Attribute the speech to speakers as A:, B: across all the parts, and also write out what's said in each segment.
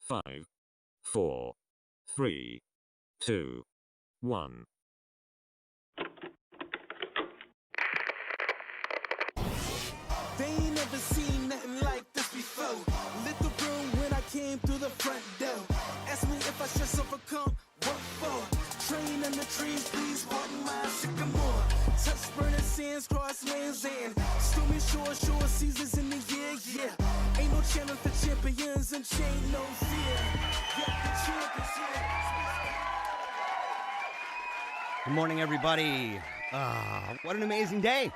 A: 5, 4, 3, 2, 1.
B: They ain't never seen nothing like this before. Lit the room when I came through the front door. Ask me if I stress overcome, what for? Train in the trees, please pardon my sycamore. Touch burning sands, cross lands, and stormy shore seasons in the year, yeah. Ain't no challenge for champions and chain no fear. Yeah, the champions, yeah.
C: Good morning, everybody. What an amazing day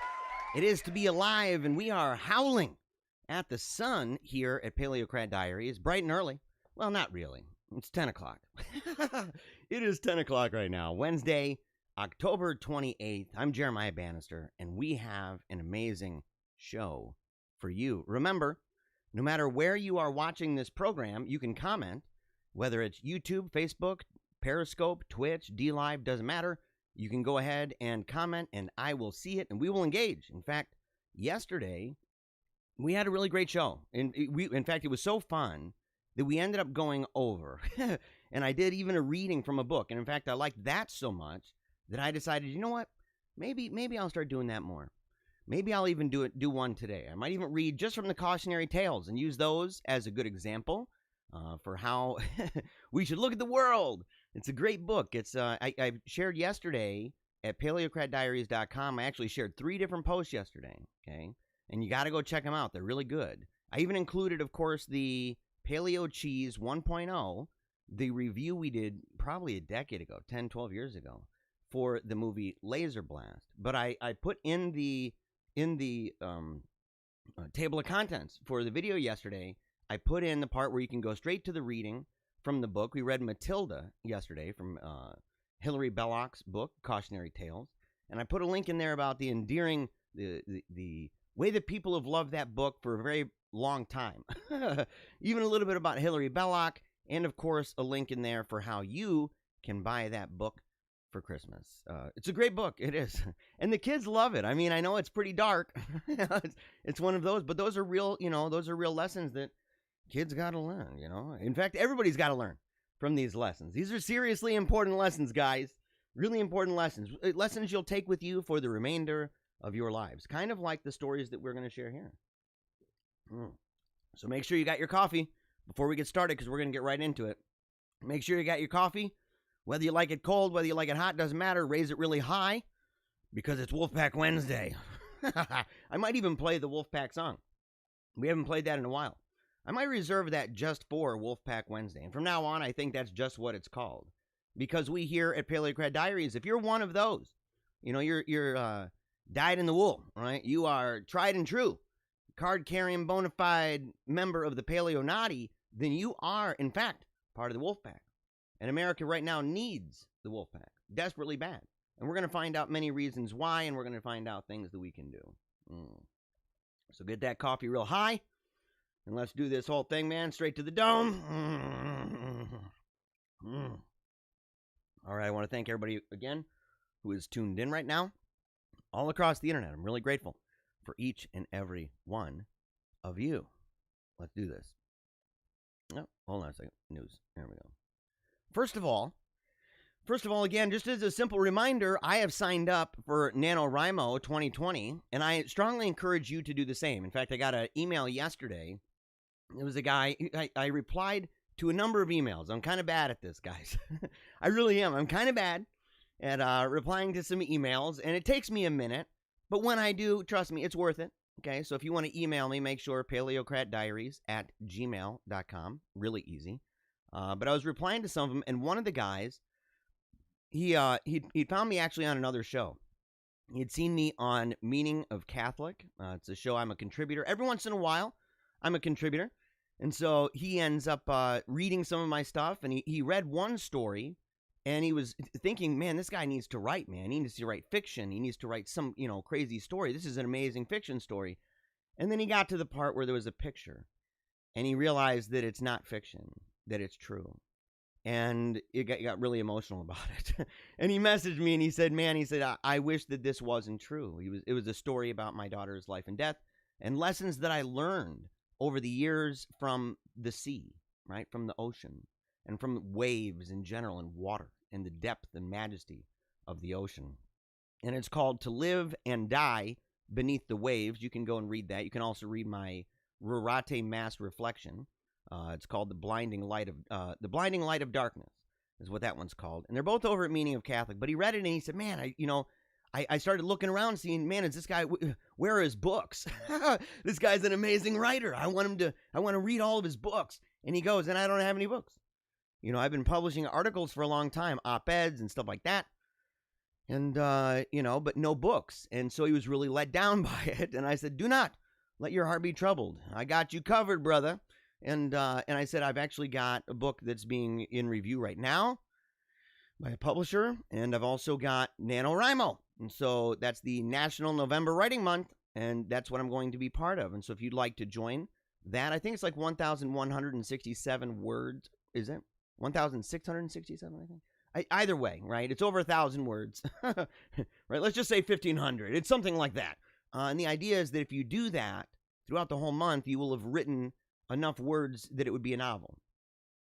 C: it is to be alive, and we are howling at the sun here at Paleocrat Diaries, bright and early. Well, not really. It's 10 o'clock. It is 10 o'clock right now, Wednesday, October 28th. I'm Jeremiah Bannister, and we have an amazing show for you. Remember, no matter where you are watching this program, you can comment, whether it's YouTube, Facebook, Periscope, Twitch, DLive, doesn't matter. You can go ahead and comment, and I will see it, and we will engage. In fact, yesterday, we had a really great show. And in fact, it was so fun that we ended up going over. And I did even a reading from a book. And in fact, I liked that so much that I decided, you know what? Maybe I'll start doing that more. Maybe I'll even do one today. I might even read just from the Cautionary tales and use those as a good example for how we should look at the world. It's a great book. It's I shared yesterday at PaleocratDiaries.com. I actually shared 3 different posts yesterday, okay? And you got to go check them out. They're really good. I even included, of course, the Paleo Cheese 1.0, the review we did probably a decade ago, 10, 12 years ago, for the movie Laser Blast. But I put in the table of contents for the video yesterday, I put in the part where you can go straight to the reading from the book. We read Matilda yesterday from Hilary Belloc's book, Cautionary Tales. And I put a link in there about the endearing, the way that people have loved that book for a very long time. Even a little bit about Hilary Belloc, and of course a link in there for how you can buy that book for Christmas. It's a great book. It is. And the kids love it. I mean, I know it's pretty dark. It's one of those, but those are real, those are real lessons that kids got to learn, In fact, everybody's got to learn from these lessons. These are seriously important lessons, guys. Really important lessons. Lessons you'll take with you for the remainder of your lives. Kind of like the stories that we're going to share here. So make sure you got your coffee before we get started, because we're going to get right into it. Make sure you got your coffee. Whether you like it cold, whether you like it hot, doesn't matter. Raise it really high, because it's Wolfpack Wednesday. I might even play the Wolfpack song. We haven't played that in a while. I might reserve that just for Wolfpack Wednesday. And from now on, I think that's just what it's called. Because we here at Paleocrat Diaries, if you're one of those, you're dyed in the wool, right? You are tried and true, card-carrying, bona fide member of the Paleo Naughty, then you are, in fact, part of the Wolfpack. And America right now needs the Wolfpack desperately bad. And we're going to find out many reasons why, and we're going to find out things that we can do. So get that coffee real high. And let's do this whole thing, man, straight to the dome. All right, I want to thank everybody again who is tuned in right now, all across the internet. I'm really grateful for each and every one of you. Let's do this. Oh, hold on a second. News. There we go. First of all, again, just as a simple reminder, I have signed up for NaNoWriMo 2020, and I strongly encourage you to do the same. In fact, I got an email yesterday. It was a guy, I replied to a number of emails. I'm kind of bad at this, guys. I really am. I'm kind of bad at replying to some emails, and it takes me a minute. But when I do, trust me, it's worth it. Okay, so if you want to email me, make sure PaleocratDiaries@gmail.com. Really easy. But I was replying to some of them, and one of the guys, he found me actually on another show. He had seen me on Meaning of Catholic. It's a show I'm a contributor. Every once in a while, I'm a contributor. And so he ends up reading some of my stuff, and he read one story, and he was thinking, man, this guy needs to write, man. He needs to write fiction. He needs to write some, crazy story. This is an amazing fiction story. And then he got to the part where there was a picture, and he realized that it's not fiction, that it's true. And he got really emotional about it. And he messaged me, and he said, I wish that this wasn't true. It was a story about my daughter's life and death and lessons that I learned over the years from the sea, right? From the ocean and from waves in general and water and the depth and majesty of the ocean. And it's called To Live and Die Beneath the Waves. You can go and read that. You can also read my Rurate Mass Reflection. It's called The Blinding Light of Darkness is what that one's called. And they're both over at Meaning of Catholic. But he read it and he said, man, I started looking around seeing, man, is this guy, where are his books? This guy's an amazing writer. I want to read all of his books. And he goes, and I don't have any books. I've been publishing articles for a long time, op-eds and stuff like that. And, but no books. And so he was really let down by it. And I said, do not let your heart be troubled. I got you covered, brother. And I said, I've actually got a book that's being in review right now by a publisher. And I've also got NaNoWriMo. And so that's the National November Writing Month. And that's what I'm going to be part of. And so if you'd like to join that, I think it's like 1,167 words. Is it? 1,667, I think. Either way, right? It's over 1,000 words, right? Let's just say 1,500. It's something like that. And the idea is that if you do that throughout the whole month, you will have written enough words that it would be a novel,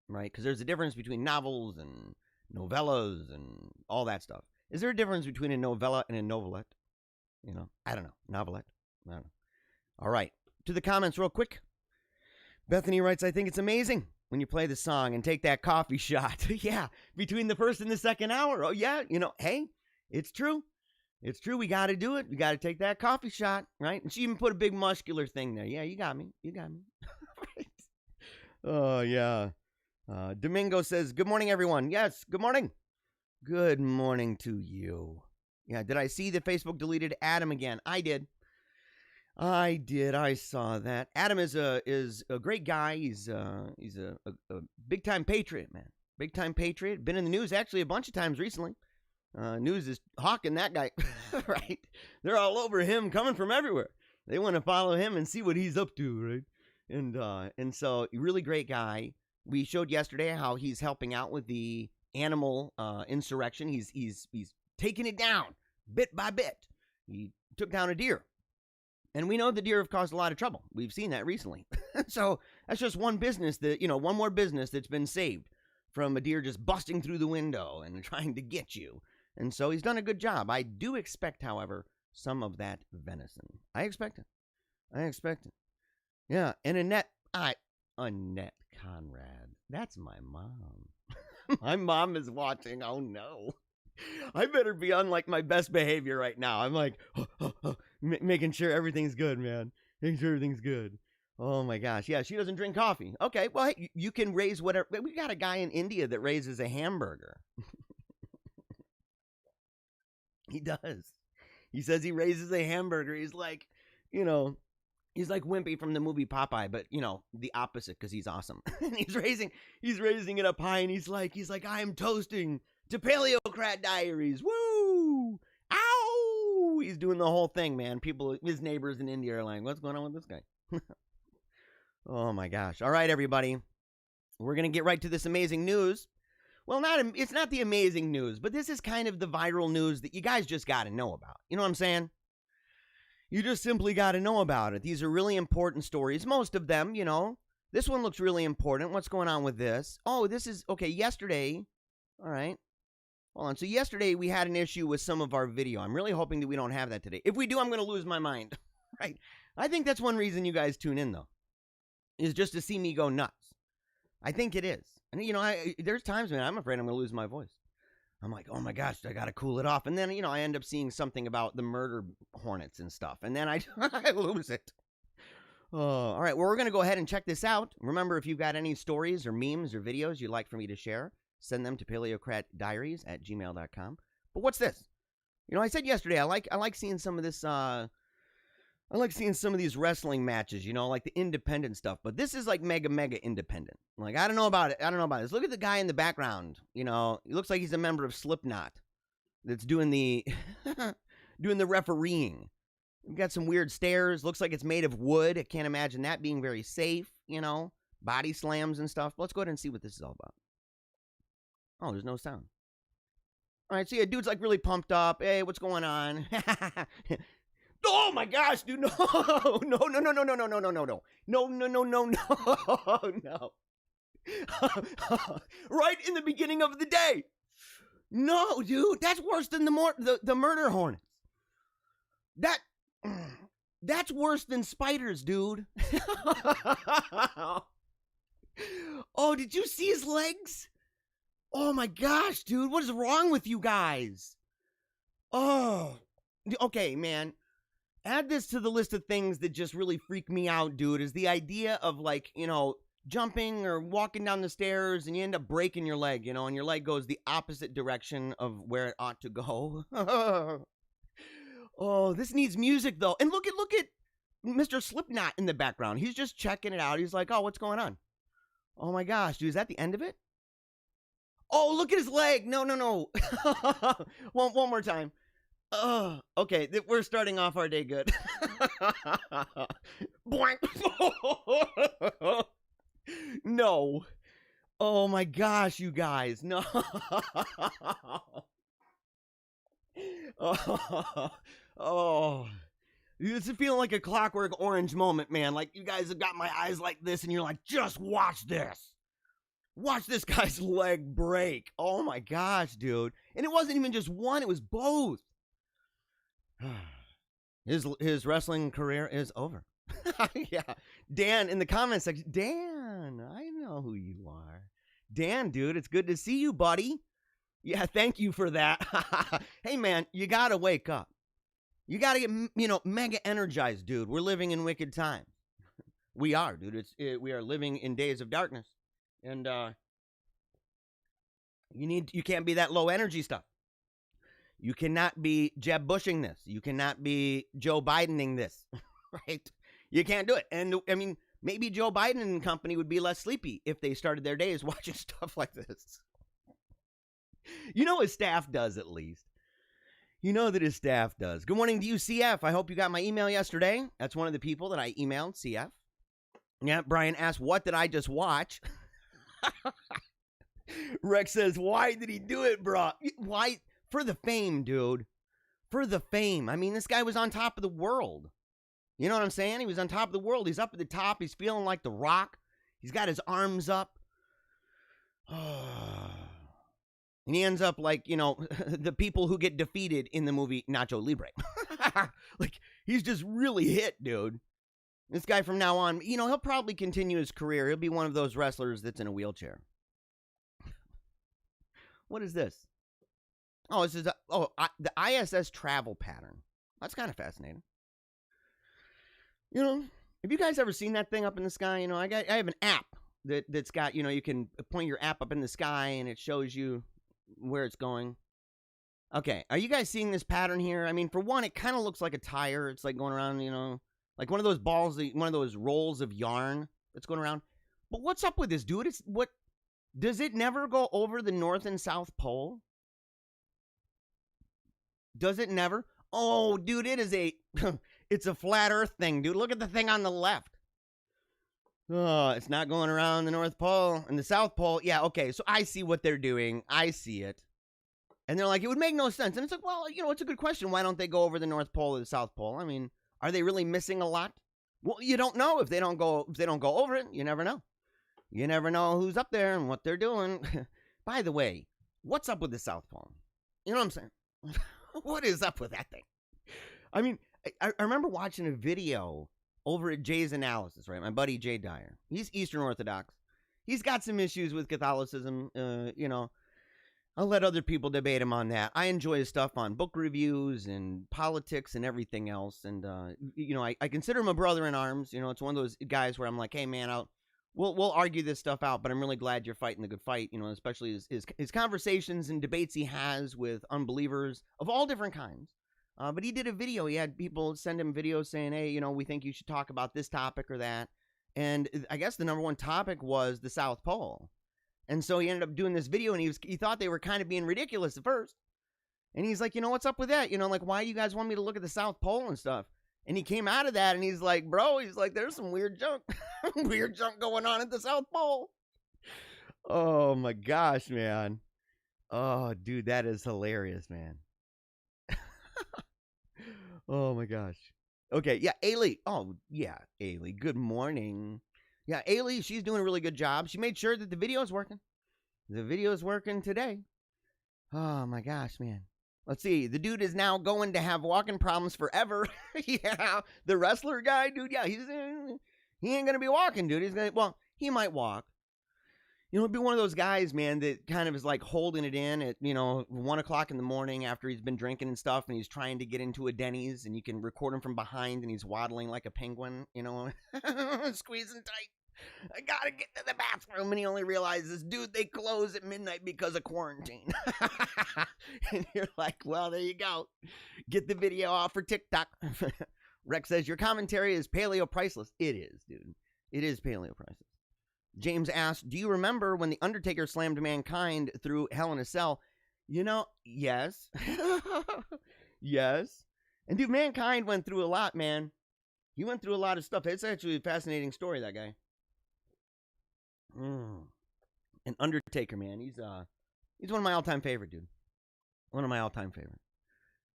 C: right? Because there's a difference between novels and novellas and all that stuff. Is there a difference between a novella and a novelette? I don't know. Novelette. I don't know. All right. To the comments real quick. Bethany writes, I think it's amazing when you play the song and take that coffee shot. Yeah, between the first and the second hour. Oh, yeah, hey, it's true. It's true. We got to do it. We got to take that coffee shot, right? And she even put a big muscular thing there. Yeah, you got me. You got me. Right. Oh, yeah. Domingo says, good morning, everyone. Yes, good morning. Good morning to you. Yeah, did I see that Facebook deleted Adam again? I did. I saw that. Adam is a great guy. He's a big time patriot, man. Big time patriot. Been in the news actually a bunch of times recently. News is hawking that guy, right? They're all over him, coming from everywhere. They want to follow him and see what he's up to, right? And so really great guy. We showed yesterday how he's helping out with the animal insurrection. He's taking it down bit by bit. He took down a deer. And we know the deer have caused a lot of trouble. We've seen that recently. So that's just one business one more business that's been saved from a deer just busting through the window and trying to get you. And so he's done a good job. I do expect, however, some of that venison. I expect it. Yeah. And Annette Conrad. That's my mom. My mom is watching. Oh, no. I better be on like my best behavior right now. I'm like, making sure everything's good, man. Making sure everything's good. Oh my gosh. Yeah, she doesn't drink coffee. Okay, well, hey, you can raise whatever. We got a guy in India that raises a hamburger. He does. He says he raises a hamburger. He's like, he's like Wimpy from the movie Popeye, but the opposite because he's awesome. And he's raising it up high, and he's like, I am toasting to Paleocrat Diaries. Woo! Ow! He's doing the whole thing, man. His neighbors in India are like, what's going on with this guy? Oh my gosh. All right, everybody. We're going to get right to this amazing news. Well, it's not the amazing news, but this is kind of the viral news that you guys just got to know about. You know what I'm saying? You just simply got to know about it. These are really important stories. Most of them, This one looks really important. What's going on with this? Oh, this is, okay, yesterday. All right. Hold on. So yesterday we had an issue with some of our video. I'm really hoping that we don't have that today. If we do, I'm going to lose my mind. Right? I think that's one reason you guys tune in, though, is just to see me go nuts. I think it is. And, there's times, man, I'm afraid I'm going to lose my voice. I'm like, oh my gosh, I got to cool it off. And then, I end up seeing something about the murder hornets and stuff. And then I lose it. Oh, all right. Well, we're going to go ahead and check this out. Remember, if you've got any stories or memes or videos you'd like for me to share, send them to PaleocratDiaries@gmail.com. But what's this? I said yesterday, I like seeing some of this, I like seeing some of these wrestling matches, like the independent stuff. But this is like mega independent. Like, I don't know about it. Look at the guy in the background. He looks like he's a member of Slipknot that's doing the, doing the refereeing. We've got some weird stairs. Looks like it's made of wood. I can't imagine that being very safe, body slams and stuff. Let's go ahead and see what this is all about. Oh, there's no sound. All right, so yeah, dude's like really pumped up. Hey, what's going on? Oh my gosh, dude, no. No. Right in the beginning of the day. No, dude, that's worse than the murder hornets. That's worse than spiders, dude. Oh, did you see his legs? Oh my gosh, dude, what is wrong with you guys? Oh, okay, man. Add this to the list of things that just really freak me out, dude, is the idea of, like, jumping or walking down the stairs and you end up breaking your leg, and your leg goes the opposite direction of where it ought to go. Oh, this needs music, though. And look at Mr. Slipknot in the background. He's just checking it out. He's like, oh, what's going on? Oh my gosh, dude, is that the end of it? Oh, look at his leg. No. One more time. Okay, we're starting off our day good. Boink. No. Oh my gosh, you guys. No. Oh. This is feeling like a Clockwork Orange moment, man. Like, you guys have got my eyes like this, and you're like, just watch this. Watch this guy's leg break. Oh my gosh, dude. And it wasn't even just one, it was both. His wrestling career is over. Yeah. Dan in the comment section. Dan, I know who you are. Dan, dude, it's good to see you, buddy. Yeah, thank you for that. Hey, man, you got to wake up. You got to get, mega energized, dude. We're living in wicked times. We are, dude. We are living in days of darkness. And you can't be that low energy stuff. You cannot be Jeb Bushing this. You cannot be Joe Bidening this, right? You can't do it. And I mean, maybe Joe Biden and company would be less sleepy if they started their days watching stuff like this. His staff does, at least. You know that his staff does. Good morning to you, CF. I hope you got my email yesterday. That's one of the people that I emailed, CF. Yeah, Brian asked, what did I just watch? Rex says, why did he do it, bro? Why? For the fame, dude. For the fame. I mean, this guy was on top of the world. You know what I'm saying? He was on top of the world. He's up at the top. He's feeling like The Rock. He's got his arms up. And he ends up like, the people who get defeated in the movie Nacho Libre. Like, he's just really hit, dude. This guy from now on, he'll probably continue his career. He'll be one of those wrestlers that's in a wheelchair. What is this? Oh, this is the ISS travel pattern. That's kind of fascinating. Have you guys ever seen that thing up in the sky? I have an app that's got, you can point your app up in the sky and it shows you where it's going. Okay, are you guys seeing this pattern here? I mean, for one, it kind of looks like a tire. It's like going around, like one of those balls, one of those rolls of yarn that's going around. But what's up with this, dude? Does it never go over the North and South Pole? Does it never? Oh, dude, it's a flat Earth thing, dude. Look at the thing on the left. Oh, it's not going around the North Pole and the South Pole. Yeah, okay, so I see what they're doing. I see it. And they're like, it would make no sense. And it's like, well, it's a good question. Why don't they go over the North Pole or the South Pole? I mean, are they really missing a lot? Well, you don't know if they don't go over it. You never know. You never know who's up there and what they're doing. By the way, what's up with the South Pole? You know what I'm saying? What is up with that thing? I mean, I remember watching a video over at Jay's Analysis, right? My buddy Jay Dyer. He's Eastern Orthodox. He's got some issues with Catholicism. I'll let other people debate him on that. I enjoy his stuff on book reviews and politics and everything else. And, I consider him a brother in arms. It's one of those guys where I'm like, hey, man, we'll argue this stuff out, but I'm really glad you're fighting the good fight, especially his conversations and debates he has with unbelievers of all different kinds. But he did a video. He had people send him videos saying, hey, we think you should talk about this topic or that. And I guess the number one topic was the South Pole. And so he ended up doing this video, and he thought they were kind of being ridiculous at first. And he's like, what's up with that? Like, why do you guys want me to look at the South Pole and stuff? And he came out of that, and he's like, bro, there's some weird junk. Weird junk going on at the South Pole. Oh, my gosh, man. Oh, dude, that is hilarious, man. Oh, my gosh. Okay, yeah, Ailey. Oh, yeah, Ailey. Good morning. Yeah, Ailey, she's doing a really good job. She made sure that the video is working. The video is working today. Oh, my gosh, man. Let's see. The dude is now going to have walking problems forever. Yeah, the wrestler guy, dude. Yeah, he ain't going to be walking, dude. He might walk. You know, it'd be one of those guys, man, that kind of is like holding it in at, 1 o'clock in the morning after he's been drinking and stuff, and he's trying to get into a Denny's, and you can record him from behind, and he's waddling like a penguin, squeezing tight. I gotta get to the bathroom, and he only realizes, dude, they close at midnight because of quarantine. And you're like, well, there you go. Get the video off for TikTok. Rex says, your commentary is paleo priceless. It is, dude. It is paleo priceless. James asks, do you remember when The Undertaker slammed Mankind through Hell in a Cell? Yes. Yes. And dude, Mankind went through a lot, man. He went through a lot of stuff. It's actually a fascinating story, that guy. An Undertaker, man. He's one of my all-time favorite, dude. One of my all-time favorite.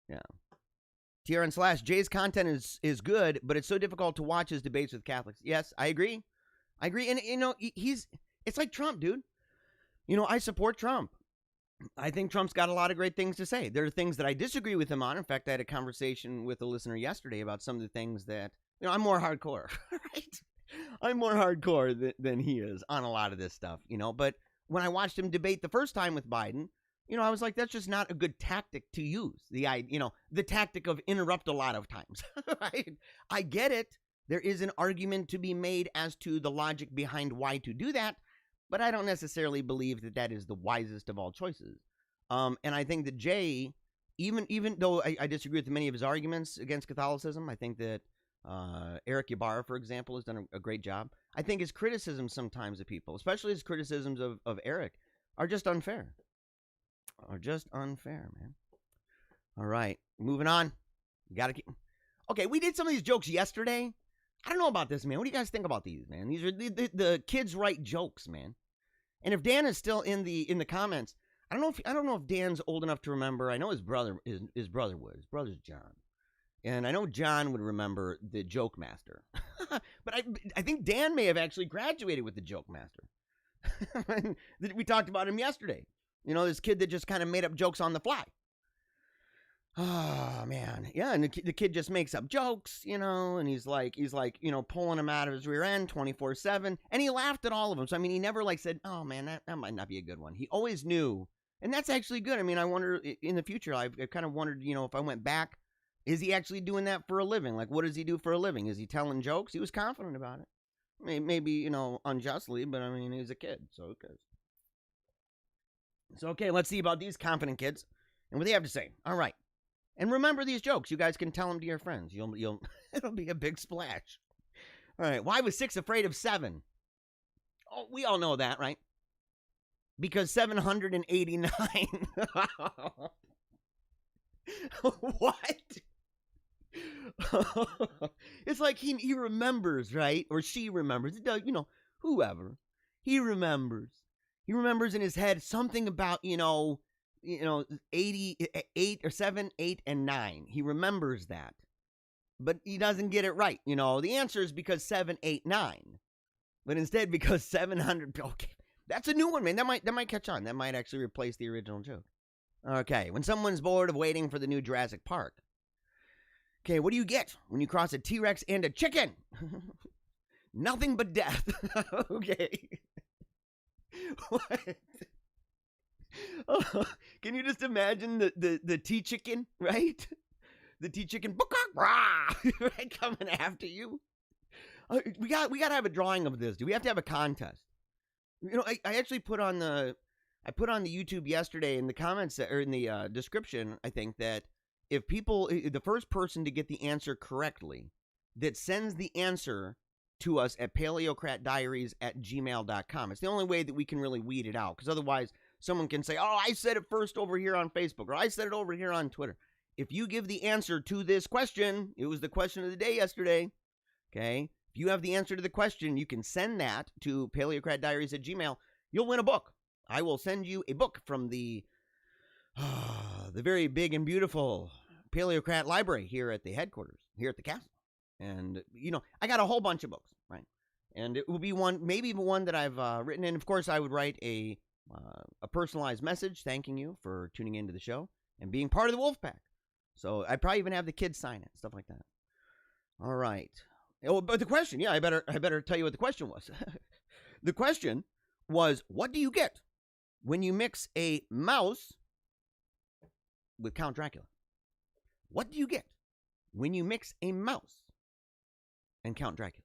C: Yeah. TRN / Jay's content is good, but it's so difficult to watch his debates with Catholics. Yes, I agree. And it's like Trump, dude. I support Trump. I think Trump's got a lot of great things to say. There are things that I disagree with him on. In fact, I had a conversation with a listener yesterday about some of the things that, I'm more hardcore, right? I'm more hardcore than he is on a lot of this stuff, But when I watched him debate the first time with Biden, I was like, that's just not a good tactic to use. The tactic of interrupt a lot of times. Right? I get it. There is an argument to be made as to the logic behind why to do that, but I don't necessarily believe that is the wisest of all choices. And I think that Jay, even though I disagree with many of his arguments against Catholicism, I think that Eric Ybarra, for example, has done a great job. I think his criticisms sometimes of people, especially his criticisms of Eric, are just unfair. Man. All right, moving on. Okay, we did some of these jokes yesterday. I don't know about this, man. What do you guys think about these, man? These are the kids write jokes, man. And if Dan is still in the comments, I don't know if Dan's old enough to remember. I know his brother would. His brother's John. And I know John would remember the Joke Master. But I think Dan may have actually graduated with the Joke Master. We talked about him yesterday. This kid that just kind of made up jokes on the fly. Oh, man. Yeah, and the kid just makes up jokes, and he's like, pulling him out of his rear end 24/7. And he laughed at all of them. So, he never said, oh, man, that might not be a good one. He always knew. And that's actually good. I wonder in the future, I've kind of wondered, if I went back, is he actually doing that for a living? What does he do for a living? Is he telling jokes? He was confident about it. Maybe, unjustly, but he's a kid, so who cares? So, okay, let's see about these confident kids and what they have to say. All right. And remember these jokes. You guys can tell them to your friends. It'll be a big splash. All right. Why was 6 afraid of 7? Oh, we all know that, right? Because 789. What? It's like he remembers, right? Or she remembers. Whoever. He remembers. He remembers in his head something about, 88 or 7, 8, and 9. He remembers that. But he doesn't get it right. The answer is because 7, 8, 9. But instead because 700. Okay. That's a new one, man. That might catch on. That might actually replace the original joke. Okay. When someone's bored of waiting for the new Jurassic Park. Okay, what do you get when you cross a T-Rex and a chicken? Nothing but death. Okay. What? Oh, can you just imagine the T-Chicken, right? The T-Chicken, right, coming after you. We got to have a drawing of this. Do we have to have a contest? I actually put on the YouTube yesterday in the comments or in the description. I think that if the first person to get the answer correctly, that sends the answer to us at PaleocratDiaries@gmail.com. It's the only way that we can really weed it out, because otherwise someone can say, oh, I said it first over here on Facebook, or I said it over here on Twitter. If you give the answer to this question, it was the question of the day yesterday, okay? If you have the answer to the question, you can send that to PaleocratDiaries@gmail. You'll win a book. I will send you a book from the very big and beautiful Paleocrat library here at the headquarters, here at the castle. And, I got a whole bunch of books, right? And it will be one, maybe one that I've written. And of course, I would write a personalized message thanking you for tuning into the show and being part of the Wolfpack. So I'd probably even have the kids sign it, stuff like that. All right. Oh, but the question, yeah, I better tell you what the question was. The question was, what do you get when you mix a mouse with Count Dracula? What do you get when you mix a mouse and Count Dracula?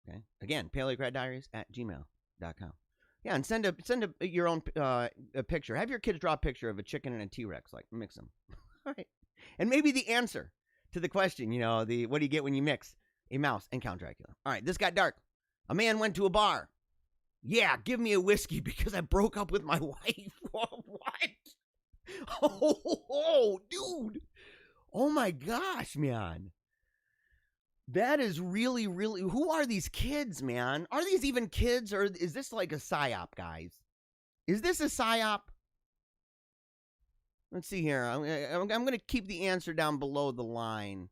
C: Okay. Again, PaleocratDiaries@gmail.com. Yeah, and send your own a picture. Have your kids draw a picture of a chicken and a T-Rex, like mix them. All right. And maybe the answer to the question, what do you get when you mix a mouse and Count Dracula? All right, this got dark. A man went to a bar. Yeah, give me a whiskey because I broke up with my wife. What? Oh, dude. Oh, my gosh, man. That is really, really... Who are these kids, man? Are these even kids, or is this like a psyop, guys? Is this a psyop? Let's see here. I'm going to keep the answer down below the line.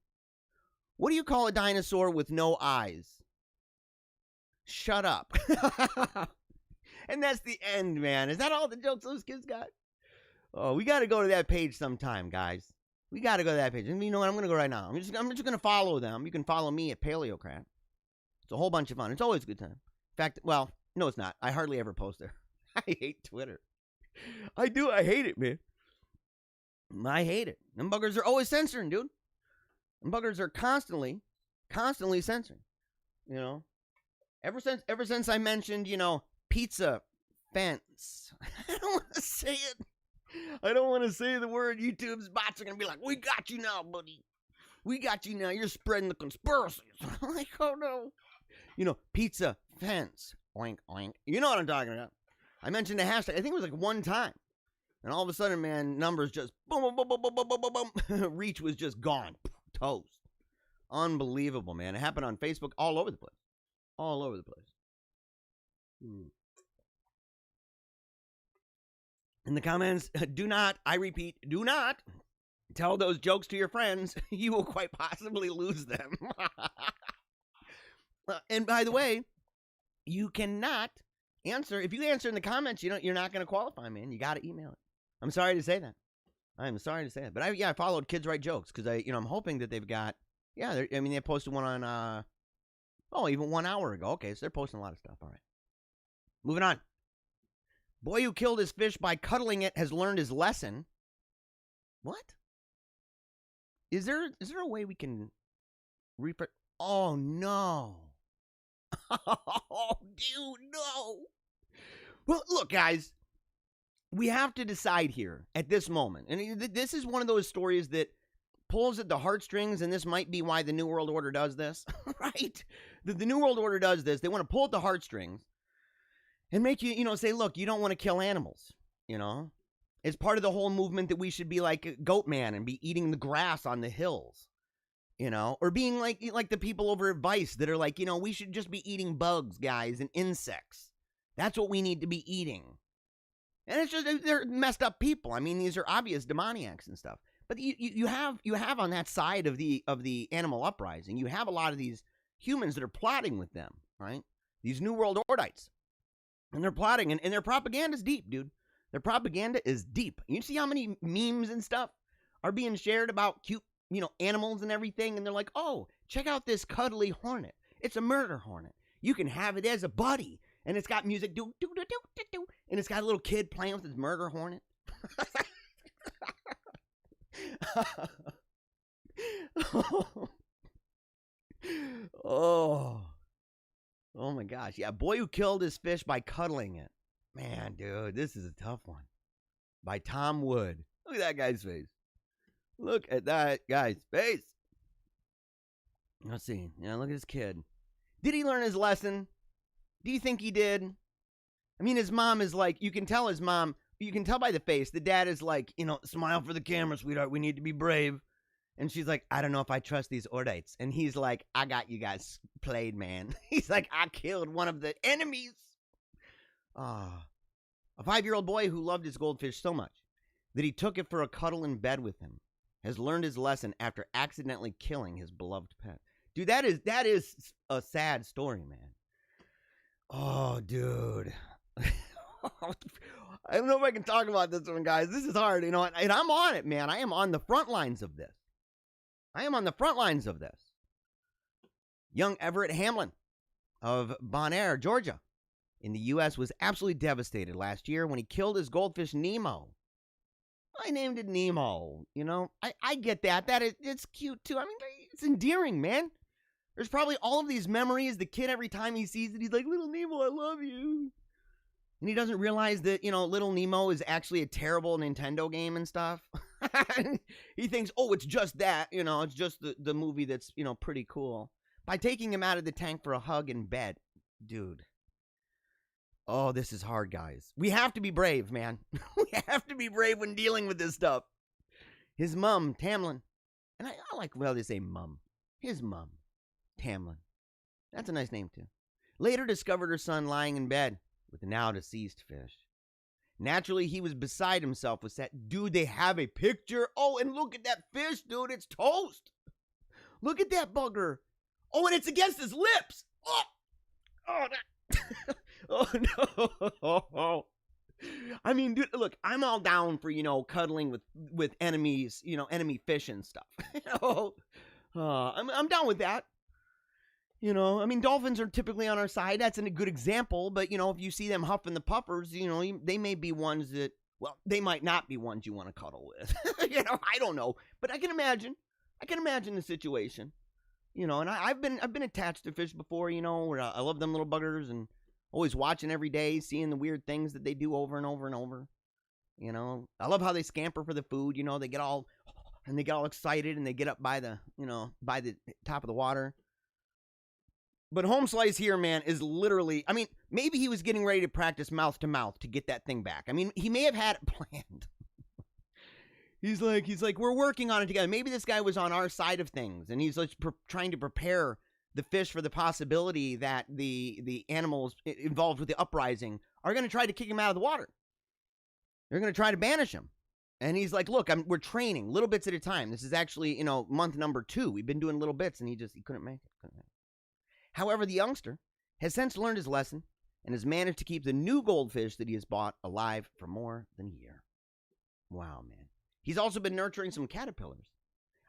C: What do you call a dinosaur with no eyes? Shut up. And that's the end, man. Is that all the jokes those kids got? Oh, we got to go to that page sometime, guys. We got to go to that page. And you know what? I'm going to go right now. I'm just going to follow them. You can follow me at Paleocrat. It's a whole bunch of fun. It's always a good time. In fact, well, no, it's not. I hardly ever post there. I hate Twitter. I do. I hate it, man. I hate it. Them buggers are always censoring, dude. Them buggers are constantly censoring. Ever since I mentioned, pizza fence. I don't want to say it. I don't want to say the word. YouTube's bots are going to be like, we got you now, buddy. We got you now. You're spreading the conspiracies. I'm like, oh, no. Pizza fence. Oink, oink. You know what I'm talking about. I mentioned the hashtag. I think it was like one time. And all of a sudden, man, numbers just boom, boom, boom, boom, boom, boom, boom, boom. Reach was just gone. Toast. Unbelievable, man. It happened on Facebook all over the place. All over the place. In the comments, do not, I repeat, do not tell those jokes to your friends. You will quite possibly lose them. And by the way, you cannot answer. If you answer in the comments, you're not going to qualify, man. You got to email it. I'm sorry to say that. I'm sorry to say that. But I followed Kids Write Jokes because I'm hoping that they've got, they posted one on, even 1 hour ago. Okay, so they're posting a lot of stuff. All right. Moving on. Boy who killed his fish by cuddling it has learned his lesson. What? Is there a way we can Oh, no. Oh, dude, no. Well, look, guys. We have to decide here at this moment. And this is one of those stories that pulls at the heartstrings, and this might be why the New World Order does this, right? The New World Order does this. They want to pull at the heartstrings and make you, say, look, you don't want to kill animals, It's part of the whole movement that we should be like Goat Man and be eating the grass on the hills, or being like the people over at Vice that are like, we should just be eating bugs, guys, and insects. That's what we need to be eating. And it's just, they're messed up people. I mean, these are obvious demoniacs and stuff. But you have on that side of the animal uprising, you have a lot of these humans that are plotting with them, right? These New World Ordites. And they're plotting, and their propaganda is deep, dude. Their propaganda is deep. You see how many memes and stuff are being shared about cute, animals and everything? And they're like, oh, check out this cuddly hornet. It's a murder hornet. You can have it as a buddy. And it's got music, do, do, do, do, do, do. And it's got a little kid playing with his murder hornet. Oh my gosh. Yeah, boy who killed his fish by cuddling it. Man, dude, this is a tough one. By Tom Wood. Look at that guy's face. Look at that guy's face. Let's see. Look at this kid. Did he learn his lesson? Do you think he did? I mean, his mom is like, you can tell his mom, you can tell by the face, the dad is like, smile for the camera, sweetheart, we need to be brave. And she's like, I don't know if I trust these Ordites. And he's like, I got you guys played, man. He's like, I killed one of the enemies. A 5-year-old boy who loved his goldfish so much that he took it for a cuddle in bed with him has learned his lesson after accidentally killing his beloved pet. Dude, that is a sad story, man. Oh, dude. I don't know if I can talk about this one, guys. This is hard, you know, and I'm on it, man. I am on the front lines of this. Young Everett Hamlin of Bonaire, Georgia, in the U.S. was absolutely devastated last year when he killed his goldfish Nemo. I named it Nemo, you know. I get that. It's cute, too. I mean, it's endearing, man. There's probably all of these memories. The kid, every time he sees it, he's like, little Nemo, I love you. And he doesn't realize that, you know, Little Nemo is actually a terrible Nintendo game and stuff. He thinks, oh, it's just that, you know, it's just the movie that's, you know, pretty cool. By taking him out of the tank for a hug in bed. Dude. Oh, this is hard, guys. We have to be brave, man. We have to be brave when dealing with this stuff. His mom, Tamlin. And I like, well, they say mom. His mom, Tamlin. That's a nice name, too. Later discovered her son lying in bed with the now deceased fish. Naturally, he was beside himself with that. Dude, they have a picture. Oh, and look at that fish, dude. It's toast. Look at that bugger. Oh, and it's against his lips. Oh, that. Oh, no. I mean, dude, look, I'm all down for, you know, cuddling with enemies, you know, enemy fish and stuff. I'm down with that. You know, I mean, dolphins are typically on our side. That's a good example. But, you know, if you see them huffing the puffers, you know, they may be ones that, well, they might not be ones you want to cuddle with. You know, I don't know. But I can imagine the situation. You know, and I've been attached to fish before, you know, where I love them little buggers and always watching every day, seeing the weird things that they do over and over and over. You know, I love how they scamper for the food. You know, they get all excited and they get up by the top of the water. But Home Slice here, man, is literally, I mean, maybe he was getting ready to practice mouth to mouth to get that thing back. I mean, he may have had it planned. He's like, we're working on it together. Maybe this guy was on our side of things, and he's like trying to prepare the fish for the possibility that the animals involved with the uprising are going to try to kick him out of the water. They're going to try to banish him. And he's like, look, we're training little bits at a time. This is actually, you know, month number 2. We've been doing little bits, and he couldn't make it. However, the youngster has since learned his lesson and has managed to keep the new goldfish that he has bought alive for more than a year. Wow, man. He's also been nurturing some caterpillars.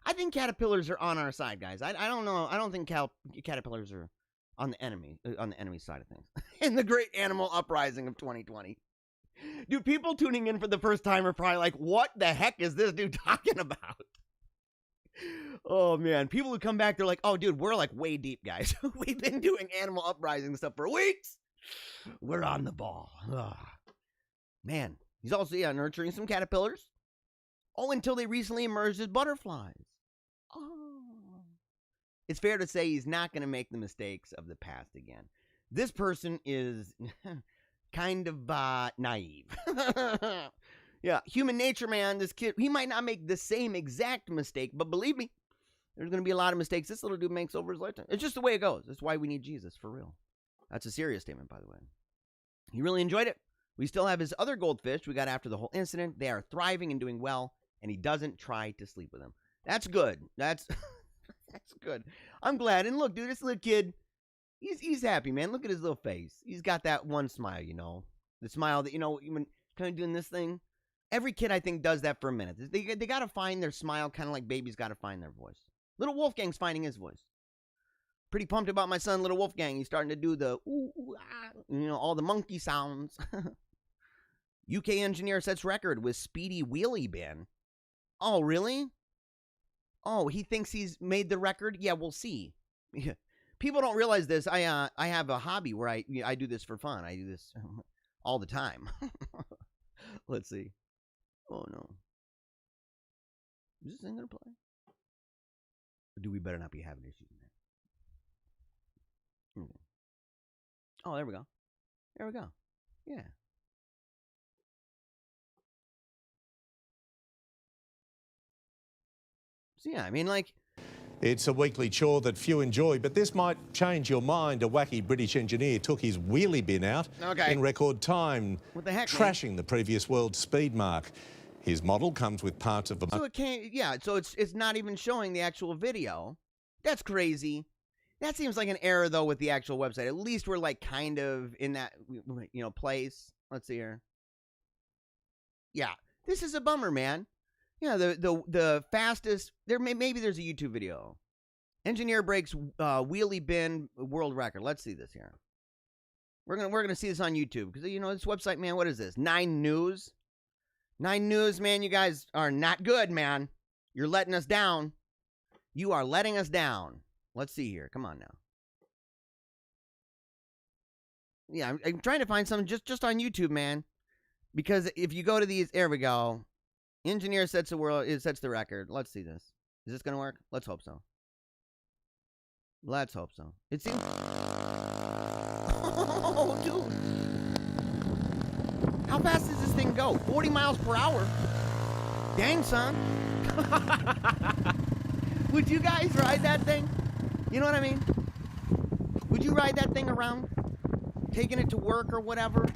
C: I think caterpillars are on our side, guys. I don't know. I don't think caterpillars are on the enemy side of things. In the great animal uprising of 2020. Dude, people tuning in for the first time are probably like, what the heck is this dude talking about? Oh, man. People who come back, they're like, oh, dude, we're like way deep, guys. We've been doing animal uprising stuff for weeks. We're on the ball. Ugh. Man, he's also, nurturing some caterpillars. Oh, until they recently emerged as butterflies. Oh. It's fair to say he's not going to make the mistakes of the past again. This person is kind of naive. Yeah, human nature, man. This kid, he might not make the same exact mistake, but believe me, there's going to be a lot of mistakes this little dude makes over his lifetime. It's just the way it goes. That's why we need Jesus, for real. That's a serious statement, by the way. He really enjoyed it. We still have his other goldfish we got after the whole incident. They are thriving and doing well, and he doesn't try to sleep with them. That's good. That's good. I'm glad. And look, dude, this little kid, he's happy, man. Look at his little face. He's got that one smile, you know. The smile that, you know, when kind of doing this thing. Every kid, I think, does that for a minute. They got to find their smile, kind of like babies got to find their voice. Little Wolfgang's finding his voice. Pretty pumped about my son, Little Wolfgang. He's starting to do the, ooh, ah, you know, all the monkey sounds. UK engineer sets record with speedy wheelie bin. Oh, really? Oh, he thinks he's made the record? Yeah, we'll see. People don't realize this. I have a hobby where I do this for fun. I do this all the time. Let's see. Oh, no. Is this thing going to play? Or do we better not be having issues in there? Okay. Oh, there we go. There we go. Yeah. So, yeah, I mean, like...
D: It's a weekly chore that few enjoy, but this might change your mind. A wacky British engineer took his wheelie bin out in record time,
C: what the heck,
D: trashing the previous world speed mark. His model comes with parts of a...
C: So it can't... Yeah, so it's not even showing the actual video. That's crazy. That seems like an error, though, with the actual website. At least we're, like, kind of in that, place. Let's see here. Yeah, this is a bummer, man. Yeah, the fastest, maybe there's a YouTube video. Engineer breaks wheelie bin world record. Let's see this here. We're gonna see this on YouTube because this website, man. What is this? 9 News. 9 News, man. You guys are not good, man. You're letting us down. You are letting us down. Let's see here. Come on now. Yeah, I'm trying to find something just on YouTube, man. Because if you go to these, there we go. Engineer sets the record. Let's see this. Is this gonna work? Let's hope so. Let's hope so. It seems. Oh, dude. How fast does this thing go? 40 miles per hour? Dang, son. Would you guys ride that thing? You know what I mean? Would you ride that thing around? Taking it to work or whatever?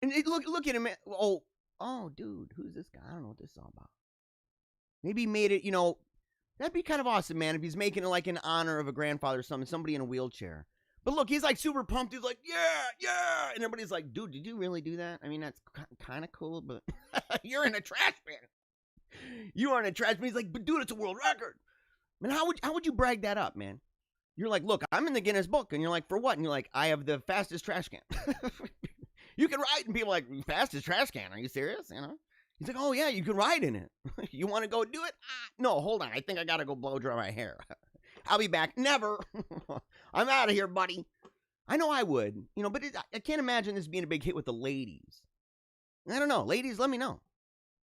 C: And look at him. Oh, dude. Who's this guy? I don't know what this is all about. Maybe he made it, that'd be kind of awesome, man, if he's making it like in honor of a grandfather or something, somebody in a wheelchair. But look, he's like super pumped. He's like, yeah. And everybody's like, dude, did you really do that? I mean, that's kind of cool, but you're in a trash bin. You are in a trash bin. He's like, but dude, it's a world record. Man, how would you brag that up, man? You're like, look, I'm in the Guinness book. And you're like, for what? And you're like, I have the fastest trash can. You can ride. And people are like, fastest trash can? Are you serious? He's like, oh, yeah, you can ride in it. You want to go do it? No, hold on. I think I got to go blow dry my hair. I'll be back. Never. I'm out of here, buddy. I know I would, but I can't imagine this being a big hit with the ladies. I don't know. Ladies, let me know.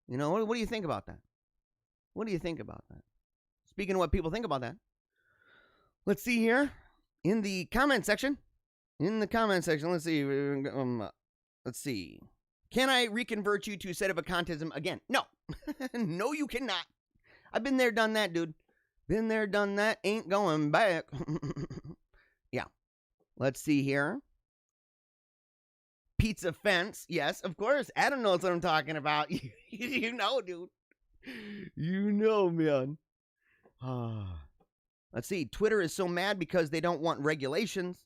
C: What do you think about that? What do you think about that? Speaking of what people think about that, let's see here in the comment section. Let's see. Let's see. Can I reconvert you to set of acontism again? No. No, you cannot. I've been there, done that, dude. Been there, done that. Ain't going back. Yeah. Let's see here. Pizza fence. Yes, of course. Adam knows what I'm talking about. You know, dude. You know, man. Let's see. Twitter is so mad because they don't want regulations.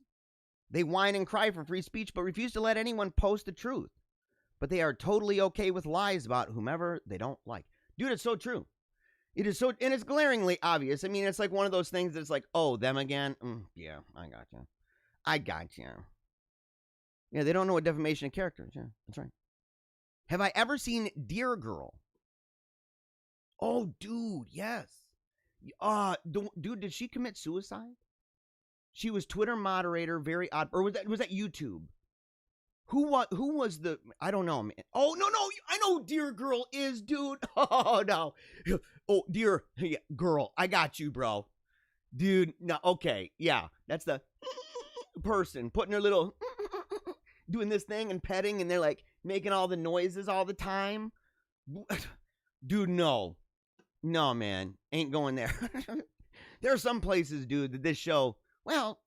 C: They whine and cry for free speech, but refuse to let anyone post the truth. But they are totally okay with lies about whomever they don't like. Dude, it's so true. It is so, and it's glaringly obvious. I mean, it's like one of those things that's like, oh, them again? Yeah, I got you. Yeah, they don't know what defamation of character is. Yeah, that's right. Have I ever seen Dear Girl? Oh, dude, yes. Dude, did she commit suicide? She was Twitter moderator, very odd. Or was that YouTube? Who was the, I don't know, man. Oh, no, I know Dear Girl is, dude. Oh, no. Oh, Dear Girl, I got you, bro. Dude, no, okay, yeah. That's the person putting her little, doing this thing and petting, and they're like making all the noises all the time. Dude, no. No, man. Ain't going there. There are some places, dude, that this show, well,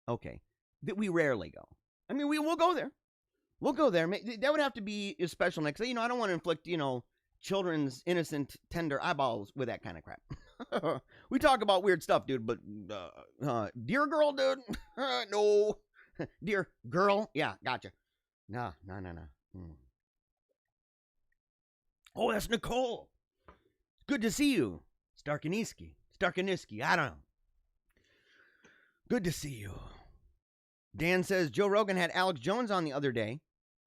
C: okay, that we rarely go. I mean, we'll go there. We'll go there. That would have to be a special next. I don't want to inflict, children's innocent, tender eyeballs with that kind of crap. We talk about weird stuff, dude, but Dear Girl, dude? No. Dear Girl? Yeah, gotcha. No. Oh, that's Nicole. Good to see you. Starkaniski, I don't know. Good to see you. Dan says, Joe Rogan had Alex Jones on the other day,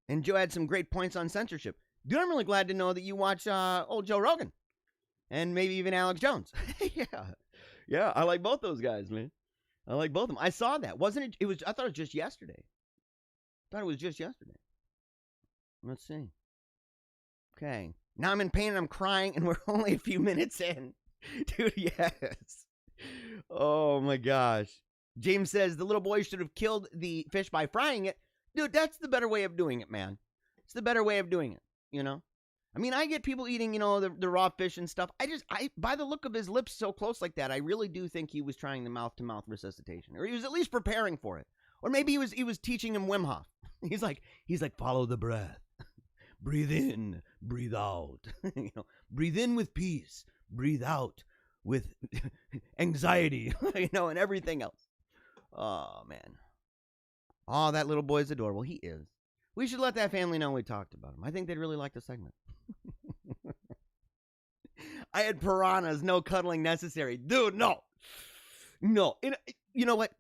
C: and Joe had some great points on censorship. Dude, I'm really glad to know that you watch old Joe Rogan, and maybe even Alex Jones. Yeah, I like both those guys, man. I like both of them. I saw that. Wasn't it? I thought it was just yesterday. Let's see. Okay. Now I'm in pain and I'm crying, and we're only a few minutes in. Dude, yes. Oh, my gosh. James says the little boy should have killed the fish by frying it. Dude, that's the better way of doing it, man. It's the better way of doing it, I mean, I get people eating, the raw fish and stuff. I by the look of his lips so close like that, I really do think he was trying the mouth-to-mouth resuscitation. Or he was at least preparing for it. Or maybe he was teaching him Wim Hof. He's like, follow the breath. Breathe in, breathe out. Breathe in with peace. Breathe out with anxiety, you know, and everything else. Oh, man. Oh, that little boy is adorable. He is. We should let that family know we talked about him. I think they'd really like the segment. I had piranhas, no cuddling necessary. Dude, no. No. You know what?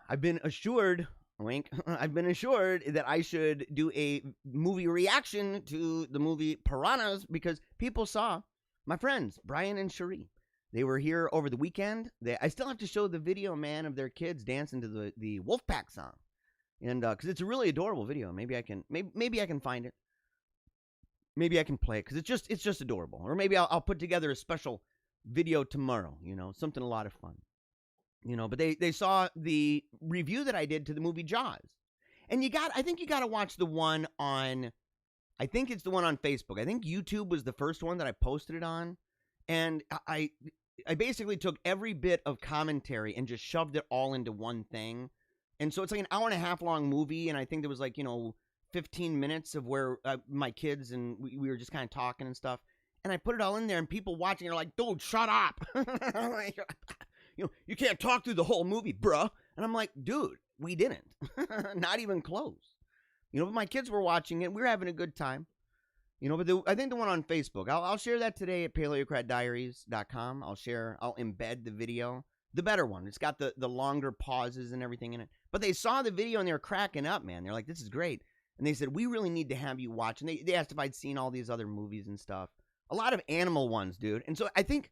C: I've been assured, wink, I've been assured that I should do a movie reaction to the movie Piranhas because people saw my friends, Brian and Cherie. They were here over the weekend. I still have to show the video, man, of their kids dancing to the Wolfpac song. And because it's a really adorable video. Maybe I can find it. Maybe I can play it because it's just adorable. Or maybe I'll put together a special video tomorrow, you know, something a lot of fun. You know, but they saw the review that I did to the movie Jaws. And I think you got to watch the one on, I think it's the one on Facebook. I think YouTube was the first one that I posted it on. And I basically took every bit of commentary and just shoved it all into one thing. And so it's like an hour and a half long movie. And I think there was 15 minutes of where my kids and we were just kind of talking and stuff. And I put it all in there and people watching are like, dude, shut up. You can't talk through the whole movie, bruh. And I'm like, dude, we didn't. Not even close. But my kids were watching it. We were having a good time. But I think the one on Facebook, I'll share that today at PaleocratDiaries.com. I'll embed the video. The better one. It's got the longer pauses and everything in it. But they saw the video and they were cracking up, man. They're like, this is great. And they said, we really need to have you watch. And they asked if I'd seen all these other movies and stuff. A lot of animal ones, dude. And so I think,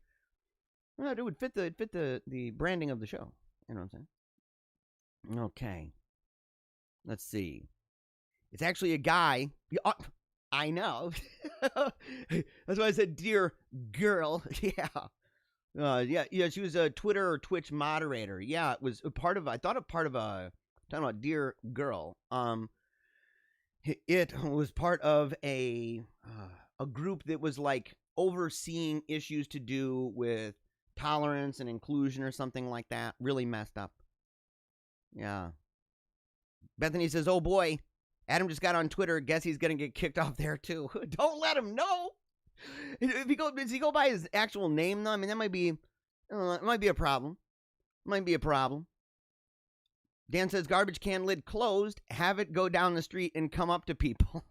C: it would fit the branding of the show. You know what I'm saying? Okay. Let's see. It's actually a guy. I know. That's why I said, dear girl. Yeah. Yeah, she was a Twitter or Twitch moderator. Yeah, it was talking about dear girl. It was part of a group that was like overseeing issues to do with tolerance and inclusion or something like that. Really messed up. Yeah. Bethany says, oh boy, Adam just got on Twitter. Guess he's going to get kicked off there too. Don't let him know. Does he go by his actual name though? I mean, that might be, it might be a problem. Dan says, garbage can lid closed. Have it go down the street and come up to people.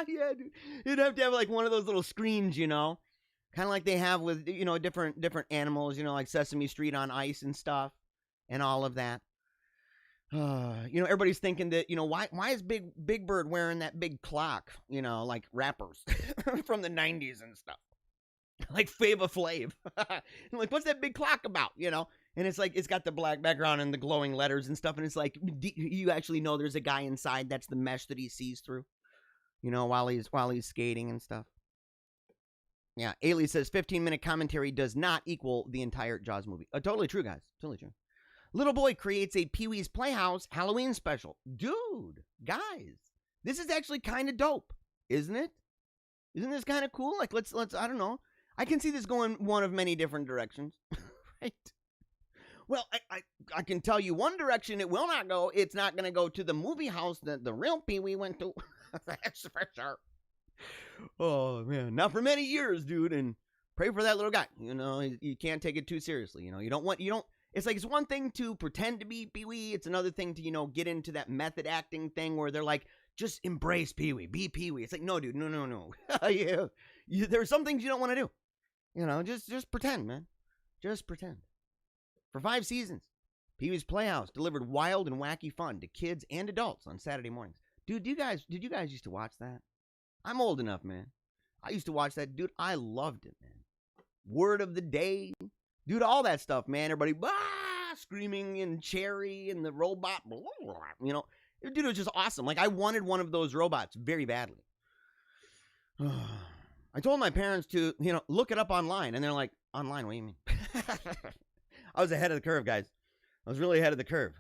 C: Yeah, dude. You'd have to have like one of those little screens, kind of like they have with, different animals, like Sesame Street on ice and stuff and all of that. Everybody's thinking that, why is Big Bird wearing that big clock, like rappers from the 90s and stuff, like Fava Flav. Like, what's that big clock about, And it's like, it's got the black background and the glowing letters and stuff. And it's like, you actually know there's a guy inside. That's the mesh that he sees through, while he's skating and stuff. Yeah. Ailey says 15-minute commentary does not equal the entire Jaws movie. Totally true, guys. Totally true. Little boy creates a Pee-wee's Playhouse Halloween special. Dude, guys, this is actually kind of dope, isn't it? Isn't this kind of cool? Like, let's, I don't know. I can see this going one of many different directions, right? Well, I can tell you one direction it will not go. It's not going to go to the movie house that the real Pee-wee went to. That's for sure. Oh, man. Not for many years, dude. And pray for that little guy. You can't take it too seriously. It's like, it's one thing to pretend to be Pee-wee. It's another thing to, get into that method acting thing where they're like, just embrace Pee-wee, be Pee-wee. It's like, no, dude, no. Yeah. There are some things you don't want to do. Just pretend, man. Just pretend. For 5 seasons, Pee-wee's Playhouse delivered wild and wacky fun to kids and adults on Saturday mornings. Dude, did you guys used to watch that? I'm old enough, man. I used to watch that. Dude, I loved it, man. Word of the day. Dude, all that stuff, man. Everybody screaming and Cherry and the robot. Dude, it was just awesome. Like, I wanted one of those robots very badly. I told my parents to, look it up online. And they're like, online? What do you mean? I was ahead of the curve, guys. I was really ahead of the curve.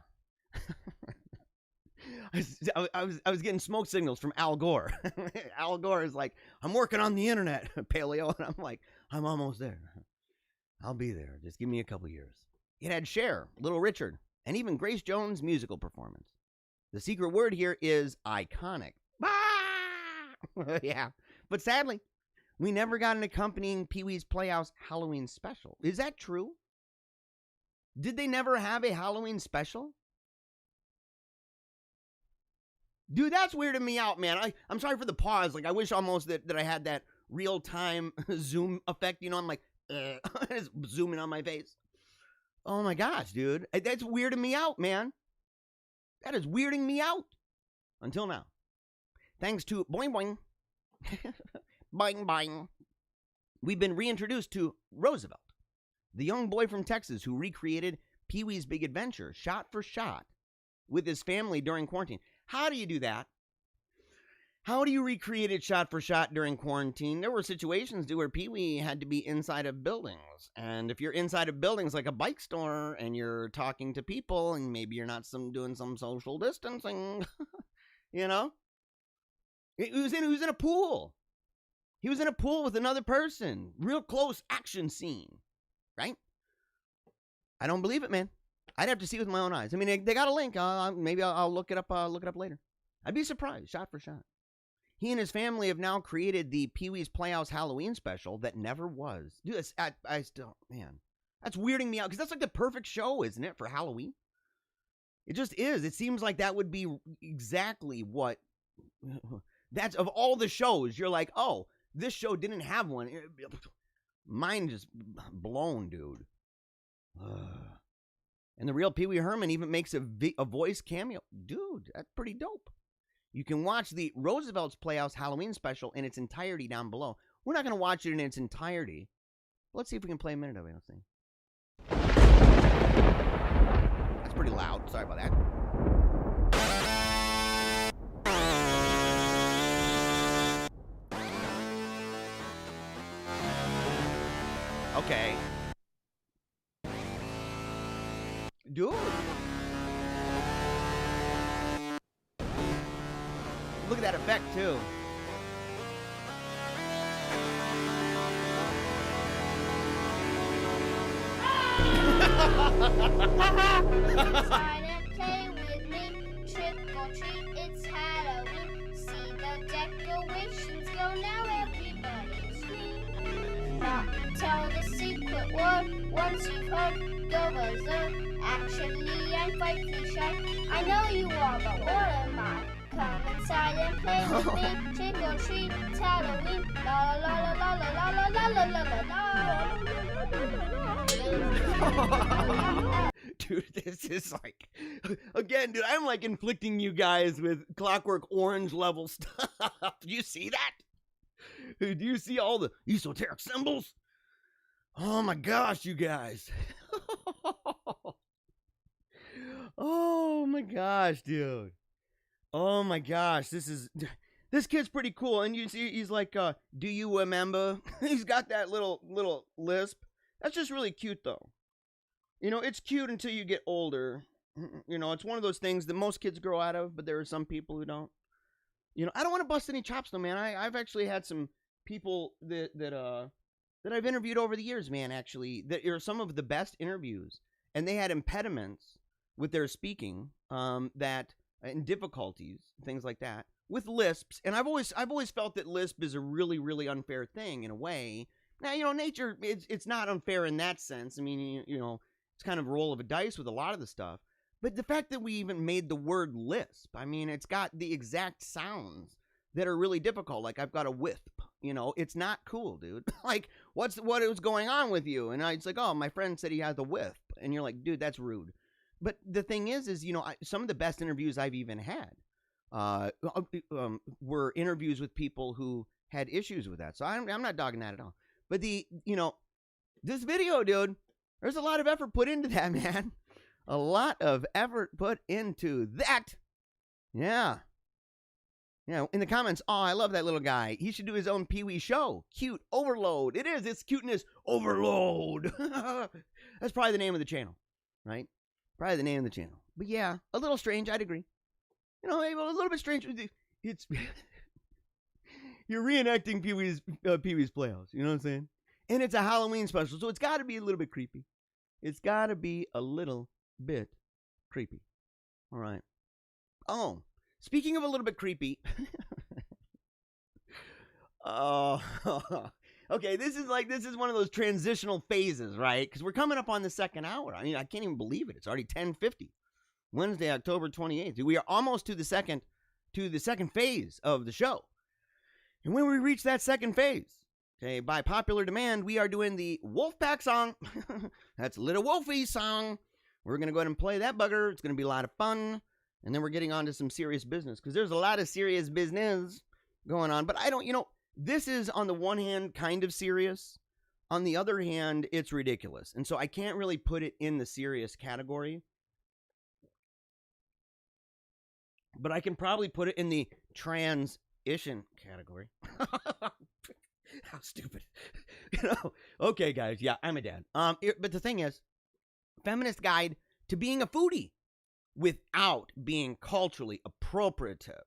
C: I was getting smoke signals from Al Gore. Al Gore is like, I'm working on the internet, Paleo. And I'm like, I'm almost there. I'll be there. Just give me a couple years. It had Cher, Little Richard, and even Grace Jones' musical performance. The secret word here is iconic. Yeah. But sadly, We never got an accompanying Pee-wee's Playhouse Halloween special. Is that true? Did they never have a Halloween special? Dude, that's weirding me out, man. I'm sorry for the pause. Like, I wish almost that I had that real-time zoom effect. You know, I'm like, just zooming on my face. Oh, my gosh, dude. That's weirding me out, man. That is weirding me out. Until now. Thanks to Boing Boing. Boing Boing. We've been reintroduced to Roosevelt, the young boy from Texas who recreated Pee-wee's Big Adventure shot for shot with his family during quarantine. How do you do that? How do you recreate it shot for shot during quarantine? There were situations, dude, where Pee-wee had to be inside of buildings. And if you're inside of buildings like a bike store and you're talking to people and maybe you're not doing some social distancing, you know? He was in a pool. He was in a pool with another person. Real close action scene. Right? I don't believe it, man. I'd have to see it with my own eyes. I mean, they got a link. Maybe I'll look it up. Look it up later. I'd be surprised, shot for shot. He and his family have now created the Pee-wee's Playhouse Halloween special that never was. Dude, I still, man, that's weirding me out because that's like the perfect show, isn't it, for Halloween? It just is. It seems like that would be exactly what. That's of all the shows. You're like, oh, this show didn't have one. Mine just blown, dude. And the real Pee-wee Herman even makes a voice cameo. Dude, that's pretty dope. You can watch the Roosevelt's Playhouse Halloween special in its entirety down below. We're not going to watch it in its entirety. Let's see if we can play a minute of it. Let's see. That's pretty loud. Sorry about that. Okay. Dude. Look at that effect, too.
E: Inside and play with me. Trick or treat, it's Halloween. See the decorations go now, everybody scream. Not tell the secret word once you've heard. Go berserk. Actually, I'm frightfully shy. I know you are, but what am I? Come inside and play with me. Trick or treat, it's Halloween. La la la la la la la la la la la.
C: Dude, this is like, again, dude, I'm like inflicting you guys with Clockwork Orange level stuff. Do you see that? Do you see all the esoteric symbols? Oh my gosh, you guys. Oh my gosh, dude. Oh my gosh, this kid's pretty cool. And you see, he's like, do you remember? He's got that little lisp. That's just really cute, though. You know, it's cute until you get older. You know, it's one of those things that most kids grow out of, but there are some people who don't. You know, I don't want to bust any chops, though, man. I've actually had some people that I've interviewed over the years, man, actually, that are some of the best interviews. And they had impediments with their speaking, and difficulties, things like that, with lisps. And I've always felt that lisp is a really, really unfair thing in a way. Now, you know, nature, it's not unfair in that sense. I mean, you know, it's kind of a roll of a dice with a lot of the stuff. But the fact that we even made the word lisp, I mean, it's got the exact sounds that are really difficult. Like, I've got a wisp, you know, it's not cool, dude. Like, what is going on with you? And it's like, oh, my friend said he has a wisp. And you're like, dude, that's rude. But the thing is, you know, some of the best interviews I've even had were interviews with people who had issues with that. So I'm not dogging that at all. But you know, this video, dude, there's a lot of effort put into that, man. A lot of effort put into that. Yeah. Yeah, in the comments, oh, I love that little guy. He should do his own Pee-wee show. Cute overload. It is. It's cuteness overload. That's probably the name of the channel, right? Probably the name of the channel. But yeah, a little strange. I'd agree. You know, a little bit strange. It's you're reenacting Pee-wee's Playhouse. You know what I'm saying? And it's a Halloween special, so it's got to be a little bit creepy. It's got to be a little bit creepy. All right. Oh, speaking of a little bit creepy, Oh, okay. This is one of those transitional phases, right? Because we're coming up on the second hour. I mean, I can't even believe it. It's already 10:50, Wednesday, October 28th. We are almost to the second phase of the show. And when we reach that second phase, okay, by popular demand, we are doing the Wolfpac song. That's Little Wolfie's song. We're going to go ahead and play that bugger. It's going to be a lot of fun. And then we're getting on to some serious business, because there's a lot of serious business going on. But I don't, this is on the one hand kind of serious. On the other hand, it's ridiculous. And so I can't really put it in the serious category. But I can probably put it in the transition category. How stupid. Okay, guys. Yeah, I'm a dad. But the thing is, feminist guide to being a foodie without being culturally appropriative.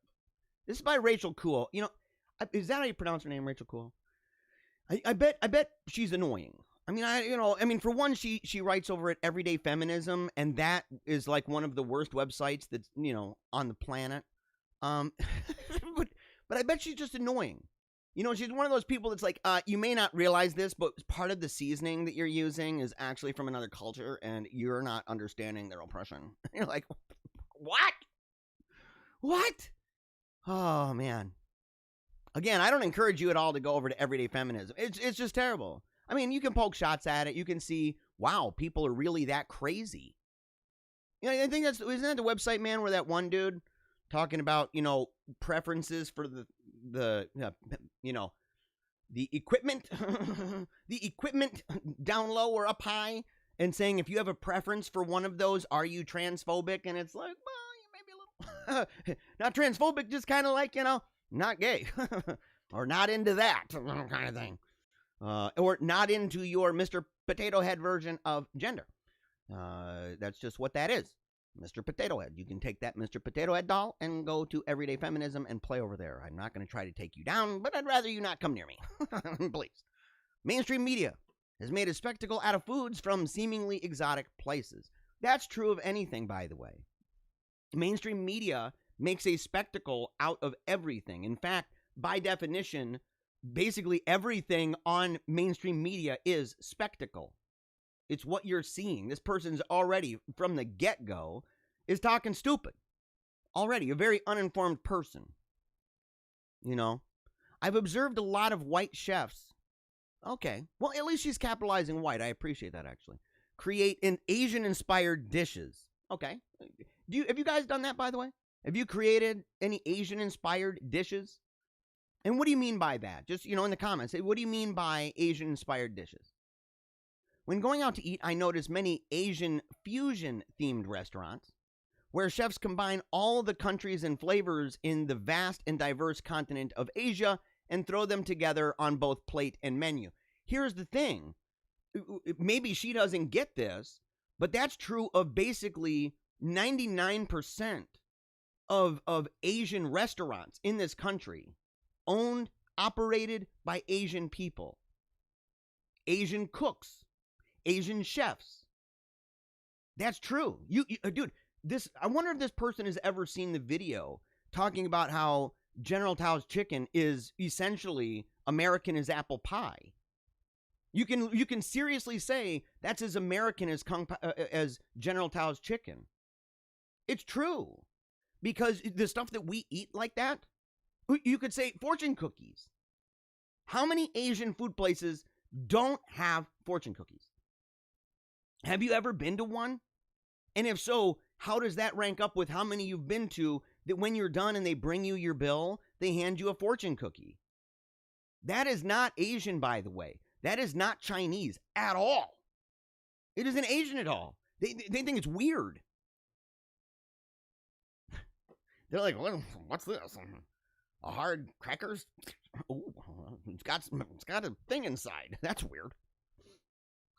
C: This is by Rachel Cool. Is that how you pronounce her name, Rachel Cool? I bet she's annoying. I mean, for one, she writes over at Everyday Feminism, and that is like one of the worst websites that's, on the planet. But I bet she's just annoying. She's one of those people that's like, you may not realize this, but part of the seasoning that you're using is actually from another culture, and you're not understanding their oppression. You're like, what? Oh, man. Again, I don't encourage you at all to go over to Everyday Feminism. It's just terrible. I mean, you can poke shots at it. You can see, wow, people are really that crazy. I think isn't that the website, man, where that one dude talking about, preferences for the equipment, the equipment down low or up high, and saying if you have a preference for one of those, are you transphobic? And it's like, well, you may be a little not transphobic, just kind of like, not gay or not into that kind of thing. Or not into your Mr. Potato Head version of gender. That's just what that is. Mr. Potato Head. You can take that Mr. Potato Head doll and go to Everyday Feminism and play over there. I'm not going to try to take you down, but I'd rather you not come near me. Please. Mainstream media has made a spectacle out of foods from seemingly exotic places. That's true of anything, by the way. Mainstream media makes a spectacle out of everything. In fact, by definition, basically everything on mainstream media is spectacle. It's what you're seeing. This person's already, from the get-go, is talking stupid. Already, a very uninformed person. I've observed a lot of white chefs. Okay, well, at least she's capitalizing white. I appreciate that, actually. Create an Asian-inspired dishes. Okay. Have you guys done that, by the way? Have you created any Asian-inspired dishes? And what do you mean by that? Just, in the comments, say, what do you mean by Asian-inspired dishes? When going out to eat, I notice many Asian fusion-themed restaurants where chefs combine all the countries and flavors in the vast and diverse continent of Asia and throw them together on both plate and menu. Here's the thing. Maybe she doesn't get this, but that's true of basically 99% of Asian restaurants in this country. Owned, operated by Asian people. Asian cooks. Asian chefs. That's true. Dude, I wonder if this person has ever seen the video talking about how General Tao's chicken is essentially American as apple pie. You can seriously say that's as American as General Tao's chicken. It's true. Because the stuff that we eat like that, you could say fortune cookies. How many Asian food places don't have fortune cookies? Have you ever been to one? And if so, how does that rank up with how many you've been to that when you're done and they bring you your bill, they hand you a fortune cookie? That is not Asian, by the way. That is not Chinese at all. It isn't Asian at all. They think it's weird. They're like, what's this? A hard crackers? Oh, it's got a thing inside. That's weird.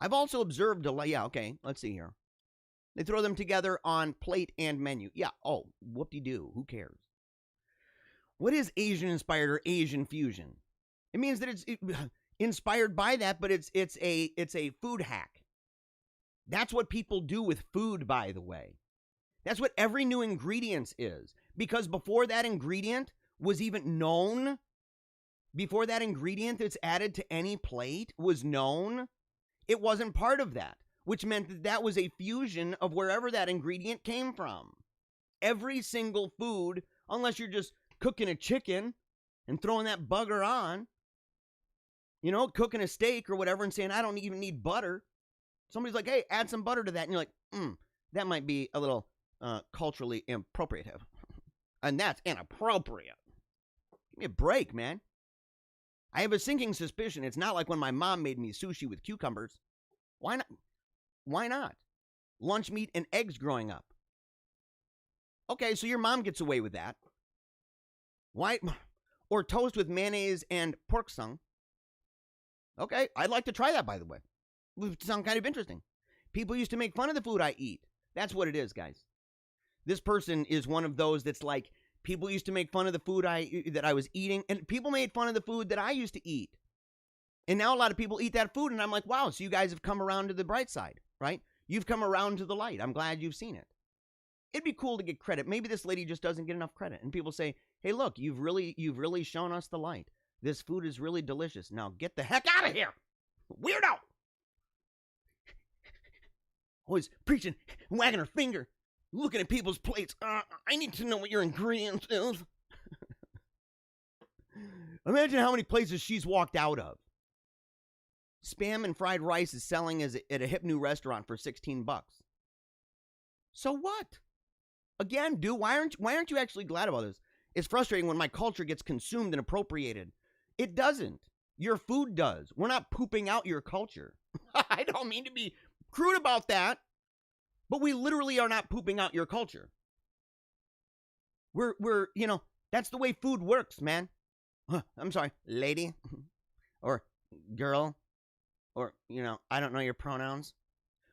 C: I've also observed let's see here. They throw them together on plate and menu. Yeah, whoop-de-doo. Who cares? What is Asian-inspired or Asian fusion? It means that it's inspired by that, but it's a food hack. That's what people do with food, by the way. That's what every new ingredient is. Because before that ingredient was even known, before that ingredient that's added to any plate was known, it wasn't part of that, which meant that that was a fusion of wherever that ingredient came from. Every single food, unless you're just cooking a chicken and throwing that bugger on, you know, cooking a steak or whatever and saying, I don't even need butter. Somebody's like, hey, add some butter to that. And you're like, that might be a little culturally inappropriate. And that's inappropriate. Give me a break, man. I have a sinking suspicion it's not like when my mom made me sushi with cucumbers. Why not? Why not? Lunch meat and eggs growing up. Okay, so your mom gets away with that. Why? Or toast with mayonnaise and pork sung. Okay, I'd like to try that, by the way. It would sound kind of interesting. People used to make fun of the food I eat. That's what it is, guys. This person is one of those that's like, people used to make fun of the food that I was eating, and people made fun of the food that I used to eat. And now a lot of people eat that food, and I'm like, wow, so you guys have come around to the bright side, right? You've come around to the light. I'm glad you've seen it. It'd be cool to get credit. Maybe this lady just doesn't get enough credit. And people say, hey, look, you've really shown us the light. This food is really delicious. Now get the heck out of here, weirdo! Always preaching, wagging her finger, looking at people's plates. I need to know what your ingredients is. Imagine how many places she's walked out of. Spam and fried rice is selling at a hip new restaurant for $16. So what? Again, dude, why aren't you actually glad about this? It's frustrating when my culture gets consumed and appropriated. It doesn't. Your food does. We're not pooping out your culture. I don't mean to be crude about that, but we literally are not pooping out your culture. We're you know, that's the way food works, man. I'm sorry, lady or girl or, you know, I don't know your pronouns.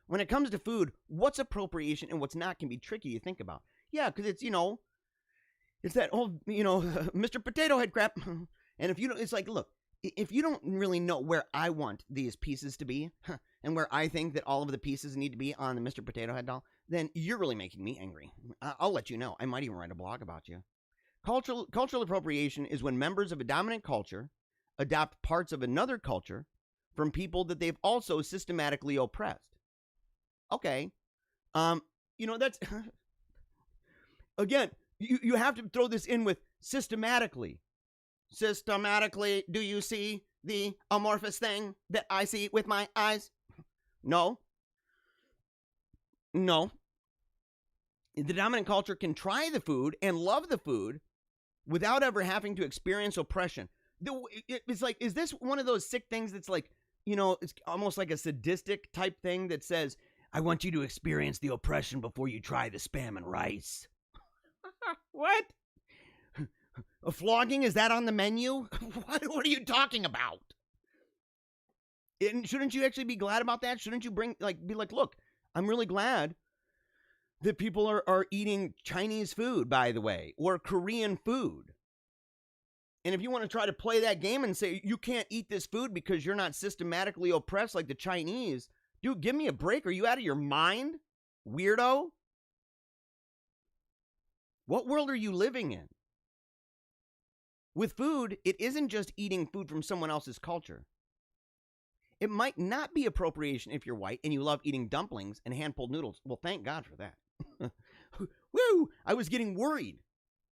C: When it comes to food, what's appropriation and what's not can be tricky to think about. Yeah, because it's, you know, it's that old, you know, Mr. Potato Head crap. And if you don't, it's like, look, if you don't really know where I want these pieces to be and where I think that all of the pieces need to be on the Mr. Potato Head doll, then you're really making me angry. I'll let you know. I might even write a blog about you. Cultural appropriation is when members of a dominant culture adopt parts of another culture from people that they've also systematically oppressed. Okay. You know, that's, again, you have to throw this in with systematically. Systematically, do you see the amorphous thing that I see with my eyes? No. No. The dominant culture can try the food and love the food without ever having to experience oppression. It's like, is this one of those sick things that's like, you know, it's almost like a sadistic type thing that says, I want you to experience the oppression before you try the spam and rice. What? A flogging? Is that on the menu? What are you talking about? And shouldn't you actually be glad about that? Shouldn't you be like, look, I'm really glad that people are eating Chinese food, by the way, or Korean food. And if you want to try to play that game and say you can't eat this food because you're not systematically oppressed like the Chinese, dude, give me a break. Are you out of your mind, weirdo? What world are you living in? With food, it isn't just eating food from someone else's culture. It might not be appropriation if you're white and you love eating dumplings and hand-pulled noodles. Well, thank God for that. Woo! I was getting worried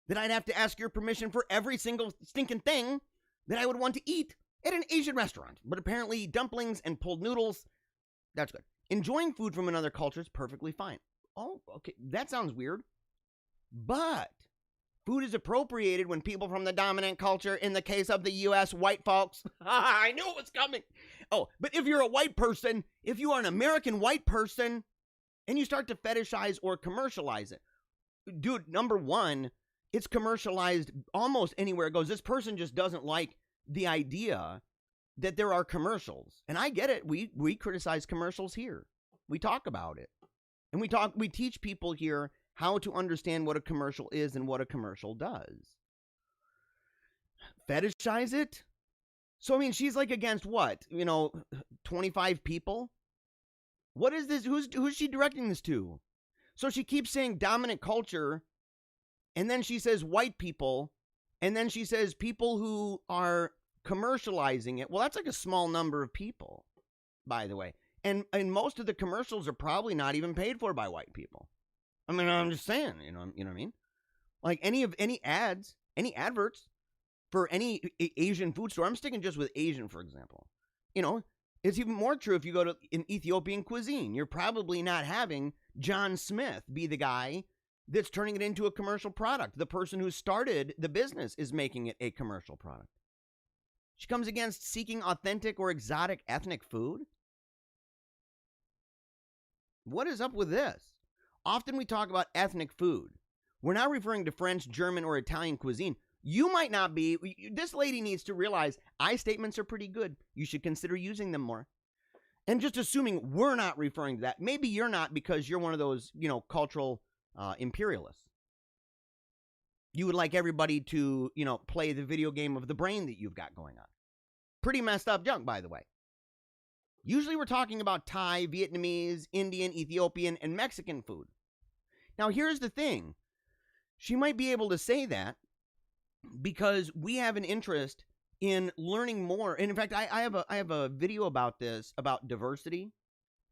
C: that I'd have to ask your permission for every single stinking thing that I would want to eat at an Asian restaurant. But apparently dumplings and pulled noodles, that's good. Enjoying food from another culture is perfectly fine. Oh, okay, that sounds weird. But food is appropriated when people from the dominant culture, in the case of the U.S., white folks. I knew it was coming. Oh, but if you're a white person, if you are an American white person, and you start to fetishize or commercialize it, dude, number one, it's commercialized almost anywhere it goes. This person just doesn't like the idea that there are commercials. And I get it. We criticize commercials here. We talk about it. And we teach people here how to understand what a commercial is and what a commercial does. Fetishize it? So, I mean, she's like against what? 25 people? What is this? Who's she directing this to? So she keeps saying dominant culture, and then she says white people, and then she says people who are commercializing it. Well, that's like a small number of people, by the way. And most of the commercials are probably not even paid for by white people. I mean, I'm just saying, you know what I mean? Like any ads, any adverts for any Asian food store. I'm sticking just with Asian, for example. You know, it's even more true if you go to an Ethiopian cuisine. You're probably not having John Smith be the guy that's turning it into a commercial product. The person who started the business is making it a commercial product. She comes against seeking authentic or exotic ethnic food. What is up with this? Often we talk about ethnic food. We're not referring to French, German, or Italian cuisine. You might not be. This lady needs to realize I statements are pretty good. You should consider using them more. And just assuming we're not referring to that. Maybe you're not because you're one of those, cultural imperialists. You would like everybody to, play the video game of the brain that you've got going on. Pretty messed up junk, by the way. Usually we're talking about Thai, Vietnamese, Indian, Ethiopian, and Mexican food. Now, here's the thing. She might be able to say that because we have an interest in learning more. And in fact, I have a video about this, about diversity.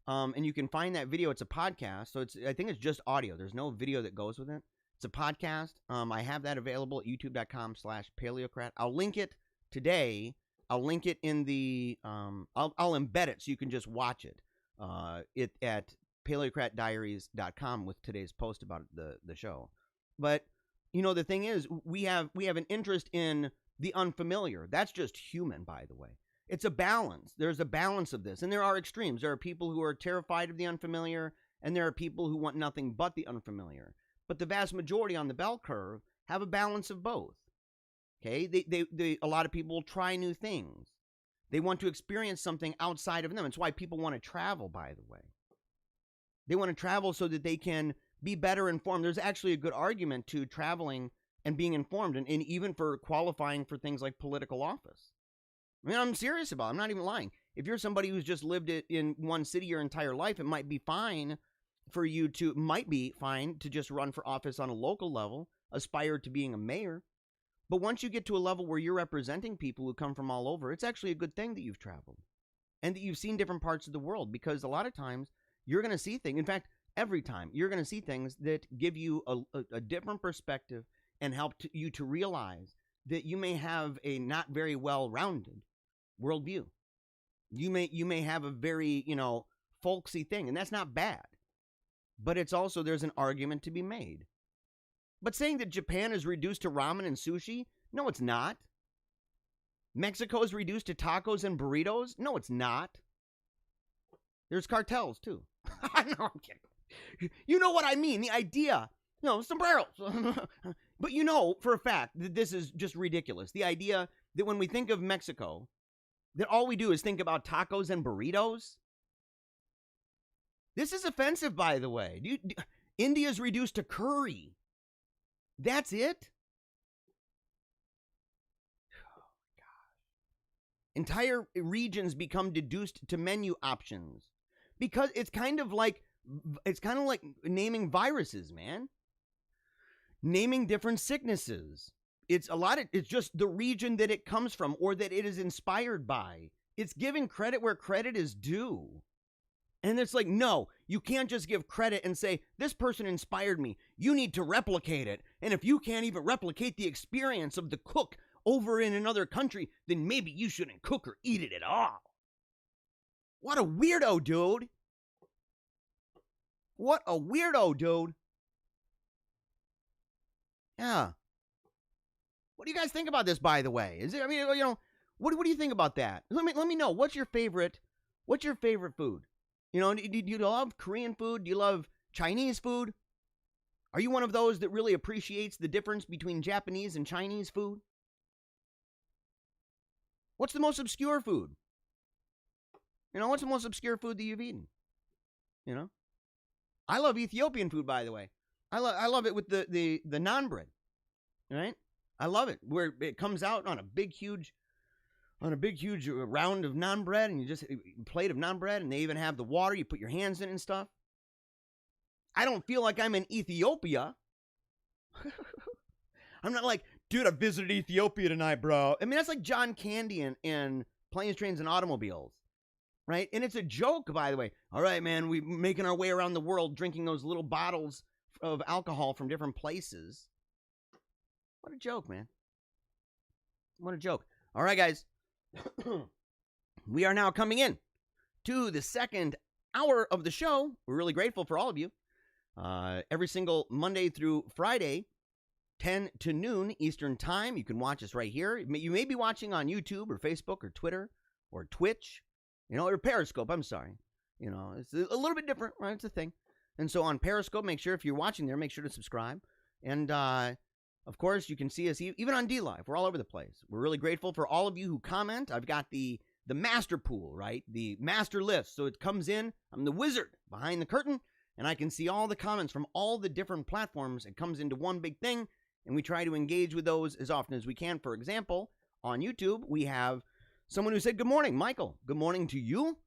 C: And you can find that video. It's a podcast. So I think it's just audio. There's no video that goes with it. It's a podcast. I have that available at youtube.com/Paleocrat. I'll link it today. I'll link it in the, I'll embed it so you can just watch it. At PaleocratDiaries.com with today's post about the show. But, the thing is, we have an interest in the unfamiliar. That's just human, by the way. It's a balance. There's a balance of this. And there are extremes. There are people who are terrified of the unfamiliar, and there are people who want nothing but the unfamiliar. But the vast majority on the bell curve have a balance of both. Okay? A lot of people will try new things. They want to experience something outside of them. It's why people want to travel, by the way. They want to travel so that they can be better informed. There's actually a good argument to traveling and being informed, and even for qualifying for things like political office. I mean, I'm serious about it. I'm not even lying. If you're somebody who's just lived in one city your entire life, it might be fine for you to, just run for office on a local level, aspire to being a mayor. But once you get to a level where you're representing people who come from all over, it's actually a good thing that you've traveled and that you've seen different parts of the world, because a lot of times you're going to see things. In fact, every time you're going to see things that give you a different perspective and help you to realize that you may have a not very well-rounded worldview. You may have a very, folksy thing, and that's not bad. But it's also, there's an argument to be made. But saying that Japan is reduced to ramen and sushi, no, it's not. Mexico is reduced to tacos and burritos? No, it's not. There's cartels, too. No, I'm kidding. You know what I mean, the idea. Sombreros. But for a fact that this is just ridiculous. The idea that when we think of Mexico, that all we do is think about tacos and burritos. This is offensive, by the way. India's reduced to curry. That's it? Oh, my gosh. Entire regions become deduced to menu options. Because it's kind of like naming viruses, man. Naming different sicknesses. It's just the region that it comes from or that it is inspired by. It's giving credit where credit is due. And it's like, no, you can't just give credit and say, this person inspired me. You need to replicate it. And if you can't even replicate the experience of the cook over in another country, then maybe you shouldn't cook or eat it at all. What a weirdo, dude. What a weirdo, dude. Yeah. What do you guys think about this, by the way? What do you think about that? Let me know. What's your favorite food? Do you love Korean food? Do you love Chinese food? Are you one of those that really appreciates the difference between Japanese and Chinese food? What's the most obscure food? What's the most obscure food that you've eaten? I love Ethiopian food, by the way. I love it with the naan bread, right? I love it where it comes out on a big huge round of naan bread, and plate of naan bread, and they even have the water. You put your hands in and stuff. I don't feel like I'm in Ethiopia. I'm not like Dude, I visited Ethiopia tonight, bro. I mean, that's like John Candy in Planes, Trains, and Automobiles, right? And it's a joke, by the way. All right, man, we're making our way around the world drinking those little bottles of alcohol from different places. What a joke, man. What a joke. All right, guys. We are now coming in to the second hour of the show. We're really grateful for all of you. Every single Monday through Friday, 10 to noon Eastern Time. You can watch us right here. You may be watching on YouTube or Facebook or Twitter or Twitch, or Periscope. I'm sorry. It's a little bit different, right? It's a thing. And so on Periscope, make sure if you're watching there, make sure to subscribe. And, of course, you can see us even on DLive. We're all over the place. We're really grateful for all of you who comment. I've got the master pool, right? The master list. So it comes in. I'm the wizard behind the curtain, and I can see all the comments from all the different platforms. It comes into one big thing, and we try to engage with those as often as we can. For example, on YouTube, we have someone who said, good morning, Michael. Good morning to you.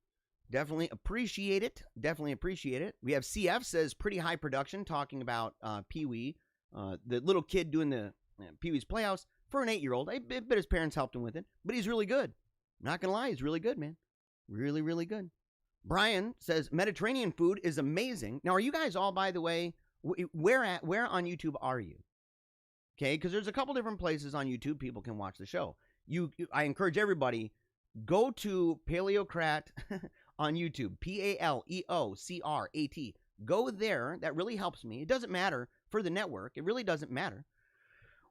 C: Definitely appreciate it. Definitely appreciate it. We have CF says, pretty high production, talking about Pee-wee. The little kid doing the Pee-wee's Playhouse for an 8-year-old. I bet his parents helped him with it, but he's really good. Not gonna lie, he's really good, man. Really, really good. Brian says Mediterranean food is amazing. Now, are you guys all, by the way, where on YouTube are you? Okay, because there's a couple different places on YouTube people can watch the show. I encourage everybody, go to Paleocrat on YouTube, Paleocrat. Go there. That really helps me. It doesn't matter for the network. It really doesn't matter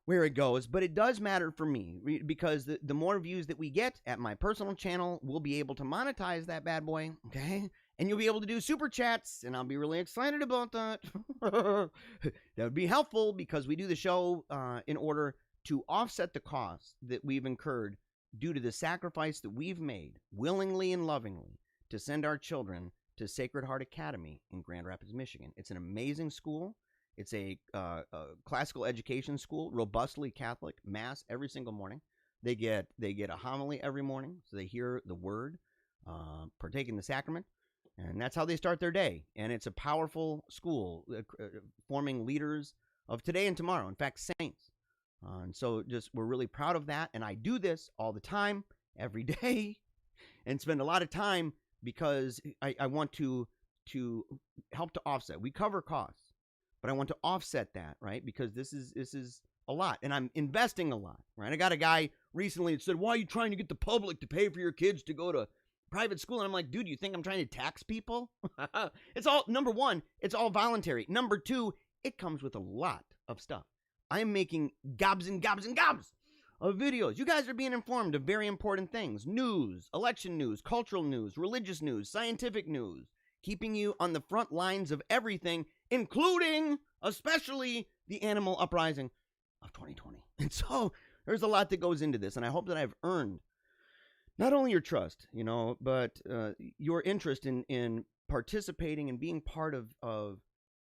C: where it goes, but it does matter for me because the more views that we get at my personal channel, we'll be able to monetize that bad boy, okay? And you'll be able to do super chats, and I'll be really excited about that. That would be helpful because we do the show in order to offset the costs that we've incurred due to the sacrifice that we've made willingly and lovingly to send our children to Sacred Heart Academy in Grand Rapids, Michigan. It's an amazing school. It's a classical education school, robustly Catholic, mass every single morning. They get a homily every morning, so they hear the word, partake in the sacrament, and that's how they start their day. And it's a powerful school, forming leaders of today and tomorrow. In fact, saints. And so we're really proud of that. And I do this all the time, every day, and spend a lot of time because I want to help to offset. We cover costs, but I want to offset that, right? Because this is a lot, and I'm investing a lot, right? I got a guy recently that said, why are you trying to get the public to pay for your kids to go to private school? And I'm like, dude, you think I'm trying to tax people? It's all, number one, it's all voluntary. Number two, it comes with a lot of stuff. I'm making gobs and gobs and gobs of videos. You guys are being informed of very important things. News, election news, cultural news, religious news, scientific news, keeping you on the front lines of everything, including, especially, the animal uprising of 2020. And so there's a lot that goes into this, and I hope that I've earned not only your trust, but your interest in participating and being part of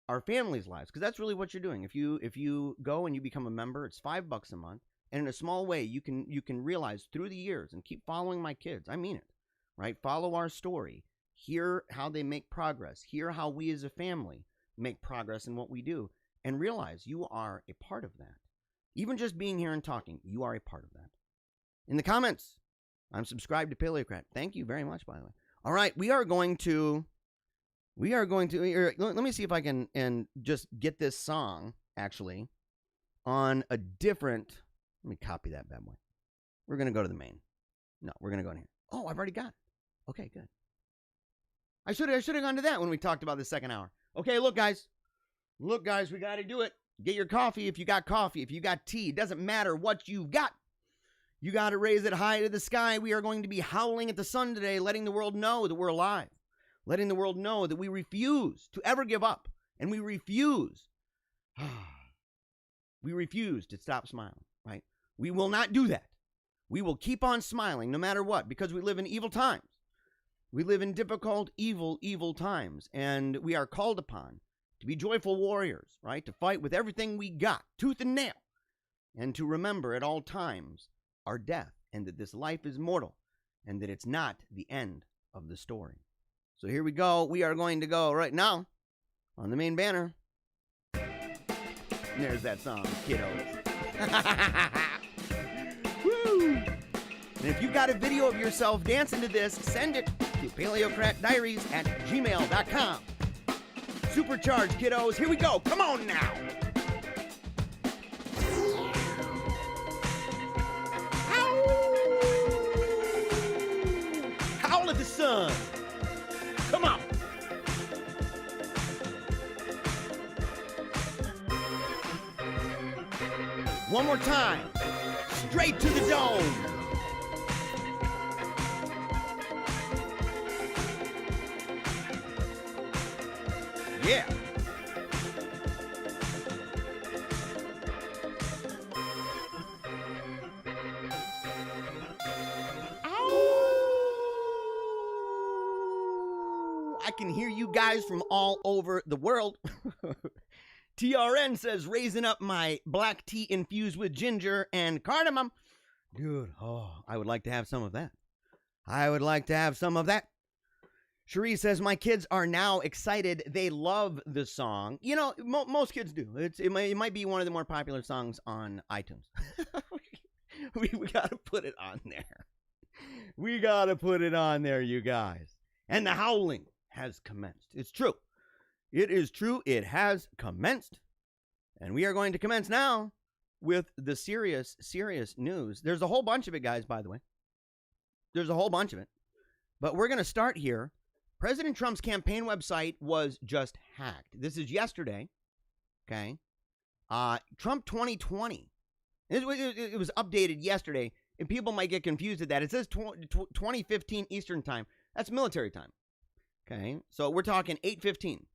C: our families' lives, because that's really what you're doing. If you go and you become a member, it's $5 a month, and in a small way, you can realize through the years and keep following my kids. I mean it, right? Follow our story, hear how they make progress, hear how we as a family make progress in what we do, and realize you are a part of that. Even just being here and talking, you are a part of that. In the comments, I'm subscribed to Paleocrat. Thank you very much, by the way. All right, we are going to, let me see if I can and just get this song, actually, on a different, let me copy that bad boy. We're going to go to the main. No, we're going to go in here. Oh, I've already got it. Okay, good. I should have gone to that when we talked about the second hour. Okay, look, guys, we got to do it. Get your coffee if you got coffee. If you got tea, it doesn't matter what you've got. You got to raise it high to the sky. We are going to be howling at the sun today, letting the world know that we're alive, letting the world know that we refuse to ever give up, and we refuse to stop smiling, right? We will not do that. We will keep on smiling no matter what, because we live in evil times. We live in difficult, evil times, and we are called upon to be joyful warriors, right? To fight with everything we got, tooth and nail, and to remember at all times our death, and that this life is mortal, and that it's not the end of the story. So here we go. We are going to go right now on the main banner. And there's that song, kiddos. Woo! And if you've got a video of yourself dancing to this, send it to PaleocratDiaries@gmail.com. Supercharged, kiddos. Here we go. Come on now. Howl at the sun. Come on. One more time. Straight to the dome. Yeah. I can hear you guys from all over the world. TRN says, raising up my black tea infused with ginger and cardamom. Dude, I would like to have some of that. I would like to have some of that. Cherie says, my kids are now excited. They love the song. You know, most kids do. It might be one of the more popular songs on iTunes. we got to put it on there. We got to put it on there, you guys. And the howling has commenced. It's true. It is true. It has commenced. And we are going to commence now with the serious news. There's a whole bunch of it, guys, by the way. There's a whole bunch of it. But we're going to start here. President Trump's campaign website was just hacked. This is yesterday. Okay. Trump 2020. It was updated yesterday. And people might get confused at that. It says 2015 Eastern time. That's military time. Okay. So we're talking 8:15.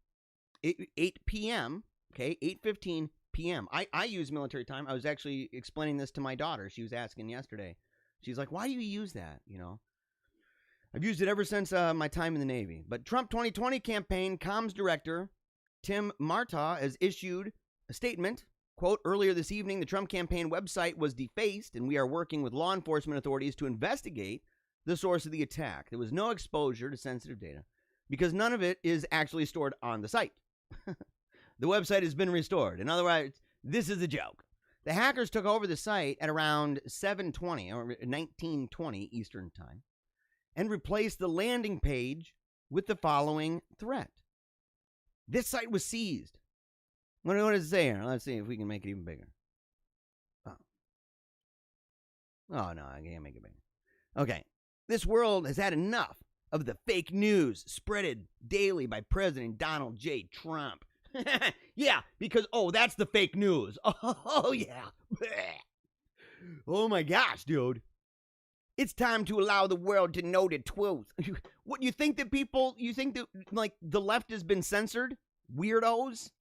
C: 8 p.m. Okay. 8:15 p.m. I use military time. I was actually explaining this to my daughter. She was asking yesterday. She's like, why do you use that? You know, I've used it ever since my time in the Navy. But Trump 2020 campaign comms director Tim Marta has issued a statement. Quote, earlier this evening, the Trump campaign website was defaced, and we are working with law enforcement authorities to investigate the source of the attack. There was no exposure to sensitive data because none of it is actually stored on the site. The website has been restored. In other words, this is a joke. The hackers took over the site at around 7:20 or 19:20 Eastern time and replaced the landing page with the following threat. This site was seized. What does it say here? Let's see if we can make it even bigger. Oh no, I can't make it bigger. Okay. This world has had enough of the fake news spreaded daily by President Donald J. Trump. Yeah, because, that's the fake news. Oh, yeah. Oh, my gosh, dude. It's time to allow the world to know the truth. What, you think that like, the left has been censored? Weirdos?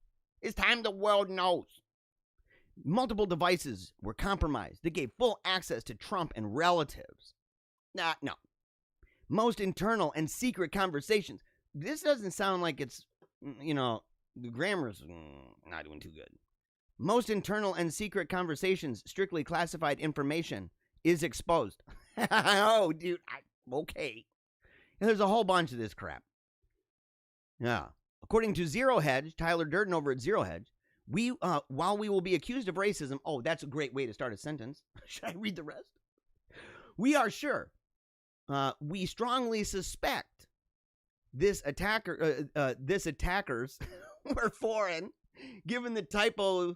C: It's time the world knows. Multiple devices were compromised that gave full access to Trump and relatives. No. Most internal and secret conversations. This doesn't sound like it's, the grammar's not doing too good. Most internal and secret conversations, strictly classified information, is exposed. Oh, dude, okay. There's a whole bunch of this crap. Yeah. According to Zero Hedge, Tyler Durden over at Zero Hedge, while we will be accused of racism, that's a great way to start a sentence. Should I read the rest? We are sure. We strongly suspect this attackers were foreign, given the typos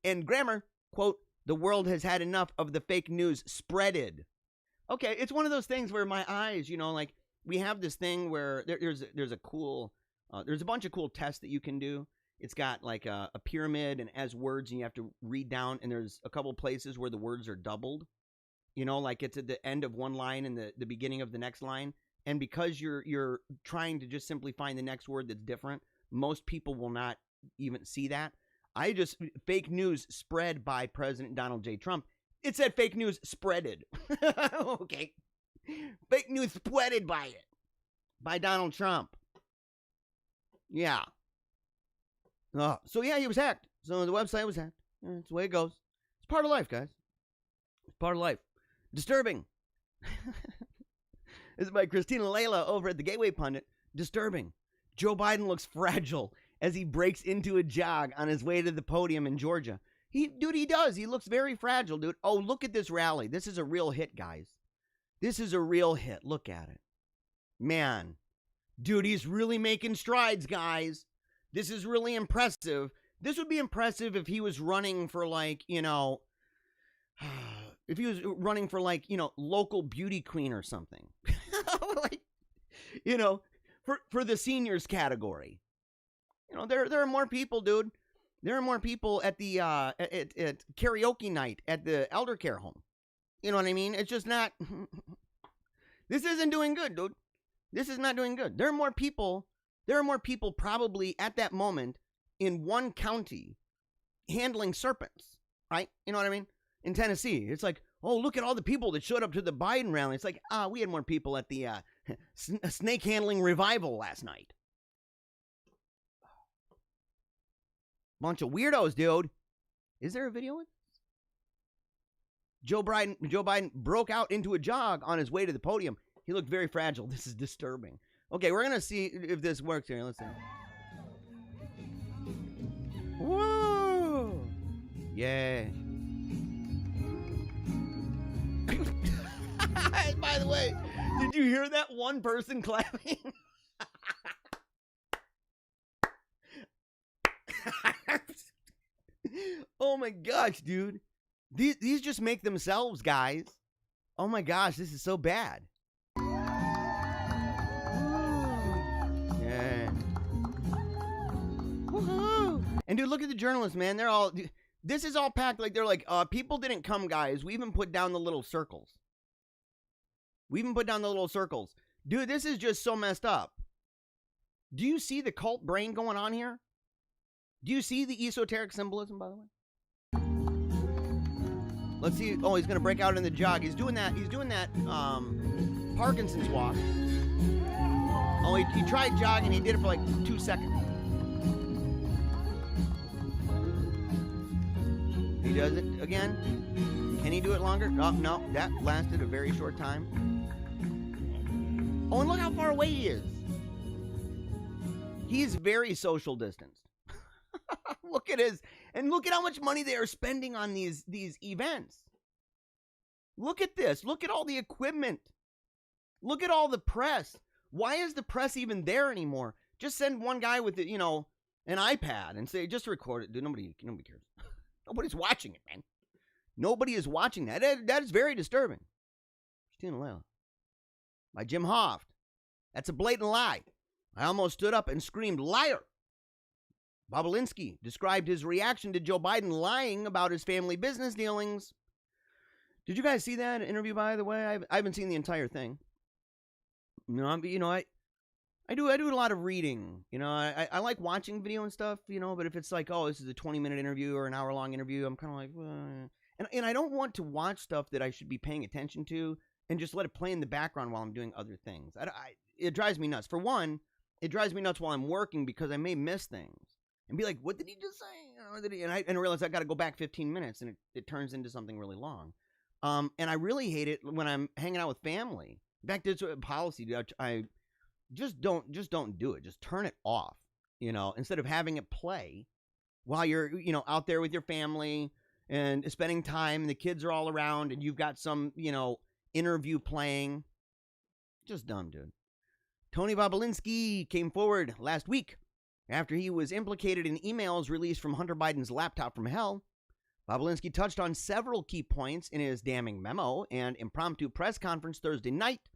C: and grammar. Quote, the world has had enough of the fake news spreaded. Okay, it's one of those things where my eyes, like we have this thing where there's a bunch of cool tests that you can do. It's got like a pyramid and as words, and you have to read down, and there's a couple places where the words are doubled. Like it's at the end of one line and the beginning of the next line. And because you're trying to just simply find the next word that's different, most people will not even see that. Fake news spread by President Donald J. Trump. It said fake news spreaded. Okay. Fake news spreaded by Donald Trump. Yeah. So yeah, he was hacked. So the website was hacked. That's the way it goes. It's part of life, guys. It's part of life. Disturbing. This is by Christina Layla over at the Gateway Pundit. Disturbing. Joe Biden looks fragile as he breaks into a jog on his way to the podium in Georgia. Dude, he does. He looks very fragile, dude. Oh, look at this rally. This is a real hit, guys. This is a real hit. Look at it. Man. Dude, he's really making strides, guys. This is really impressive. This would be impressive if he was running for, like, you know, if he was running for, like, you know, local beauty queen or something. Like, you know, for the seniors category. You know, there are more people, dude. There are more people at the at karaoke night at the elder care home. You know what I mean? It's just not. This isn't doing good, dude. This is not doing good. There are more people probably at that moment in one county handling serpents, right? You know what I mean? In Tennessee, it's like, oh, look at all the people that showed up to the Biden rally. It's like, we had more people at the snake handling revival last night. Bunch of weirdos, dude. Is there a video of it? Joe Biden broke out into a jog on his way to the podium. He looked very fragile. This is disturbing. Okay, we're going to see if this works here. Let's see. Whoa! Yeah. By the way, did you hear that one person clapping? Oh my gosh, dude. These just make themselves, guys. Oh my gosh, this is so bad. Yeah. Woohoo! And dude, look at the journalists, man. They're all, this is all packed like they're like, people didn't come, guys. We even put down the little circles. Dude, this is just so messed up. Do you see the cult brain going on here? Do you see the esoteric symbolism, by the way? Let's see. Oh, he's going to break out in the jog. He's doing that Parkinson's walk. Oh, he tried jogging. He did it for like 2 seconds. He does it again. Can he do it longer? Oh, no. That lasted a very short time. Oh, and look how far away he is. He's very social distanced. Look at his, and look at how much money they are spending on these events. Look at this. Look at all the equipment. Look at all the press. Why is the press even there anymore? Just send one guy with, you know, an iPad and say, just record it. Dude, nobody cares. Nobody's watching it, man. Nobody is watching that. That is very disturbing. Christina Layla. By Jim Hoft. That's a blatant lie. I almost stood up and screamed, liar. Bobulinski described his reaction to Joe Biden lying about his family business dealings. Did you guys see that interview, by the way? I haven't seen the entire thing. I do a lot of reading. I like watching video and stuff, but if it's like, oh, this is a 20-minute interview or an hour-long interview, I'm kind of like, and I don't want to watch stuff that I should be paying attention to and just let it play in the background while I'm doing other things. It drives me nuts. For one, it drives me nuts while I'm working because I may miss things. And be like, what did he just say? And I realize I got to go back 15 minutes, and it turns into something really long. And I really hate it when I'm hanging out with family. In fact, it's a policy. I just don't do it. Just turn it off. Instead of having it play while you're out there with your family and spending time, and the kids are all around, and you've got some interview playing. Just dumb, dude. Tony Bobulinski came forward last week after he was implicated in emails released from Hunter Biden's laptop from hell. Bobulinski touched on several key points in his damning memo and impromptu press conference Thursday night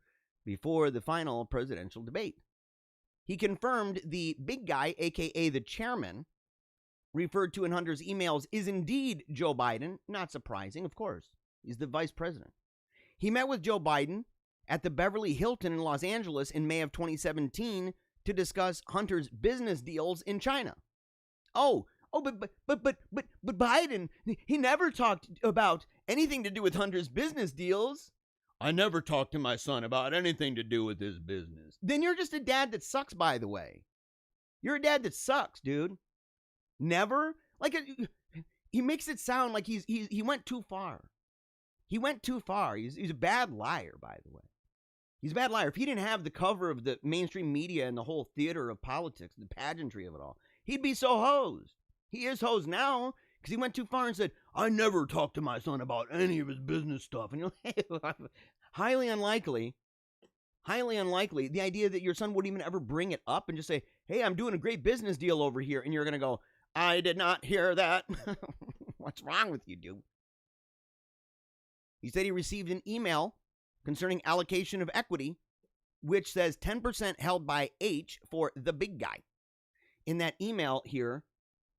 C: before the final presidential debate. He confirmed the big guy, a.k.a. the chairman, referred to in Hunter's emails is indeed Joe Biden. Not surprising, of course. He's the vice president. He met with Joe Biden at the Beverly Hilton in Los Angeles in May of 2017 to discuss Hunter's business deals in China. But Biden, he never talked about anything to do with Hunter's business deals. I never talked to my son about anything to do with his business. Then you're just a dad that sucks, by the way. You're a dad that sucks, dude. Never? He makes it sound like he went too far. He went too far. He's a bad liar, by the way. He's a bad liar. If he didn't have the cover of the mainstream media and the whole theater of politics, the pageantry of it all, he'd be so hosed. He is hosed now Because he went too far and said, I never talked to my son about any of his business stuff. And you're like, highly unlikely. Highly unlikely. The idea that your son wouldn't even ever bring it up and just say, hey, I'm doing a great business deal over here. And you're going to go, I did not hear that. What's wrong with you, dude? He said he received an email concerning allocation of equity, which says 10% held by H for the big guy. In that email here,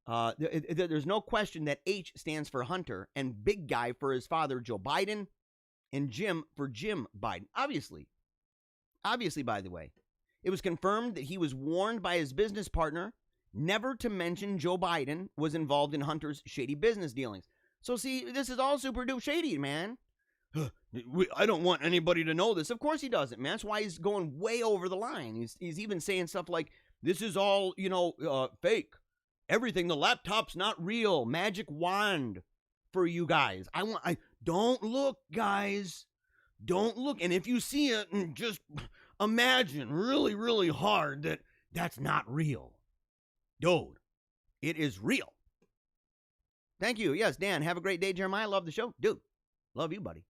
C: there's no question that H stands for Hunter and big guy for his father, Joe Biden, and Jim for Jim Biden. Obviously, by the way, it was confirmed that he was warned by his business partner never to mention Joe Biden was involved in Hunter's shady business dealings. So see, this is all super duper shady, man. I don't want anybody to know this. Of course he doesn't, man. That's why he's going way over the line. He's even saying stuff like, this is all, fake. Everything, the laptop's not real. Magic wand for you guys. Don't look, guys. Don't look. And if you see it, just imagine really, really hard that that's not real. Dude, it is real. Thank you. Yes, Dan, have a great day, Jeremiah. Love the show. Dude, love you, buddy.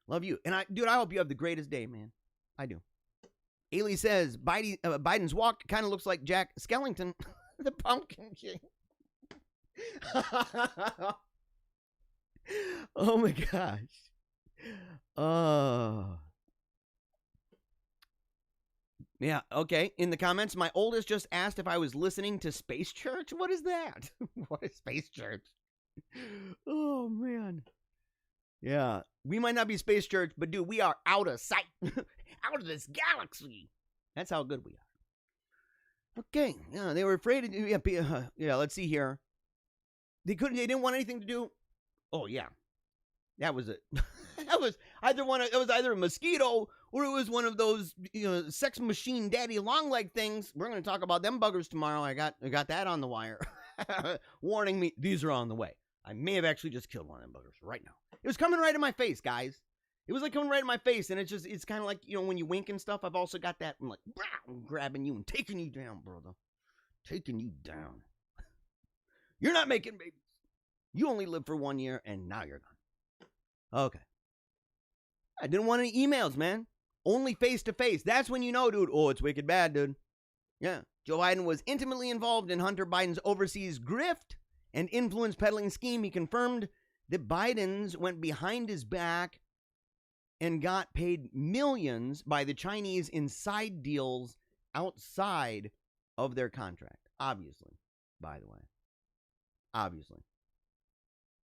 C: Love you. And I hope you have the greatest day, man. I do. Ailey says, Biden's walk kind of looks like Jack Skellington, the Pumpkin King. Oh, my gosh. Yeah, okay. In the comments, my oldest just asked if I was listening to Space Church. What is that? What is Space Church? Oh, man. Yeah, we might not be Space Church, but dude, we are out of sight. Out of this galaxy. That's how good we are. Okay, yeah, they were afraid of, let's see here. They didn't want anything to do. Oh, yeah. That was it. It was either a mosquito or it was one of those, sex machine daddy long leg things. We're going to talk about them buggers tomorrow. I got that on the wire. Warning me, these are on the way. I may have actually just killed one of them buggers right now. It was coming right in my face, guys. It was like coming right in my face, and it's kind of like, when you wink and stuff, I've also got that, I'm like, I'm grabbing you and taking you down, brother. Taking you down. You're not making babies. You only live for 1 year, and now you're gone. Okay. I didn't want any emails, man. Only face-to-face. That's when you know, dude. Oh, it's wicked bad, dude. Yeah. Joe Biden was intimately involved in Hunter Biden's overseas grift and influence peddling scheme. He confirmed that Biden's went behind his back and got paid millions by the Chinese inside deals outside of their contract. Obviously, by the way. Obviously.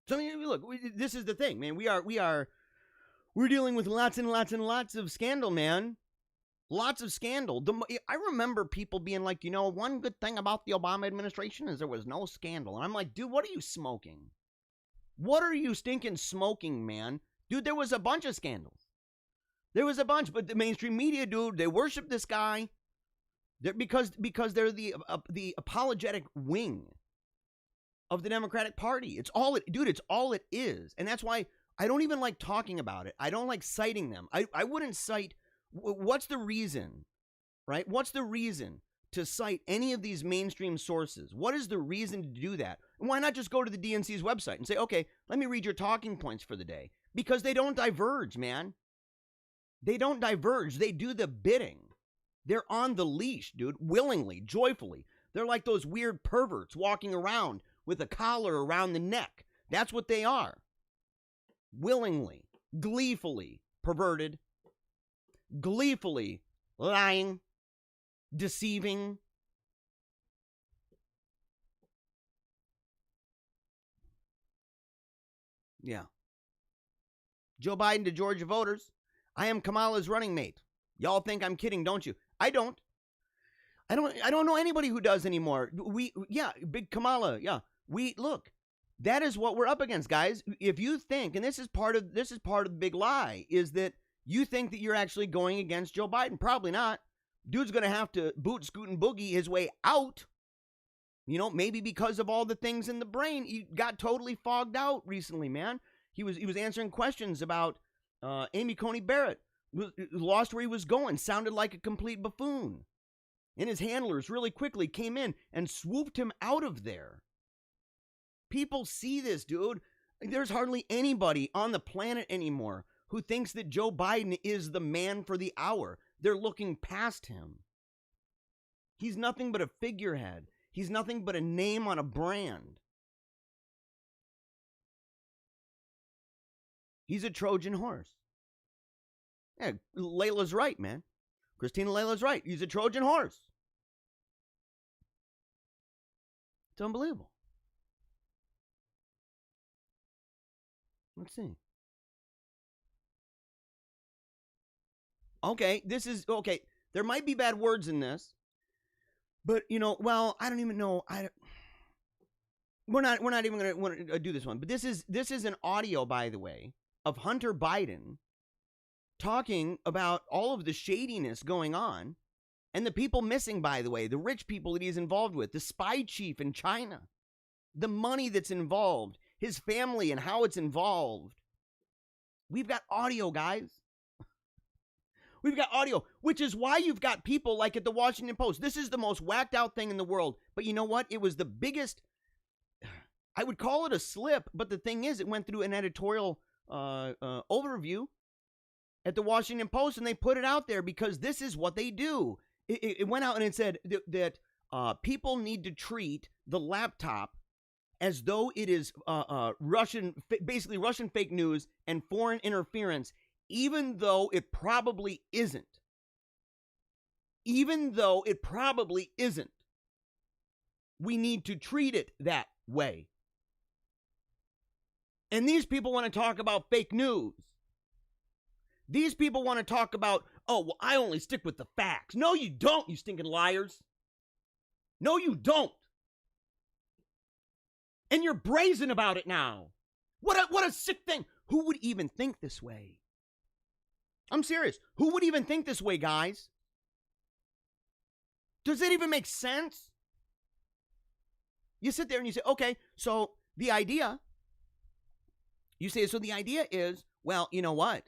C: So, look, this is the thing, man. We're dealing with lots and lots and lots of scandal, man. Lots of scandal. I remember people being like, one good thing about the Obama administration is there was no scandal. And I'm like, dude, what are you smoking? What are you stinking smoking, man? Dude, there was a bunch of scandals. There was a bunch, but the mainstream media, dude, they worship this guy because they're the apologetic wing of the Democratic Party. It's all it is. And that's why I don't even like talking about it. I don't like citing them. I wouldn't cite. What's the reason, right? What's the reason to cite any of these mainstream sources? What is the reason to do that? And why not just go to the DNC's website and say, okay, let me read your talking points for the day? Because they don't diverge, man. They don't diverge. They do the bidding. They're on the leash, dude, willingly, joyfully. They're like those weird perverts walking around with a collar around the neck. That's what they are. Willingly, gleefully perverted, gleefully lying, deceiving. Yeah. Joe Biden to Georgia voters. I am Kamala's running mate. Y'all think I'm kidding, don't you? I don't know anybody who does anymore. Big Kamala. Yeah. Look, that is what we're up against, guys. If you think, and this is part of the big lie, is that you think that you're actually going against Joe Biden. Probably not. Dude's going to have to boot, scoot, and boogie his way out. Maybe because of all the things in the brain. He got totally fogged out recently, man. He was answering questions about Amy Coney Barrett. Lost where he was going. Sounded like a complete buffoon. And his handlers really quickly came in and swooped him out of there. People see this, dude. There's hardly anybody on the planet anymore who thinks that Joe Biden is the man for the hour. They're looking past him. He's nothing but a figurehead. He's nothing but a name on a brand. He's a Trojan horse. Yeah, Layla's right, man. Christina Layla's right. He's a Trojan horse. It's unbelievable. Let's see. Okay, this is okay. There might be bad words in this, but well, I don't even know. We're not even going to do this one. But this is an audio, by the way, of Hunter Biden talking about all of the shadiness going on and the people missing, by the way, the rich people that he's involved with, the spy chief in China, the money that's involved, his family and how it's involved. We've got audio, guys. We've got audio, which is why you've got people like at the Washington Post. This is the most whacked out thing in the world. But you know what? It was the biggest, I would call it a slip, but the thing is, it went through an editorial overview at the Washington Post, and they put it out there because this is what they do. It went out and it said that people need to treat the laptop as though it is basically Russian fake news and foreign interference, even though it probably isn't. Even though it probably isn't. We need to treat it that way. And these people want to talk about fake news. These people want to talk about, oh, well, I only stick with the facts. No, you don't, you stinking liars. No, you don't. And you're brazen about it now. What a sick thing. Who would even think this way? I'm serious. Who would even think this way, guys? Does it even make sense? You sit there and you say, okay, so the idea, is, well, you know what?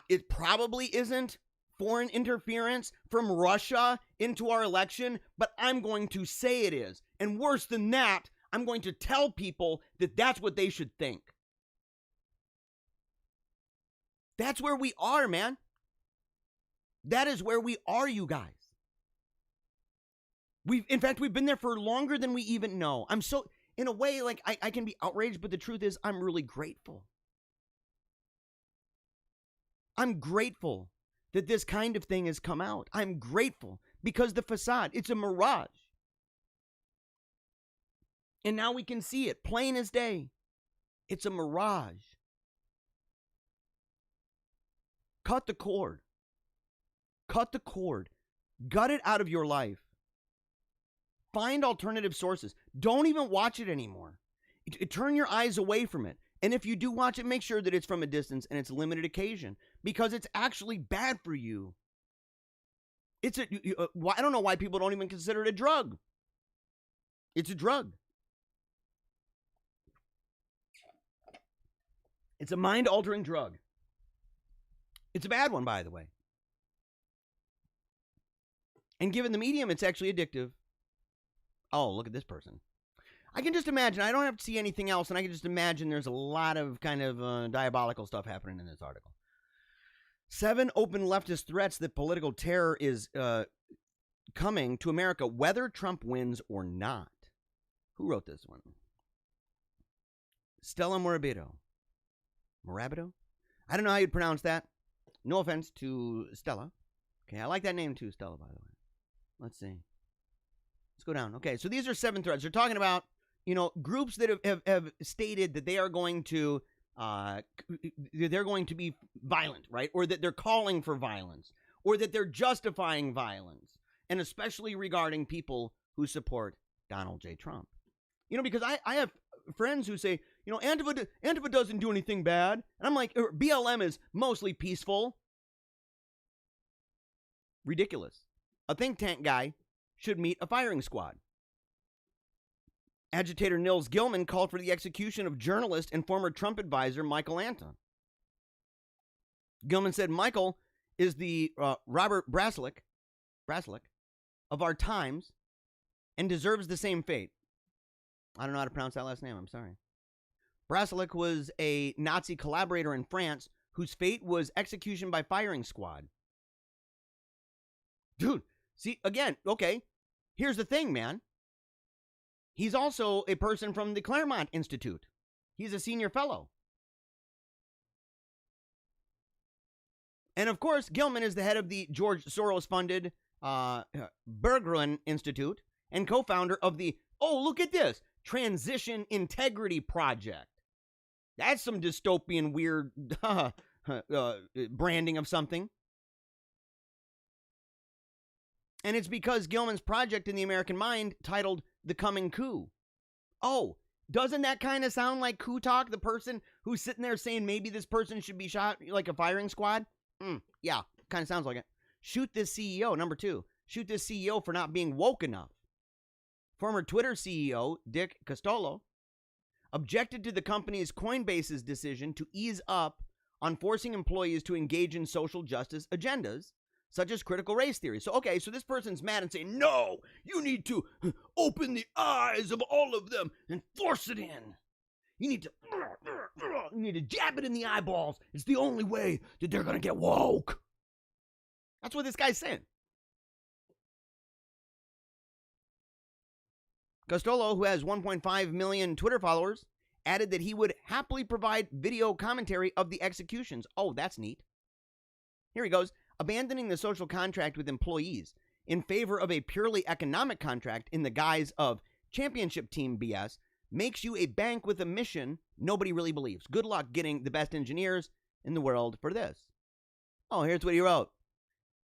C: It probably isn't foreign interference from Russia into our election, but I'm going to say it is. And worse than that, I'm going to tell people that that's what they should think. That's where we are, man. That is where we are, you guys. In fact, we've been there for longer than we even know. I'm so, in a way, like, I can be outraged, but the truth is, I'm really grateful. I'm grateful that this kind of thing has come out. I'm grateful because the facade, it's a mirage. And now we can see it plain as day. It's a mirage. Cut the cord. Cut the cord. Gut it out of your life. Find alternative sources. Don't even watch it anymore. Turn your eyes away from it. And if you do watch it, make sure that it's from a distance and it's limited occasion, because it's actually bad for you. I don't know why people don't even consider it a drug. It's a drug. It's a mind-altering drug. It's a bad one, by the way. And given the medium, it's actually addictive. Oh, look at this person. I can just imagine. I don't have to see anything else, and I can just imagine there's a lot of kind of diabolical stuff happening in this article. 7 open leftist threats that political terror is coming to America, whether Trump wins or not. Who wrote this one? Stella Morabito. Morabito? I don't know how you'd pronounce that. No offense to Stella. Okay, I like that name too, Stella, by the way. Let's see. Let's go down. Okay, so these are 7 threats. They're talking about, groups that have stated that they are going to be violent, right? Or that they're calling for violence, or that they're justifying violence, and especially regarding people who support Donald J. Trump. Because I have friends who say, Antifa doesn't do anything bad. And I'm like, BLM is mostly peaceful. Ridiculous. A think tank guy should meet a firing squad. Agitator Nils Gilman called for the execution of journalist and former Trump advisor Michael Anton. Gilman said Michael is the Robert Braslik of our times and deserves the same fate. I don't know how to pronounce that last name. I'm sorry. Brasilic was a Nazi collaborator in France whose fate was execution by firing squad. Dude, see, again, okay, here's the thing, man. He's also a person from the Claremont Institute. He's a senior fellow. And of course, Gilman is the head of the George Soros-funded Berggruen Institute and co-founder of the, oh, look at this, Transition Integrity Project. That's some dystopian, weird branding of something. And it's because Gilman's project in the American mind titled The Coming Coup. Oh, doesn't that kind of sound like coup talk? The person who's sitting there saying maybe this person should be shot like a firing squad? Yeah, kind of sounds like it. Shoot this CEO, number 2. Shoot this CEO for not being woke enough. Former Twitter CEO, Dick Costolo, objected to the company's Coinbase's decision to ease up on forcing employees to engage in social justice agendas, such as critical race theory. So, okay, so this person's mad and saying, no, you need to open the eyes of all of them and force it in. You need to jab it in the eyeballs. It's the only way that they're going to get woke. That's what this guy's saying. Costolo, who has 1.5 million Twitter followers, added that he would happily provide video commentary of the executions. Oh, that's neat. Here he goes. Abandoning the social contract with employees in favor of a purely economic contract in the guise of championship team BS makes you a bank with a mission nobody really believes. Good luck getting the best engineers in the world for this. Oh, here's what he wrote.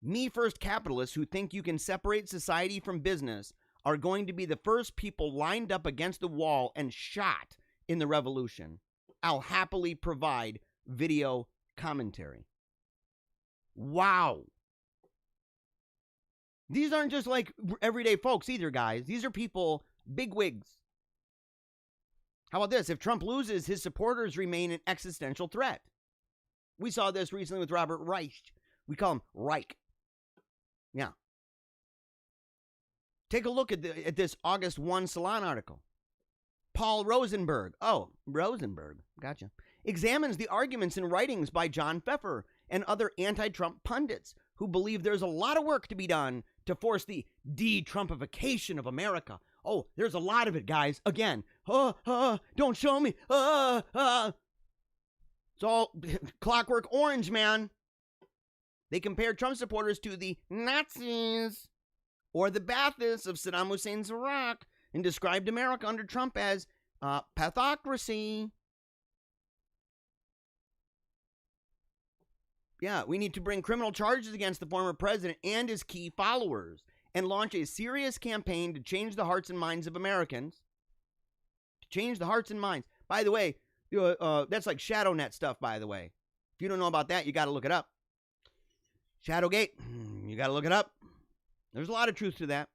C: Me first capitalists who think you can separate society from business are going to be the first people lined up against the wall and shot in the revolution. I'll happily provide video commentary. Wow. These aren't just like everyday folks either, guys. These are people, bigwigs. How about this? If Trump loses, his supporters remain an existential threat. We saw this recently with Robert Reich. We call him Reich. Yeah. Take a look at this August 1 Salon article. Paul Rosenberg. Oh, Rosenberg. Gotcha. Examines the arguments and writings by John Pfeffer and other anti-Trump pundits who believe there's a lot of work to be done to force the de-Trumpification of America. Oh, there's a lot of it, guys. Again, don't show me. It's all Clockwork Orange, man. They compared Trump supporters to the Nazis or the Baathists of Saddam Hussein's Iraq and described America under Trump as pathocracy. Yeah, we need to bring criminal charges against the former president and his key followers and launch a serious campaign to change the hearts and minds of Americans. To change the hearts and minds. By the way, that's like ShadowNet stuff, by the way. If you don't know about that, you got to look it up. Shadowgate, you got to look it up. There's a lot of truth to that.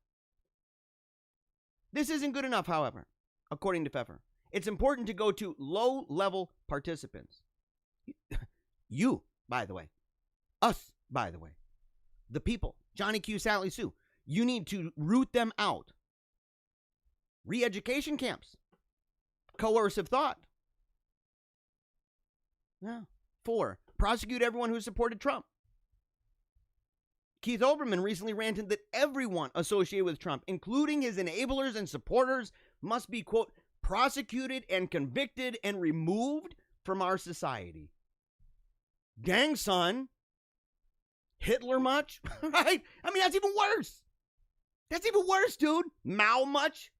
C: This isn't good enough, however, according to Pfeffer. It's important to go to low-level participants. You, by the way. Us, by the way. The people. Johnny Q, Sally Sue. You need to root them out. Re-education camps. Coercive thought. Yeah. 4. Prosecute everyone who supported Trump. Keith Olbermann recently ranted that everyone associated with Trump, including his enablers and supporters, must be, quote, prosecuted and convicted and removed from our society. Dang, son. Hitler much? Right? I mean, that's even worse. That's even worse, dude. Mao much?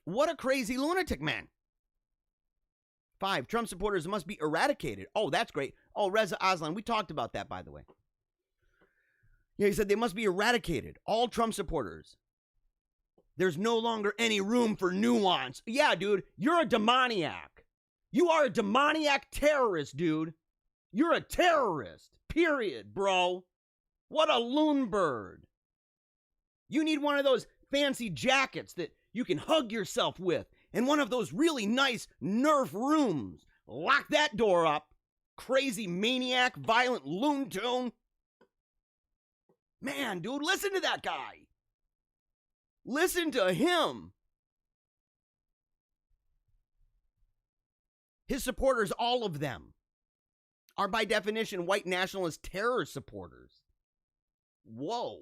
C: What a crazy lunatic, man. 5, Trump supporters must be eradicated. Oh, that's great. Oh, Reza Aslan, we talked about that, by the way. Yeah, he said they must be eradicated. All Trump supporters. There's no longer any room for nuance. Yeah, dude, you're a demoniac. You are a demoniac terrorist, dude. You're a terrorist. Period, bro. What a loon bird. You need one of those fancy jackets that you can hug yourself with. In one of those really nice Nerf rooms. Lock that door up. Crazy maniac, violent loon tune. Man, dude, listen to that guy. Listen to him. His supporters, all of them, are by definition white nationalist terror supporters. Whoa.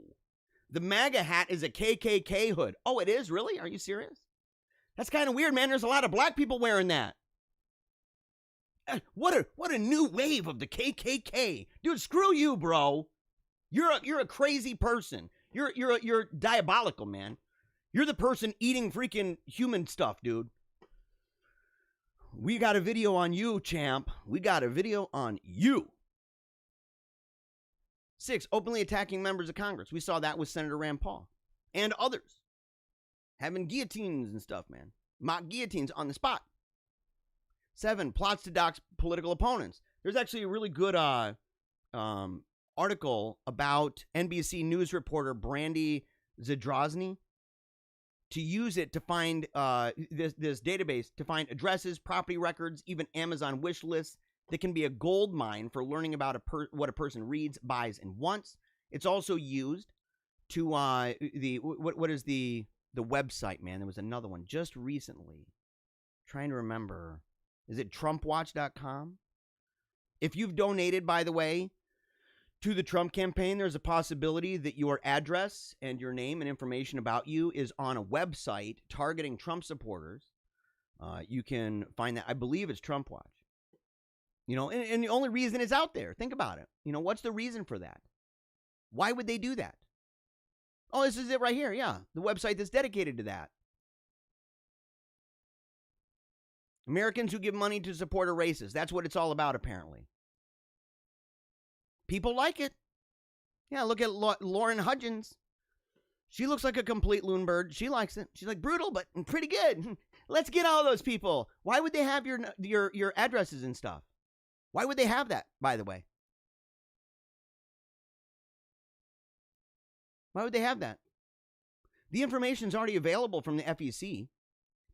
C: The MAGA hat is a KKK hood. Oh, it is? Really? Are you serious? That's kind of weird, man. There's a lot of black people wearing that. What a new wave of the KKK. Dude, screw you, bro. You're a crazy person. You're diabolical, man. You're the person eating freaking human stuff, dude. We got a video on you, champ. We got a video on you. 6, openly attacking members of Congress. We saw that with Senator Rand Paul and others. Having guillotines and stuff, man. Mock guillotines on the spot. 7, plots to dox political opponents. There's actually a really good article about NBC News reporter Brandy Zadrozny to use it to find this database to find addresses, property records, even Amazon wish lists that can be a gold mine for learning about what a person reads, buys, and wants. It's also used to what is the website, man? There was another one just recently. Trying to remember. Is it TrumpWatch.com? If you've donated, by the way, to the Trump campaign, there's a possibility that your address and your name and information about you is on a website targeting Trump supporters. You can find that. I believe it's Trump Watch. You know, and the only reason it's out there, think about it. You know, what's the reason for that? Why would they do that? Oh, this is it right here. Yeah, the website that's dedicated to that. Americans who give money to support a racist. That's what it's all about, apparently. People like it. Yeah, look at Lauren Hudgens. She looks like a complete loon bird. She likes it. She's like, brutal, but pretty good. Let's get all those people. Why would they have your addresses and stuff? Why would they have that, by the way? Why would they have that? The information's already available from the FEC.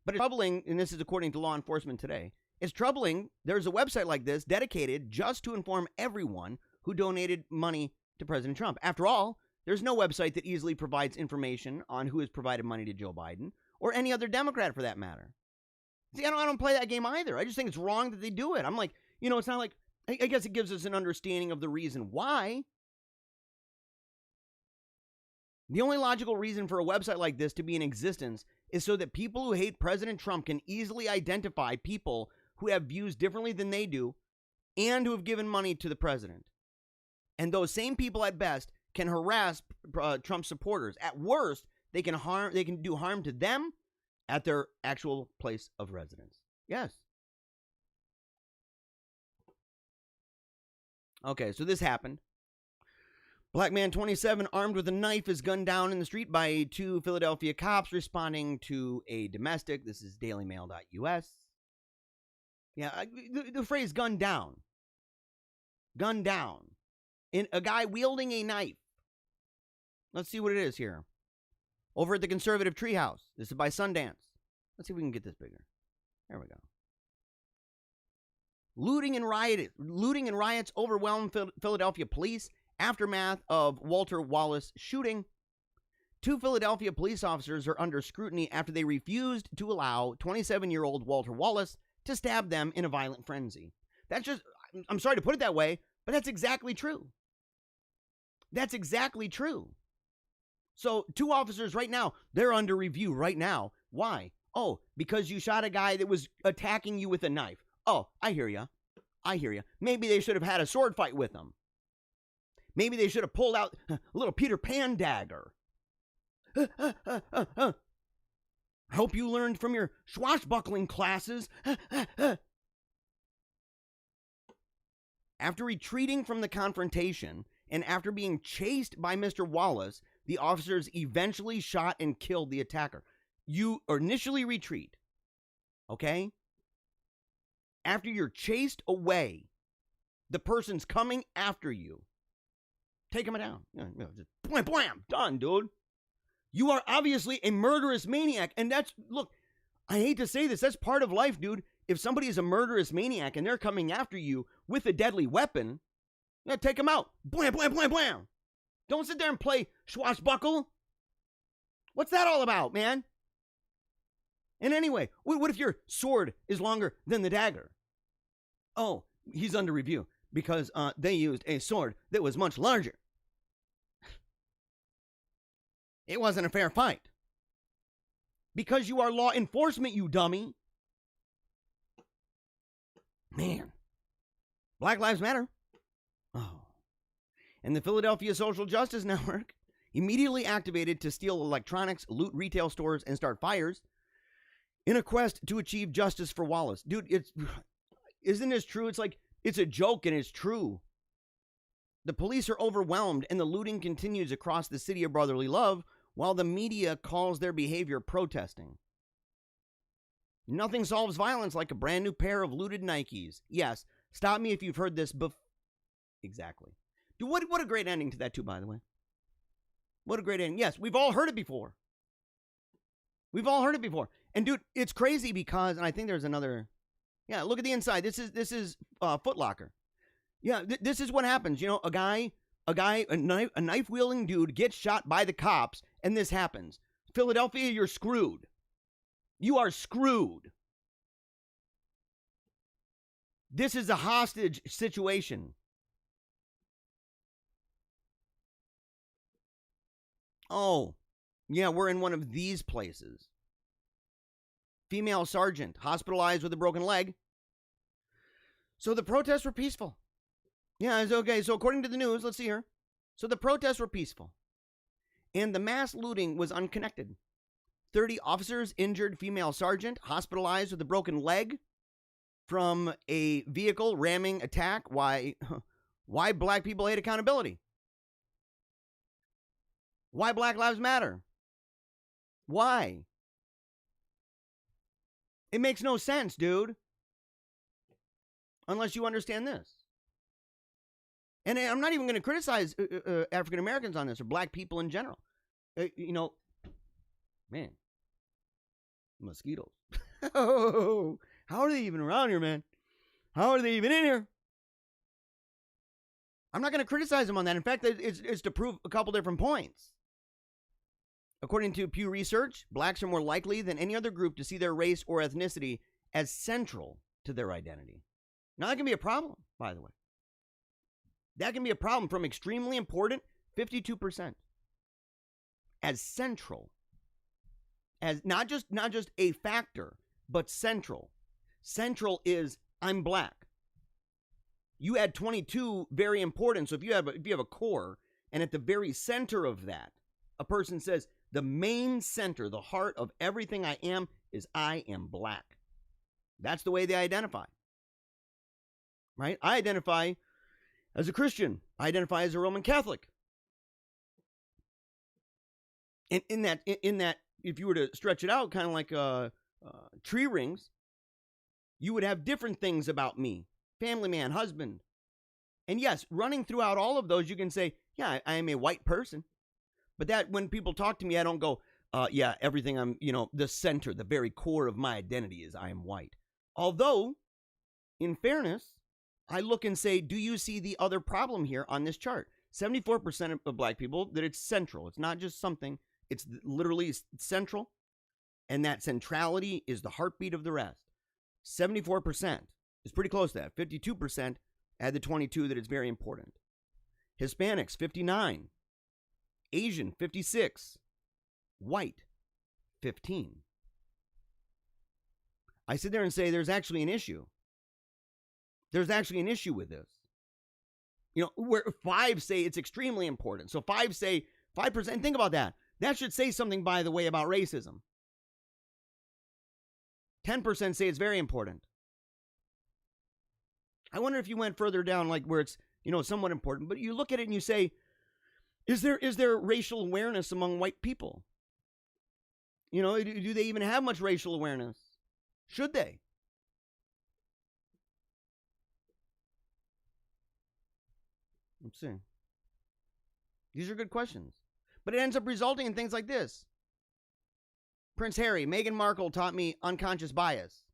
C: But it's troubling, and this is according to law enforcement today, it's troubling there's a website like this dedicated just to inform everyone who donated money to President Trump. After all, there's no website that easily provides information on who has provided money to Joe Biden or any other Democrat for that matter. See, I don't play that game either. I just think it's wrong that they do it. I'm like, you know, it's not like, I guess it gives us an understanding of the reason why. The only logical reason for a website like this to be in existence is so that people who hate President Trump can easily identify people who have views differently than they do and who have given money to the president. And those same people at best can harass Trump supporters. At worst, they can do harm to them at their actual place of residence. Yes. Okay, so this happened. Black man 27 armed with a knife is gunned down in the street by 2 Philadelphia cops responding to a domestic. This is dailymail.us. Yeah, the phrase gunned down. Gunned down. In a guy wielding a knife. Let's see what it is here. Over at the Conservative Treehouse. This is by Sundance. Let's see if we can get this bigger. There we go. Looting and riots overwhelm Philadelphia police. Aftermath of Walter Wallace shooting. 2 Philadelphia police officers are under scrutiny after they refused to allow 27-year-old Walter Wallace to stab them in a violent frenzy. That's just, I'm sorry to put it that way, but that's exactly true. That's exactly true. So 2 officers right now, they're under review right now. Why? Oh, because you shot a guy that was attacking you with a knife. Oh, I hear you. I hear you. Maybe they should have had a sword fight with him. Maybe they should have pulled out a little Peter Pan dagger. I hope you learned from your swashbuckling classes. After retreating from the confrontation and after being chased by Mr. Wallace, the officers eventually shot and killed the attacker. You initially retreat, okay? After you're chased away, the person's coming after you. Take him down. Just blam, blam, done, dude. You are obviously a murderous maniac. And that's, look, I hate to say this, that's part of life, dude. If somebody is a murderous maniac and they're coming after you with a deadly weapon, take them out. Blam, blam, blam, blam. Don't sit there and play swashbuckle. What's that all about, man? And anyway, what if your sword is longer than the dagger? Oh, he's under review because they used a sword that was much larger. It wasn't a fair fight. Because you are law enforcement, you dummy. Man. Black Lives Matter. Oh. And the Philadelphia Social Justice Network immediately activated to steal electronics, loot retail stores, and start fires in a quest to achieve justice for Wallace. Dude, isn't this true? It's like, it's a joke and it's true. The police are overwhelmed and the looting continues across the city of brotherly love while the media calls their behavior protesting. Nothing solves violence like a brand new pair of looted Nikes. Yes, stop me if you've heard this before. Exactly. Dude, what a great ending to that too, by the way. What a great ending. Yes, we've all heard it before. We've all heard it before. And dude, it's crazy because, and I think there's another, yeah, look at the inside. This is Foot Locker. Yeah, this is what happens. You know, a knife wielding dude gets shot by the cops, and this happens. Philadelphia, you're screwed. You are screwed. This is a hostage situation. Oh, yeah, we're in one of these places. Female sergeant hospitalized with a broken leg. So the protests were peaceful. Yeah, it's okay. So according to the news, let's see here. So the protests were peaceful. And the mass looting was unconnected. 30 officers injured, female sergeant hospitalized with a broken leg from a vehicle ramming attack. Why black people hate accountability? Why Black Lives Matter? Why? It makes no sense, dude. Unless you understand this. And I'm not even going to criticize African Americans on this or black people in general. You know, man, mosquitoes. Oh, how are they even around here, man? How are they even in here? I'm not going to criticize them on that. In fact, it's to prove a couple different points. According to Pew Research, blacks are more likely than any other group to see their race or ethnicity as central to their identity. Now, that can be a problem, by the way. That can be a problem from extremely important, 52%. As central. As not just a factor, but central. Central is, I'm black. You add 22, very important. So if you have a core, and at the very center of that, a person says, the main center, the heart of everything I am is I am black. That's the way they identify. Right? I identify as a Christian. I identify as a Roman Catholic. And in that, if you were to stretch it out, kind of like tree rings, you would have different things about me. Family man, husband. And yes, running throughout all of those, you can say, yeah, I am a white person. But that when people talk to me, I don't go, yeah, everything I'm, the center, the very core of my identity is I am white. Although, in fairness, I look and say, do you see the other problem here on this chart? 74% of black people, that it's central. It's not just something. It's literally central. And that centrality is the heartbeat of the rest. 74% is pretty close to that. 52% add the 22 that it's very important. Hispanics, 59. Asian, 56. White, 15. I sit there and say there's actually an issue. There's actually an issue with this. Where 5 say it's extremely important. So 5 say 5%. Think about that. That should say something, by the way, about racism. 10% say it's very important. I wonder if you went further down, like where it's, somewhat important, but you look at it and you say, is there racial awareness among white people? Do they even have much racial awareness? Should they? Let's see. These are good questions. But it ends up resulting in things like this. Prince Harry, Meghan Markle taught me unconscious bias.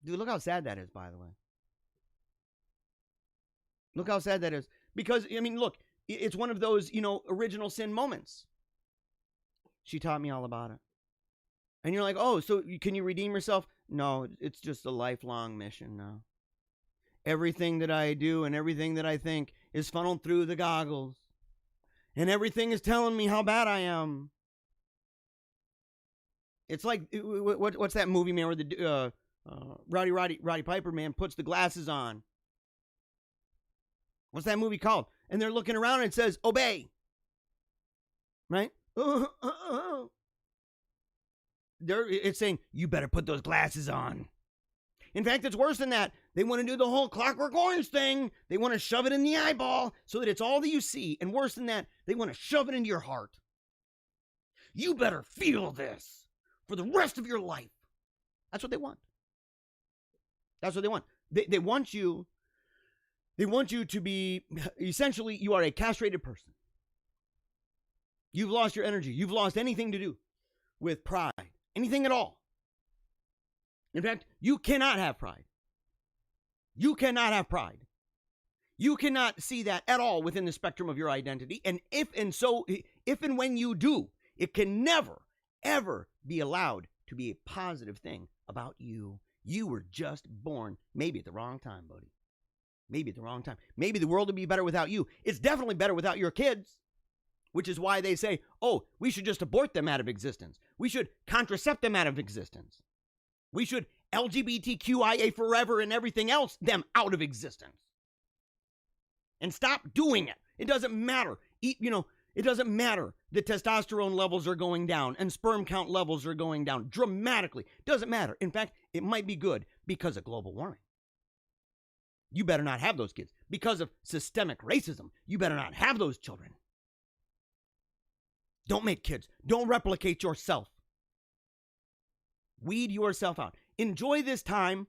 C: Dude, look how sad that is, by the way. Look how sad that is. Because, look, it's one of those, original sin moments. She taught me all about it. And you're like, oh, so can you redeem yourself? No, it's just a lifelong mission now. Everything that I do and everything that I think is funneled through the goggles. And everything is telling me how bad I am. It's like, what's that movie, man, where the Roddy Piper, man, puts the glasses on. What's that movie called? And they're looking around and it says, obey. Right? It's saying, you better put those glasses on. In fact, it's worse than that. They want to do the whole Clockwork Orange thing. They want to shove it in the eyeball so that it's all that you see. And worse than that, they want to shove it into your heart. You better feel this for the rest of your life. That's what they want. That's what they want. They want you to be, essentially, you are a castrated person. You've lost your energy. You've lost anything to do with pride. Anything at all. In fact, you cannot have pride. You cannot have pride. You cannot see that at all within the spectrum of your identity. And if and when you do, it can never, ever be allowed to be a positive thing about you. You were just born, maybe at the wrong time, buddy. Maybe at the wrong time. Maybe the world would be better without you. It's definitely better without your kids. Which is why they say, oh, we should just abort them out of existence. We should contracept them out of existence. We should LGBTQIA forever and everything else them out of existence. And stop doing it. It doesn't matter. It doesn't matter that testosterone levels are going down and sperm count levels are going down dramatically. Doesn't matter. In fact, it might be good because of global warming. You better not have those kids. Because of systemic racism, you better not have those children. Don't make kids. Don't replicate yourself. Weed yourself out. Enjoy this time.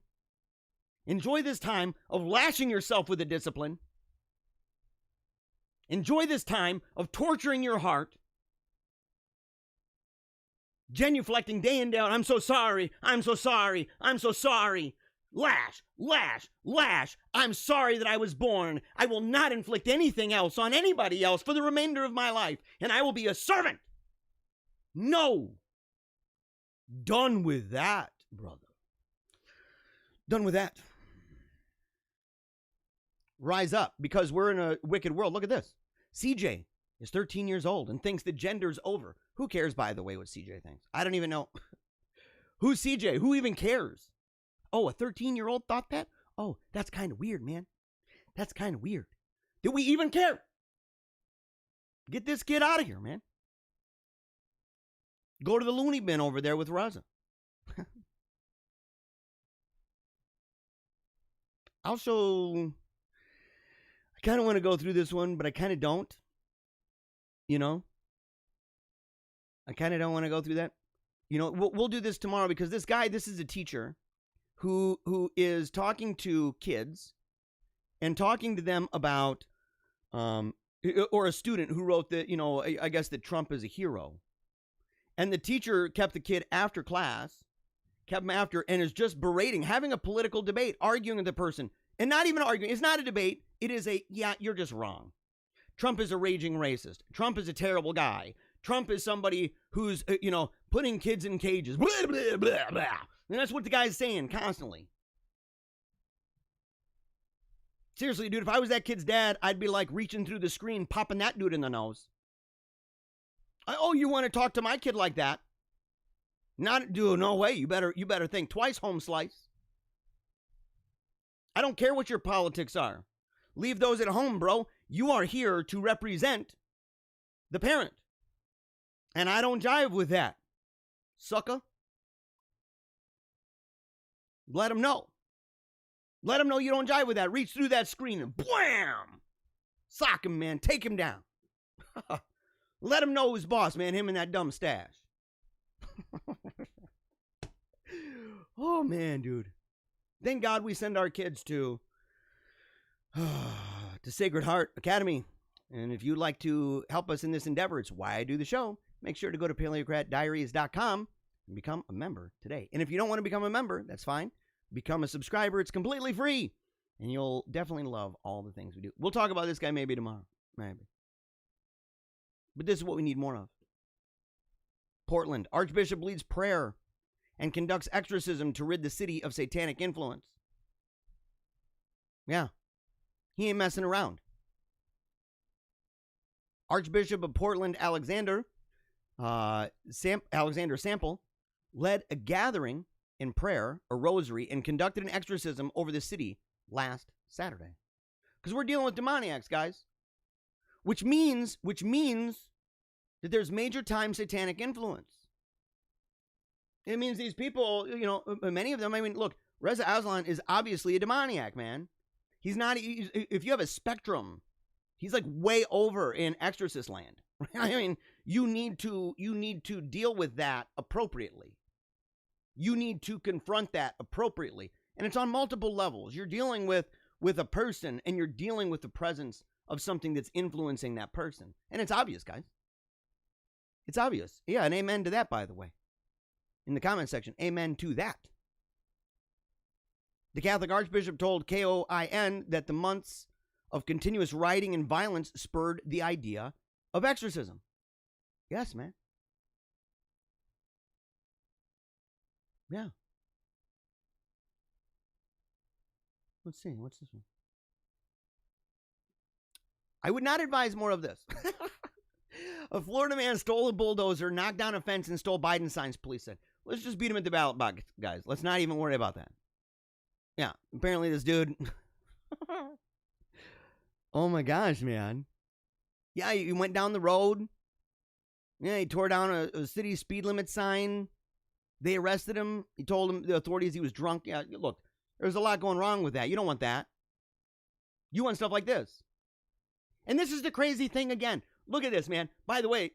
C: Enjoy this time of lashing yourself with a discipline. Enjoy this time of torturing your heart. Genuflecting day in day out. I'm so sorry. I'm so sorry. I'm so sorry. Lash, lash, lash. I'm sorry that I was born. I will not inflict anything else on anybody else for the remainder of my life, and I will be a servant. No. Done with that, brother. Done with that. Rise up, because we're in a wicked world. Look at this. CJ is 13 years old and thinks that gender's over. Who cares, by the way, what CJ thinks? I don't even know. Who's CJ? Who even cares? Oh, a 13-year-old thought that? Oh, that's kind of weird, man. That's kind of weird. Do we even care? Get this kid out of here, man. Go to the loony bin over there with Raza. Also, I kind of want to go through this one, but I kind of don't. You know? I kind of don't want to go through that. You know, we'll do this tomorrow because this is a teacher who is talking to kids and talking to them about, or a student who wrote that, I guess that Trump is a hero. And the teacher kept the kid after class, kept him after, and is just berating, having a political debate, arguing with the person. And not even arguing. It's not a debate. It is you're just wrong. Trump is a raging racist. Trump is a terrible guy. Trump is somebody who's, putting kids in cages. Blah, blah, blah, blah. And that's what the guy's saying constantly. Seriously, dude, if I was that kid's dad, I'd be like reaching through the screen, popping that dude in the nose. Oh, you want to talk to my kid like that? Dude, no way. You better think twice, home slice. I don't care what your politics are. Leave those at home, bro. You are here to represent the parent. And I don't jive with that. Sucker. Let him know. Let him know you don't jive with that. Reach through that screen and blam! Sock him, man. Take him down. Let him know who's boss, man. Him and that dumb stash. Oh, man, dude. Thank God we send our kids to Sacred Heart Academy. And if you'd like to help us in this endeavor, it's why I do the show. Make sure to go to PaleocratDiaries.com and become a member today. And if you don't want to become a member, that's fine. Become a subscriber. It's completely free. And you'll definitely love all the things we do. We'll talk about this guy maybe tomorrow. Maybe. But this is what we need more of. Portland. Archbishop leads prayer and conducts exorcism to rid the city of satanic influence. Yeah. He ain't messing around. Archbishop of Portland, Alexander Sample, led a gathering in prayer, a rosary, and conducted an exorcism over the city last Saturday. Because we're dealing with demoniacs, guys. Which means that there's major time satanic influence. It means these people, many of them, look, Reza Aslan is obviously a demoniac, man. He's not, if you have a spectrum, he's like way over in exorcist land. You need to deal with that appropriately. You need to confront that appropriately. And it's on multiple levels. You're dealing with a person, and you're dealing with the presence of something that's influencing that person. And it's obvious, guys. It's obvious. Yeah, and amen to that, by the way. In the comment section, amen to that. The Catholic Archbishop told KOIN that the months of continuous rioting and violence spurred the idea of exorcism. Yes, man. Yeah. Let's see. What's this one? I would not advise more of this. A Florida man stole a bulldozer, knocked down a fence, and stole Biden signs, police said. Let's just beat him at the ballot box, guys. Let's not even worry about that. Yeah, apparently this dude... Oh my gosh, man. Yeah, he went down the road. Yeah, he tore down a city speed limit sign. They arrested him. He told the authorities he was drunk. Yeah, look, there's a lot going wrong with that. You don't want that. You want stuff like this. And this is the crazy thing again. Look at this, man. By the way,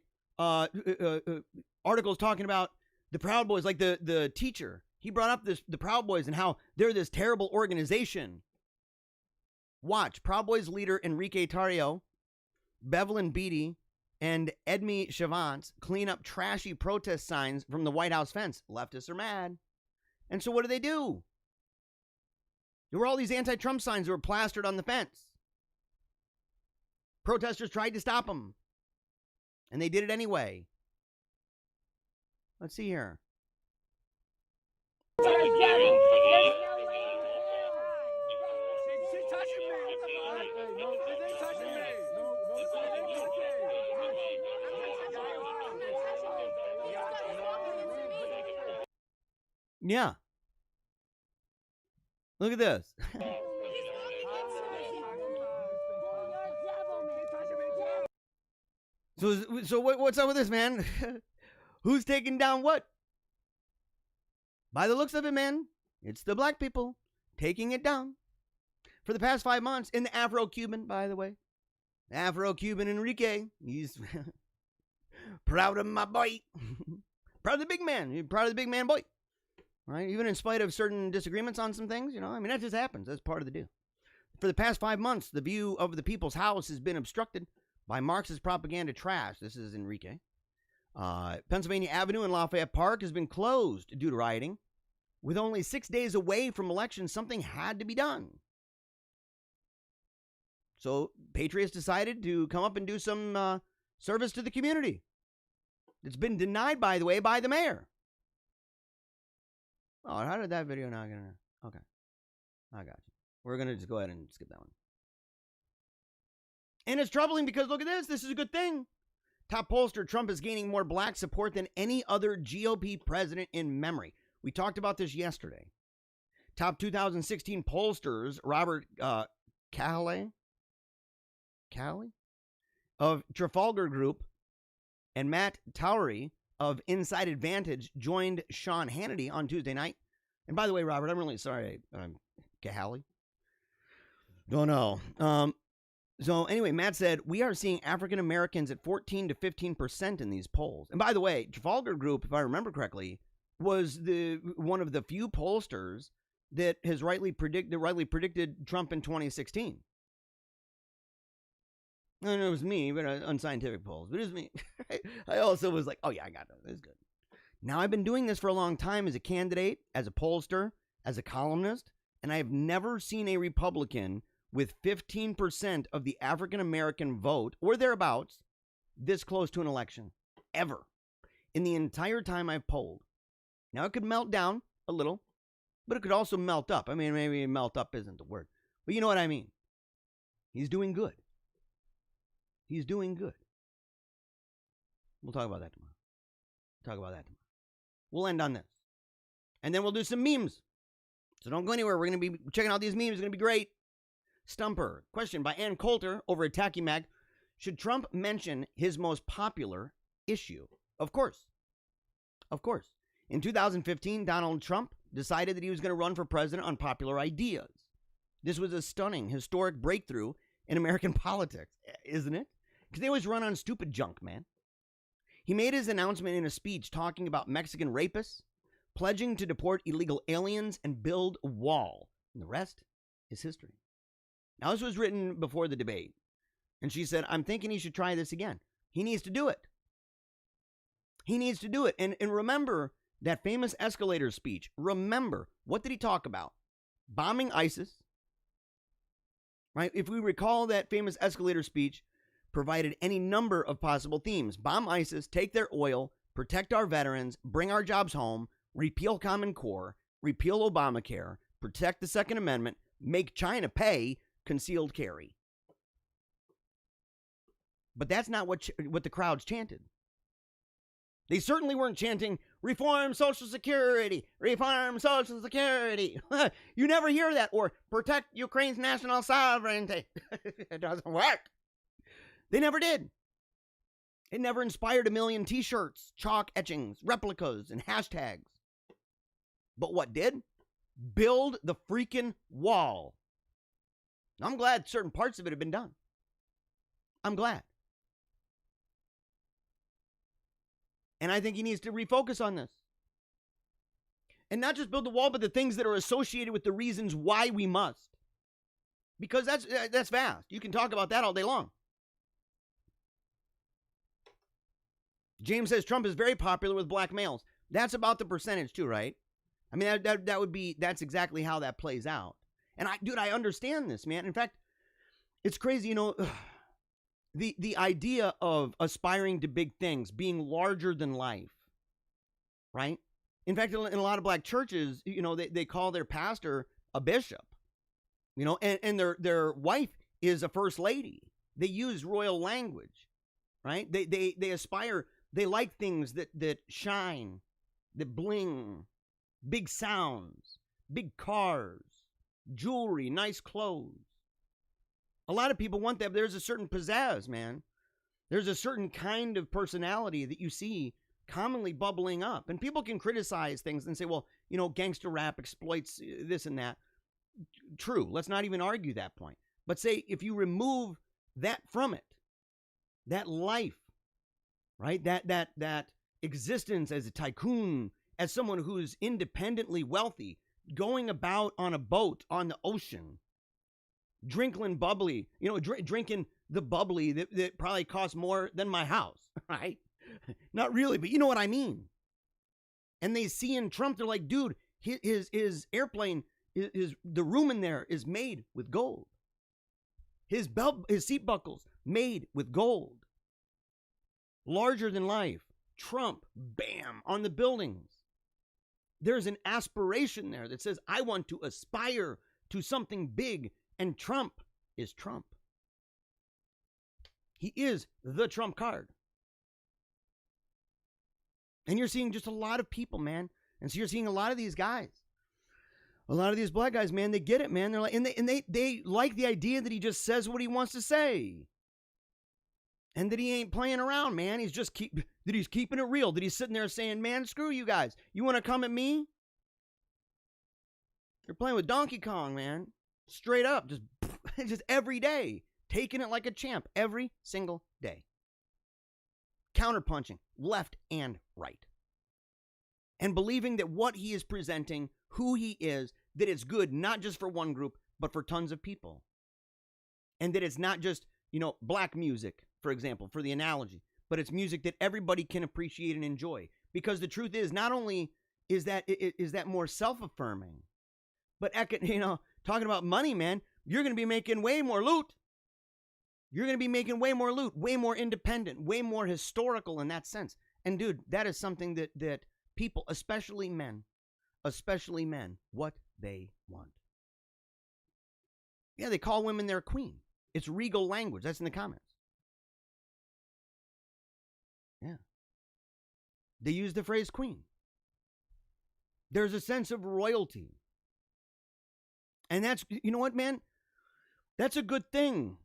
C: articles talking about the Proud Boys, like the teacher. He brought up the Proud Boys and how they're this terrible organization. Watch. Proud Boys leader Enrique Tarrio, Bevelyn Beatty, and Edme Chavance clean up trashy protest signs from the White House fence. Leftists are mad. And so what do? There were all these anti-Trump signs that were plastered on the fence. Protesters tried to stop them. And they did it anyway. Let's see here. Yeah. Look at this. So what's up with this, man? Who's taking down what? By the looks of it, man, it's the black people taking it down. For the past 5 months, in the Afro-Cuban, by the way. Afro-Cuban Enrique. He's proud of my boy. Proud of the big man. Proud of the big man boy. Right? Even in spite of certain disagreements on some things, that just happens. That's part of the deal. For the past 5 months, the view of the people's house has been obstructed by Marxist propaganda trash. This is Enrique. Pennsylvania Avenue and Lafayette Park has been closed due to rioting. With only 6 days away from elections, something had to be done. So Patriots decided to come up and do some service to the community. It's been denied, by the way, by the mayor. Oh, how did that video not get in there? Okay. I got you. We're going to just go ahead and skip that one. And it's troubling because look at this. This is a good thing. Top pollster, Trump is gaining more black support than any other GOP president in memory. We talked about this yesterday. Top 2016 pollsters, Robert Cahaly of Trafalgar Group and Matt Towery of Inside Advantage joined Sean Hannity on Tuesday night. And by the way, Robert, I'm really sorry. Cahaly. Don't know. So anyway, Matt said, we are seeing African Americans at 14 to 15% in these polls. And by the way, Trafalgar Group, if I remember correctly, was one of the few pollsters that has rightly predicted Trump in 2016. And it was me, but unscientific polls. But it was me. I also was like, oh yeah, I got that. That's good. Now, I've been doing this for a long time as a candidate, as a pollster, as a columnist, and I have never seen a Republican with 15% of the African American vote, or thereabouts, this close to an election. Ever. in the entire time I've polled. Now, it could melt down a little, but it could also melt up. I mean, maybe melt up isn't the word, but you know what I mean. He's doing good. He's doing good. We'll talk about that tomorrow. We'll end on this. And then we'll do some memes. So don't go anywhere. We're going to be checking out these memes. It's going to be great. Stumper. Question by Ann Coulter over at Tacky Mag. Should Trump mention his most popular issue? Of course. Of course. In 2015, Donald Trump decided that he was going to run for president on popular ideas. This was a stunning, historic breakthrough in American politics, isn't it? Because they always run on stupid junk, man. He made his announcement in a speech talking about Mexican rapists, pledging to deport illegal aliens and build a wall. And the rest is history. Now, this was written before the debate. And she said, I'm thinking he should try this again. He needs to do it. He needs to do it. And remember that famous escalator speech. Remember, what did he talk about? Bombing ISIS. Right? If we recall, that famous escalator speech provided any number of possible themes. Bomb ISIS, take their oil, protect our veterans, bring our jobs home, repeal Common Core, repeal Obamacare, protect the Second Amendment, make China pay concealed carry. But that's not what the crowds chanted. They certainly weren't chanting, reform Social Security, reform Social Security. You never hear that. Or protect Ukraine's national sovereignty. It doesn't work. They never did. It never inspired a million t-shirts, chalk etchings, replicas, and hashtags. But what did? Build the freaking wall. I'm glad certain parts of it have been done. I'm glad. And I think he needs to refocus on this. And not just build the wall, but the things that are associated with the reasons why we must. Because that's vast. You can talk about that all day long. James says Trump is very popular with black males. That's about the percentage too, right? I mean, that's exactly how that plays out. And I understand this, man. In fact, it's crazy, you know, the idea of aspiring to big things, being larger than life, right? In fact, in a lot of black churches, you know, they call their pastor a bishop, you know, and their wife is a first lady. They use royal language, right? They aspire. They like things that shine, that bling, big sounds, big cars, jewelry, nice clothes. A lot of people want that, but there's a certain pizzazz, man. There's a certain kind of personality that you see commonly bubbling up. And people can criticize things and say, well, you know, gangster rap exploits this and that. True. Let's not even argue that point. But say, if you remove that from it, that life, right? That existence as a tycoon, as someone who's independently wealthy, going about on a boat on the ocean, drinking bubbly, you know, drinking the bubbly that probably costs more than my house, right? Not really, but you know what I mean. And they see in Trump, they're like, dude, his airplane, the room in there is made with gold. His seat buckles made with gold. Larger than life. Trump, bam, on the buildings. There's an aspiration there that says, I want to aspire to something big. And Trump is Trump. He is the Trump card. And you're seeing just a lot of people, man. And so you're seeing a lot of these guys. A lot of these black guys, man, they get it, man. They're like, and they like the idea that he just says what he wants to say. And that he ain't playing around, man. He's just he's keeping it real. That he's sitting there saying, man, screw you guys. You want to come at me? You're playing with Donkey Kong, man. Straight up, just every day. Taking it like a champ every single day. Counterpunching left and right. And believing that what he is presenting, who he is, that it's good not just for one group, but for tons of people. And that it's not just, you know, black music, for example, for the analogy, but it's music that everybody can appreciate and enjoy. Because the truth is, not only is that more self-affirming, but, you know, talking about money, man, you're going to be making way more loot. You're going to be making way more loot, way more independent, way more historical in that sense. And dude, that is something that people, especially men, what they want. Yeah, they call women their queen. It's regal language. That's in the comments. Yeah. They use the phrase queen. There's a sense of royalty. And that's, you know what, man? That's a good thing.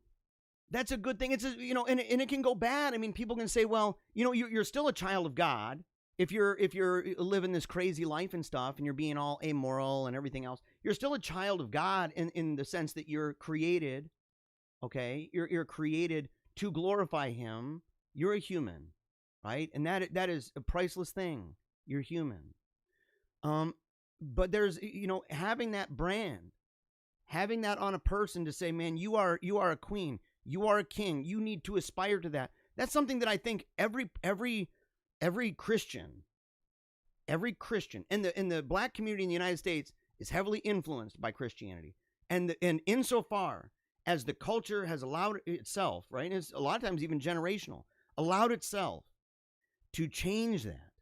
C: That's a good thing. It's, and it can go bad. I mean, people can say, well, you're still a child of God. If you're living this crazy life and stuff, and you're being all amoral and everything else, you're still a child of God in the sense that you're created, okay? You're created to glorify Him. You're a human, right? And that is a priceless thing. You're human. But there's, having that brand, having that on a person to say, man, you are a queen, you are a king, you need to aspire to that. That's something that I think every Christian, and the black community in the United States is heavily influenced by Christianity. And insofar as the culture has allowed itself, right, and it's a lot of times even generational, allowed itself to change that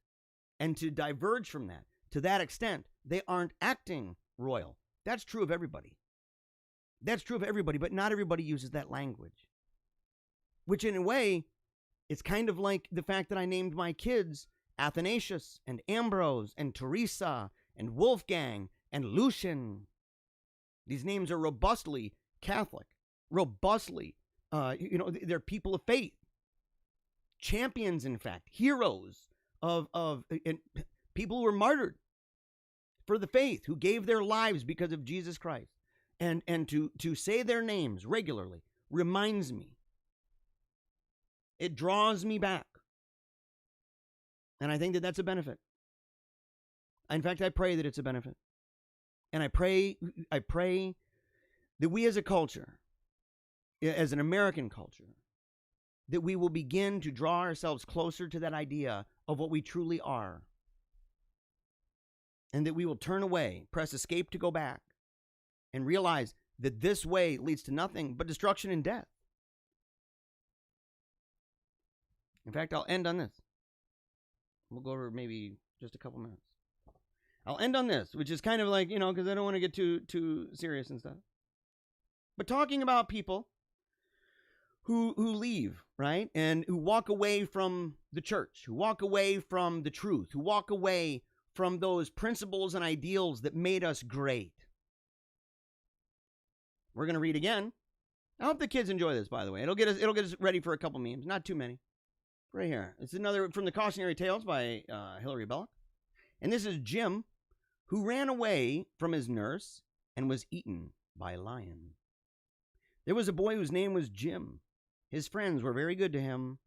C: and to diverge from that, to that extent, they aren't acting royal. That's true of everybody. That's true of everybody, but not everybody uses that language. Which in a way, it's kind of like the fact that I named my kids Athanasius and Ambrose and Teresa and Wolfgang and Lucian. These names are robustly Catholic, robustly, they're people of faith. Champions, in fact, heroes of people who were martyred for the faith, who gave their lives because of Jesus Christ. And to say their names regularly reminds me. It draws me back. And I think that that's a benefit. In fact, I pray that it's a benefit. And I pray that we as a culture, as an American culture, that we will begin to draw ourselves closer to that idea of what we truly are. And that we will turn away, press escape to go back, and realize that this way leads to nothing but destruction and death. In fact, I'll end on this. We'll go over maybe just a couple minutes. I'll end on this, which is kind of like, because I don't want to get too serious and stuff. But talking about people who leave, right? And who walk away from the church, who walk away from the truth, who walk away from those principles and ideals that made us great. We're going to read again. I hope the kids enjoy this, by the way. It'll get us ready for a couple memes, not too many. Right here. It's another from the Cautionary Tales by Hilary Belloc. And this is Jim, who ran away from his nurse and was eaten by a lion. There was a boy whose name was Jim. His friends were very good to him.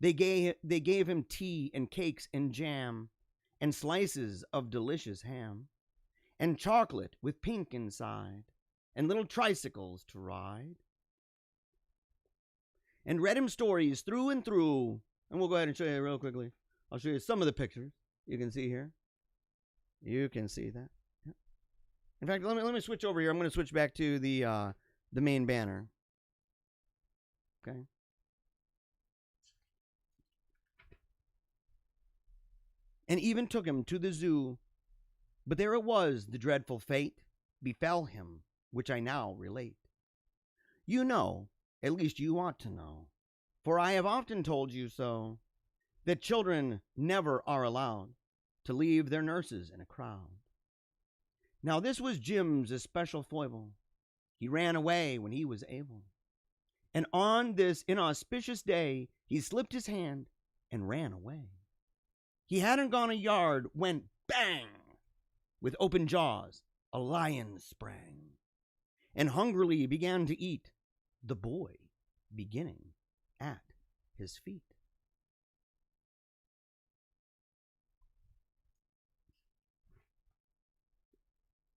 C: They gave him tea and cakes and jam and slices of delicious ham and chocolate with pink inside and little tricycles to ride. And read him stories through and through. And we'll go ahead and show you real quickly. I'll show you some of the pictures you can see here. You can see that. Yep. In fact, let me switch over here. I'm going to switch back to the main banner. Okay. And even took him to the zoo. But there it was, the dreadful fate befell him, which I now relate. You know, at least you ought to know, for I have often told you so, that children never are allowed to leave their nurses in a crowd. Now this was Jim's especial foible. He ran away when he was able. And on this inauspicious day, he slipped his hand and ran away. He hadn't gone a yard when, bang! With open jaws, a lion sprang, and hungrily began to eat the boy, beginning at his feet.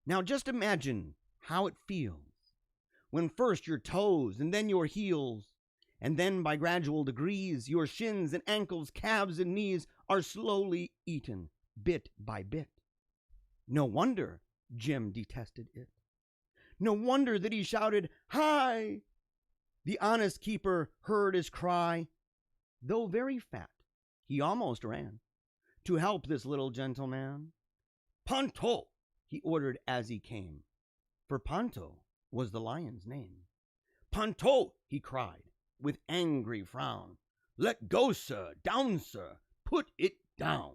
C: Now just imagine how it feels when first your toes and then your heels, and then by gradual degrees your shins and ankles, calves and knees are slowly eaten bit by bit. No wonder Jim detested it. No wonder that he shouted, "Hi!" The honest keeper heard his cry. Though very fat, he almost ran to help this little gentleman. Panto, he ordered as he came, for Panto was the lion's name. Panto, he cried with angry frown. Let go, sir, down, sir, put it down.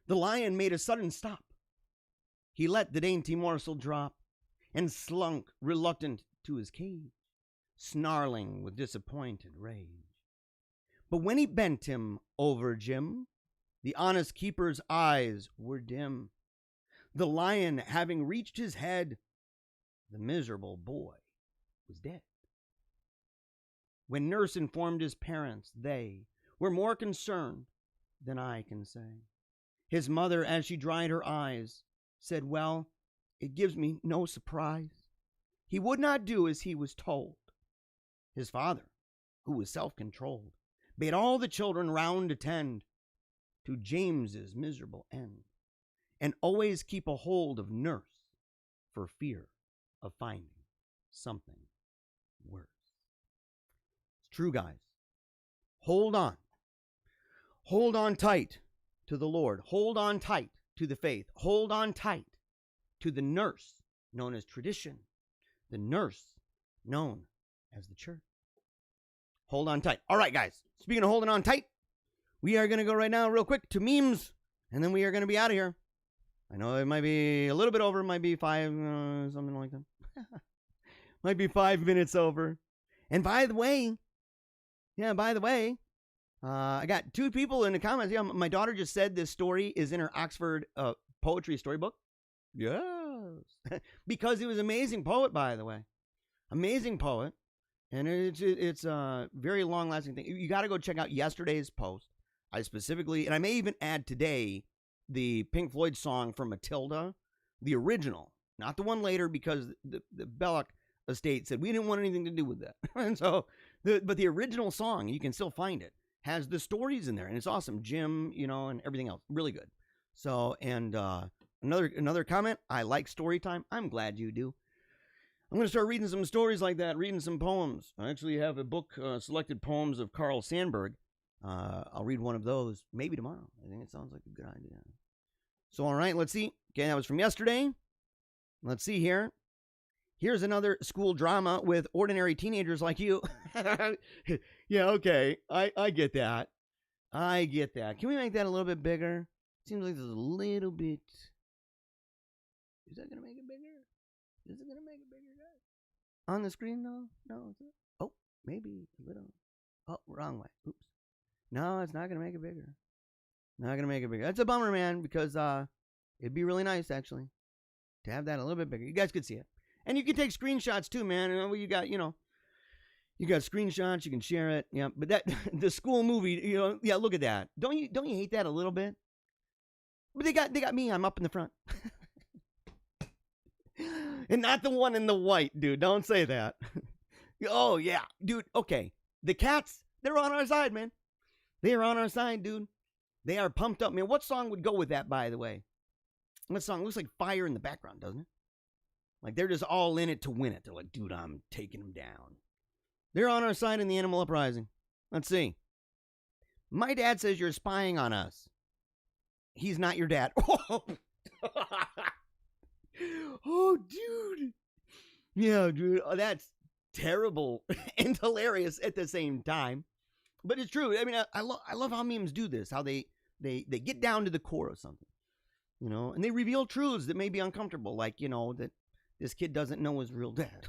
C: The lion made a sudden stop. He let the dainty morsel drop and slunk reluctant to his cage, snarling with disappointed rage. But when he bent him over Jim, the honest keeper's eyes were dim. The lion having reached his head, the miserable boy was dead. When nurse informed his parents, they were more concerned than I can say. His mother, as she dried her eyes, said, well, it gives me no surprise. He would not do as he was told. His father, who was self-controlled, bade all the children round attend to James's miserable end, and always keep a hold of nurse for fear of finding something worse. It's true, guys. Hold on. Hold on tight to the Lord. Hold on tight to the faith. Hold on tight to the nurse known as tradition, the nurse known as the church. Hold on tight. All right, guys. Speaking of holding on tight, we are going to go right now real quick to memes, and then we are going to be out of here. I know it might be a little bit over, might be 5, something like that. Might be 5 minutes over. And by the way, I got 2 people in the comments. Yeah, my daughter just said this story is in her Oxford poetry storybook. Yes. Because he was an amazing poet, by the way. Amazing poet. And it's a very long-lasting thing. You got to go check out yesterday's post. I specifically, and I may even add today, the Pink Floyd song from Matilda, the original, not the one later, because the Belloc estate said we didn't want anything to do with that. And so, but the original song, you can still find it, has the stories in there, and it's awesome. Jim, and everything else, really good. So, and another comment, I like story time. I'm glad you do. I'm going to start reading some stories like that, reading some poems. I actually have a book, Selected Poems of Carl Sandburg. I'll read one of those maybe tomorrow. I think it sounds like a good idea. So, all right, let's see. Okay, that was from yesterday. Let's see here. Here's another school drama with ordinary teenagers like you. Yeah, okay. I get that. I get that. Can we make that a little bit bigger? Seems like there's a little bit. Is that going to make it bigger? Is it going to make it bigger, guys? On the screen, no? No, is it? Oh, maybe a little. Oh, wrong way. Oops. No, it's not going to make it bigger. Not going to make it bigger. That's a bummer, man, because it'd be really nice, actually, to have that a little bit bigger. You guys could see it. And you can take screenshots, too, man. You got, you got screenshots. You can share it. Yeah, but that, the school movie, yeah, look at that. Don't you hate that a little bit? But they got me. I'm up in the front. And not the one in the white, dude. Don't say that. Oh, yeah. Dude, okay. The cats, they're on our side, man. They are on our side, dude. They are pumped up, man. What song would go with that, by the way? What song? It looks like fire in the background, doesn't it? Like they're just all in it to win it. They're like, dude, I'm taking them down. They're on our side in the animal uprising. Let's see. My dad says you're spying on us. He's not your dad. Oh, dude. Yeah, dude. Oh, that's terrible and hilarious at the same time. But it's true. I mean, I love how memes do this, how they get down to the core of something, and they reveal truths that may be uncomfortable, like, that this kid doesn't know his real dad.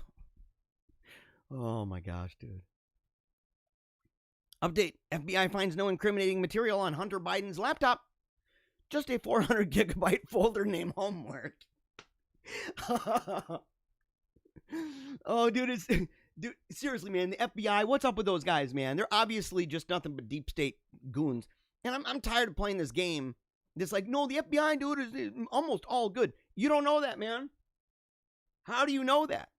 C: Oh, my gosh, dude. Update. FBI finds no incriminating material on Hunter Biden's laptop. Just a 400 gigabyte folder named homework. Oh, dude, dude, seriously, man, the FBI, what's up with those guys, man? They're obviously just nothing but deep state goons. And I'm tired of playing this game. It's like, no, the FBI, dude, is almost all good. You don't know that, man. How do you know that?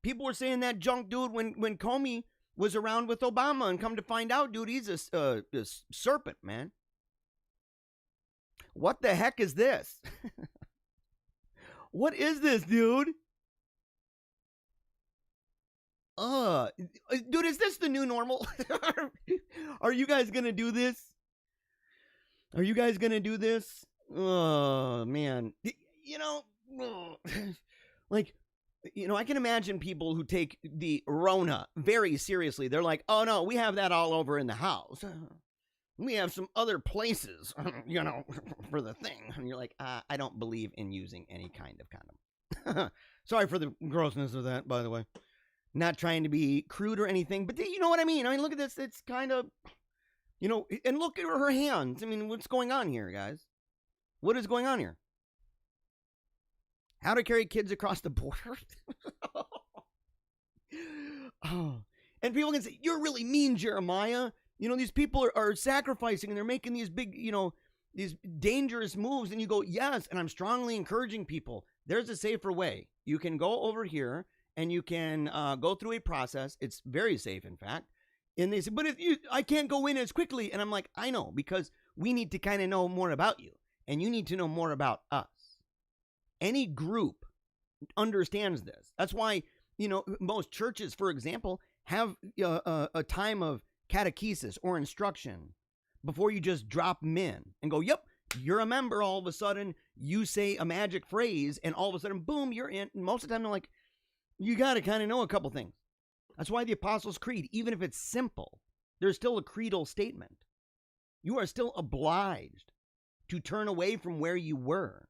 C: People were saying that junk, dude, when Comey was around with Obama, and come to find out, dude, he's a serpent, man. What the heck is this? What is this, dude? Dude, is this the new normal? Are you guys gonna do this? Are you guys gonna do this? Oh, man. You know, like, you know, I can imagine people who take the Rona very seriously. They're like, oh, no, we have that all over in the house. We have some other places, you know, for the thing. And you're like, I don't believe in using any kind of condom. Sorry for the grossness of that, by the way. Not trying to be crude or anything, but you know what I mean? I mean, look at this. It's kind of, you know, and look at her hands. I mean, what's going on here, guys? What is going on here? How to carry kids across the border? Oh. And people can say, you're really mean, Jeremiah. You know, these people are sacrificing and they're making these big, you know, these dangerous moves. And you go, yes, and I'm strongly encouraging people. There's a safer way. You can go over here and you can go through a process. It's very safe, in fact. And they say, but I can't go in as quickly. And I'm like, I know, because we need to kind of know more about you. And you need to know more about us. Any group understands this. That's why, you know, most churches, for example, have a time of catechesis or instruction before you just drop them in and go, yep, you're a member. All of a sudden, you say a magic phrase, and all of a sudden, boom, you're in. And most of the time, they're like, you got to kind of know a couple things. That's why the Apostles' Creed, even if it's simple, there's still a creedal statement. You are still obliged to turn away from where you were.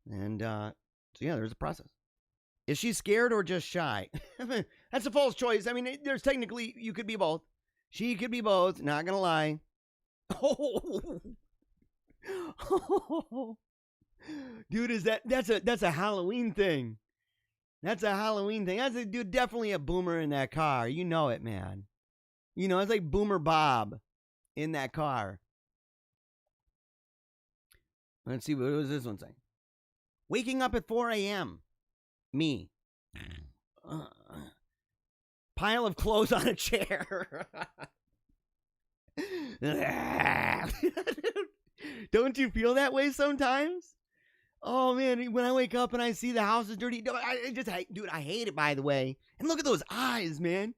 C: And so, yeah, there's a process. Is she scared or just shy? That's a false choice. I mean, there's technically, you could be both. She could be both, not going to lie. Oh. Dude, that's a Halloween thing. That's a Halloween thing. That's dude, definitely a boomer in that car. You know it, man. You know, it's like Boomer Bob in that car. Let's see, what was this one saying? Waking up at 4 a.m. Me. Pile of clothes on a chair. Don't you feel that way sometimes? Oh, man, when I wake up and I see the house is dirty, I hate it, by the way. And look at those eyes, man.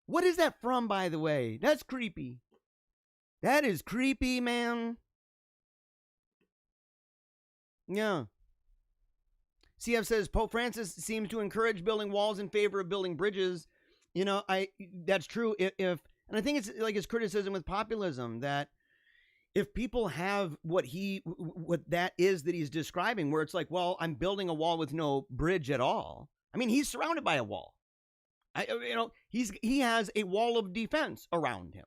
C: What is that from, by the way? That's creepy. That is creepy, man. Yeah. CF says, Pope Francis seems to encourage building walls in favor of building bridges. You know, that's true. And I think it's like his criticism with populism, that if people have what that is that he's describing, where it's like, well, I'm building a wall with no bridge at all. I mean, he's surrounded by a wall. He has a wall of defense around him.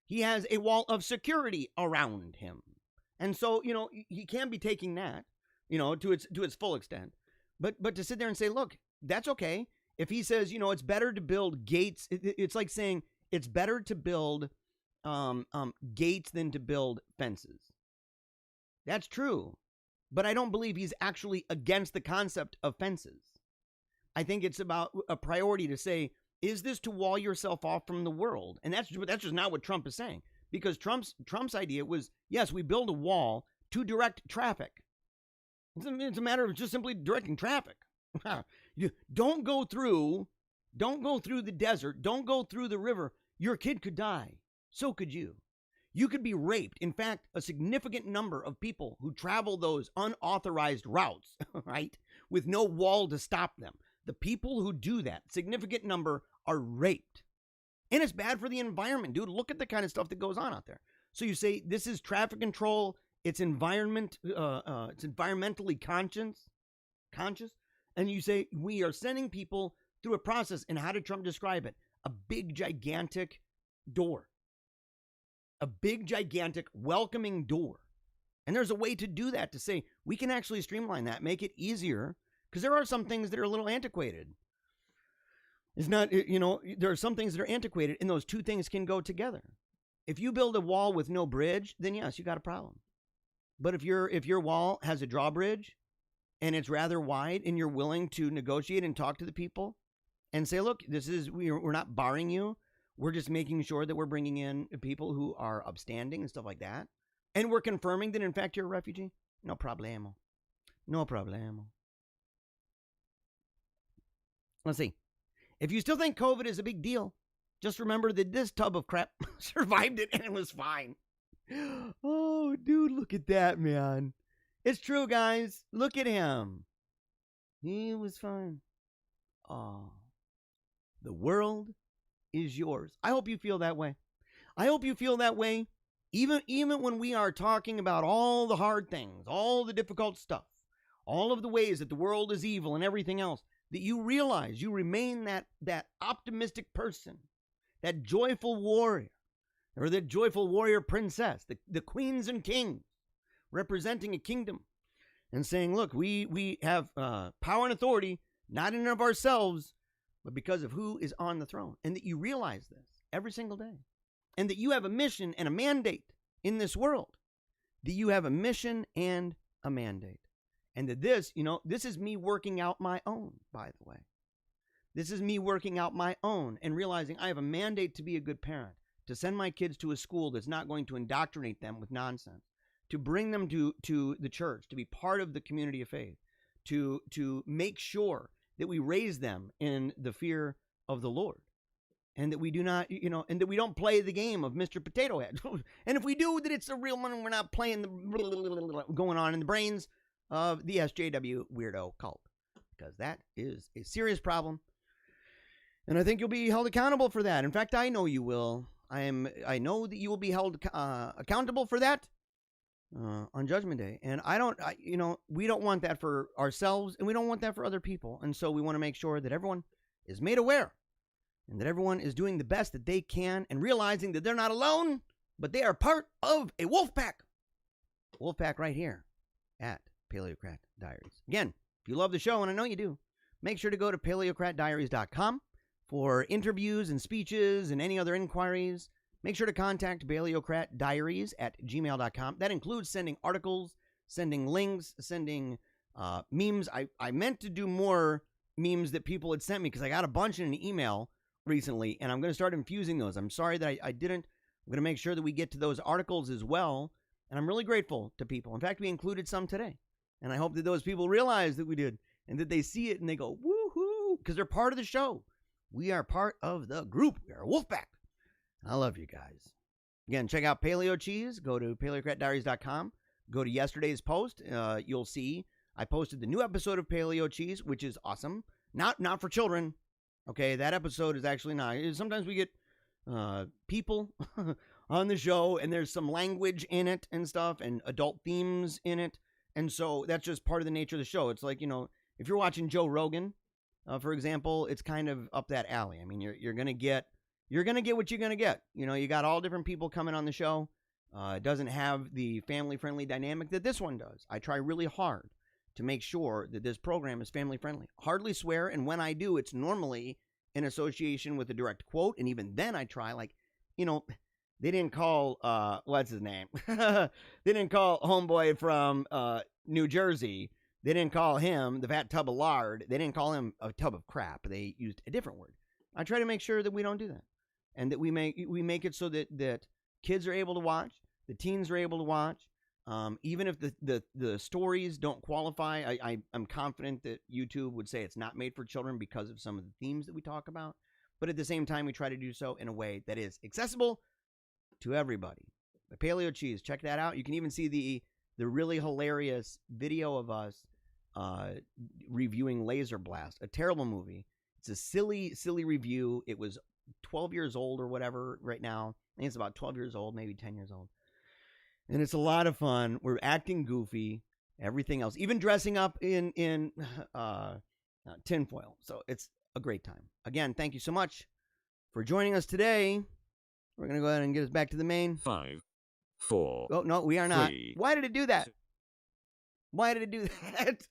C: He has a wall of security around him. And so, you know, he can be taking that, you know, to its full extent. But to sit there and say, look, that's okay. If he says, you know, it's better to build gates, it's like saying it's better to build gates than to build fences. That's true. But I don't believe he's actually against the concept of fences. I think it's about a priority to say, is this to wall yourself off from the world? And that's just not what Trump is saying. Because Trump's idea was, yes, we build a wall to direct traffic. It's a matter of just simply directing traffic. Don't go through the desert. Don't go through the river. Your kid could die. So could you. You could be raped. In fact, a significant number of people who travel those unauthorized routes, right, with no wall to stop them, the people who do that, significant number, are raped. And it's bad for the environment, dude. Look at the kind of stuff that goes on out there. So you say this is traffic control. It's environment. It's environmentally conscious. And you say we are sending people through a process. And how did Trump describe it? A big, gigantic door. A big, gigantic, welcoming door. And there's a way to do that, to say we can actually streamline that, make it easier, because there are some things that are a little antiquated. It's not, you know, there are some things that are antiquated, and those two things can go together. If you build a wall with no bridge, then yes, you got a problem. But if your wall has a drawbridge and it's rather wide, and you're willing to negotiate and talk to the people and say, look, we're not barring you. We're just making sure that we're bringing in people who are upstanding and stuff like that. And we're confirming that, in fact, you're a refugee. No problemo. No problemo. Let's see. If you still think COVID is a big deal, just remember that this tub of crap survived it and it was fine. Oh, dude, look at that, man. It's true, guys. Look at him. He was fine. Oh, the world is yours. I hope you feel that way. I hope you feel that way even when we are talking about all the hard things, all the difficult stuff, all of the ways that the world is evil and everything else, that you realize you remain that optimistic person, that joyful warrior, or that joyful warrior princess, the queens and kings representing a kingdom and saying, look, we have power and authority, not in and of ourselves, but because of who is on the throne. And that you realize this every single day. And that you have a mission and a mandate in this world. That you have a mission and a mandate. And that this is me working out my own, by the way. This is me working out my own and realizing I have a mandate to be a good parent, to send my kids to a school that's not going to indoctrinate them with nonsense, to bring them to the church, to be part of the community of faith, to make sure that we raise them in the fear of the Lord. And that we do not, and that we don't play the game of Mr. Potato Head. And if we do, that it's a real one and we're not playing the going on in the brains of the SJW weirdo cult. Because that is a serious problem. And I think you'll be held accountable for that. In fact, I know you will. I know that you will be held accountable for that on Judgment Day. And we don't want that for ourselves and we don't want that for other people. And so we want to make sure that everyone is made aware. And that everyone is doing the best that they can and realizing that they're not alone, but they are part of a Wolfpac. Wolfpac right here at Paleocrat Diaries. Again, if you love the show, and I know you do, make sure to go to PaleocratDiaries.com for interviews and speeches and any other inquiries. Make sure to contact PaleocratDiaries at gmail.com. That includes sending articles, sending links, sending memes. I meant to do more memes that people had sent me because I got a bunch in an email recently, and I'm going to start infusing those. I'm sorry that I didn't. I'm going to make sure that we get to those articles as well, and I'm really grateful to people. In fact, we included some today, and I hope that those people realize that we did, and that they see it and they go, woohoo, because they're part of the show. We are part of the group. We are Wolfpac. I love you guys. Again, check out Paleo Cheese. Go to PaleocratDiaries.com. Go to yesterday's post. You'll see I posted the new episode of Paleo Cheese, which is awesome. Not for children. Okay, that episode is actually not. Sometimes we get people on the show, and there's some language in it and stuff, and adult themes in it. And so that's just part of the nature of the show. It's like, if you're watching Joe Rogan, for example, it's kind of up that alley. I mean, you're gonna get what you're gonna get. You got all different people coming on the show. It doesn't have the family-friendly dynamic that this one does. I try really hard to make sure that this program is family-friendly. Hardly swear, and when I do, it's normally in association with a direct quote, and even then I try, they didn't call, what's his name? They didn't call homeboy from New Jersey. They didn't call him the fat tub of lard. They didn't call him a tub of crap. They used a different word. I try to make sure that we don't do that, and that we make it so that kids are able to watch, the teens are able to watch. Even if the stories don't qualify, I'm confident that YouTube would say it's not made for children because of some of the themes that we talk about. But at the same time, we try to do so in a way that is accessible to everybody. The Paleo Cheese, check that out. You can even see the really hilarious video of us reviewing Laser Blast, a terrible movie. It's a silly review. It was 12 years old or whatever right now. I think it's about 12 years old, maybe 10 years old. And it's a lot of fun. We're acting goofy, everything else, even dressing up in tinfoil. So it's a great time. Again, thank you so much for joining us today. We're going to go ahead and get us back to the main.
A: 5, 4.
C: Oh, no, we are not.
A: 3.
C: Why did it do that? Why did it do that?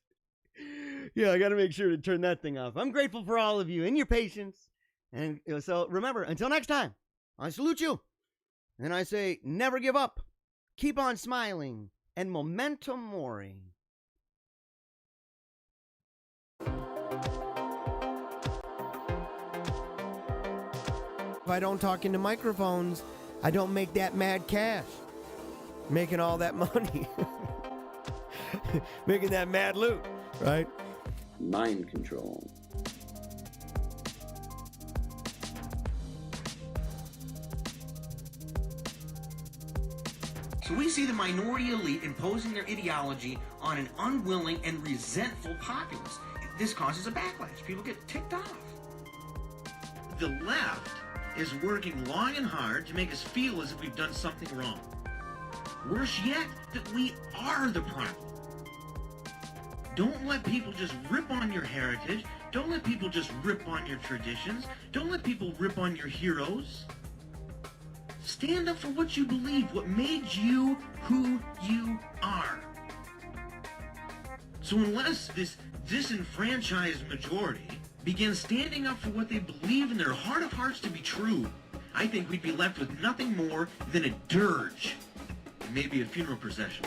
C: Yeah, I got to make sure to turn that thing off. I'm grateful for all of you and your patience. And so remember, until next time, I salute you. And I say, never give up. Keep on smiling, and momentum mori. If I don't talk into microphones, I don't make that mad cash. Making all that money. Making that mad loot, right?
F: Mind control. So we see the minority elite imposing their ideology on an unwilling and resentful populace. This causes a backlash. People get ticked off.
G: The left is working long and hard to make us feel as if we've done something wrong. Worse yet, that we are the problem. Don't let people just rip on your heritage. Don't let people just rip on your traditions. Don't let people rip on your heroes. Stand up for what you believe, what made you who you are. So unless this disenfranchised majority begins standing up for what they believe in their heart of hearts to be true, I think we'd be left with nothing more than a dirge and maybe a funeral procession.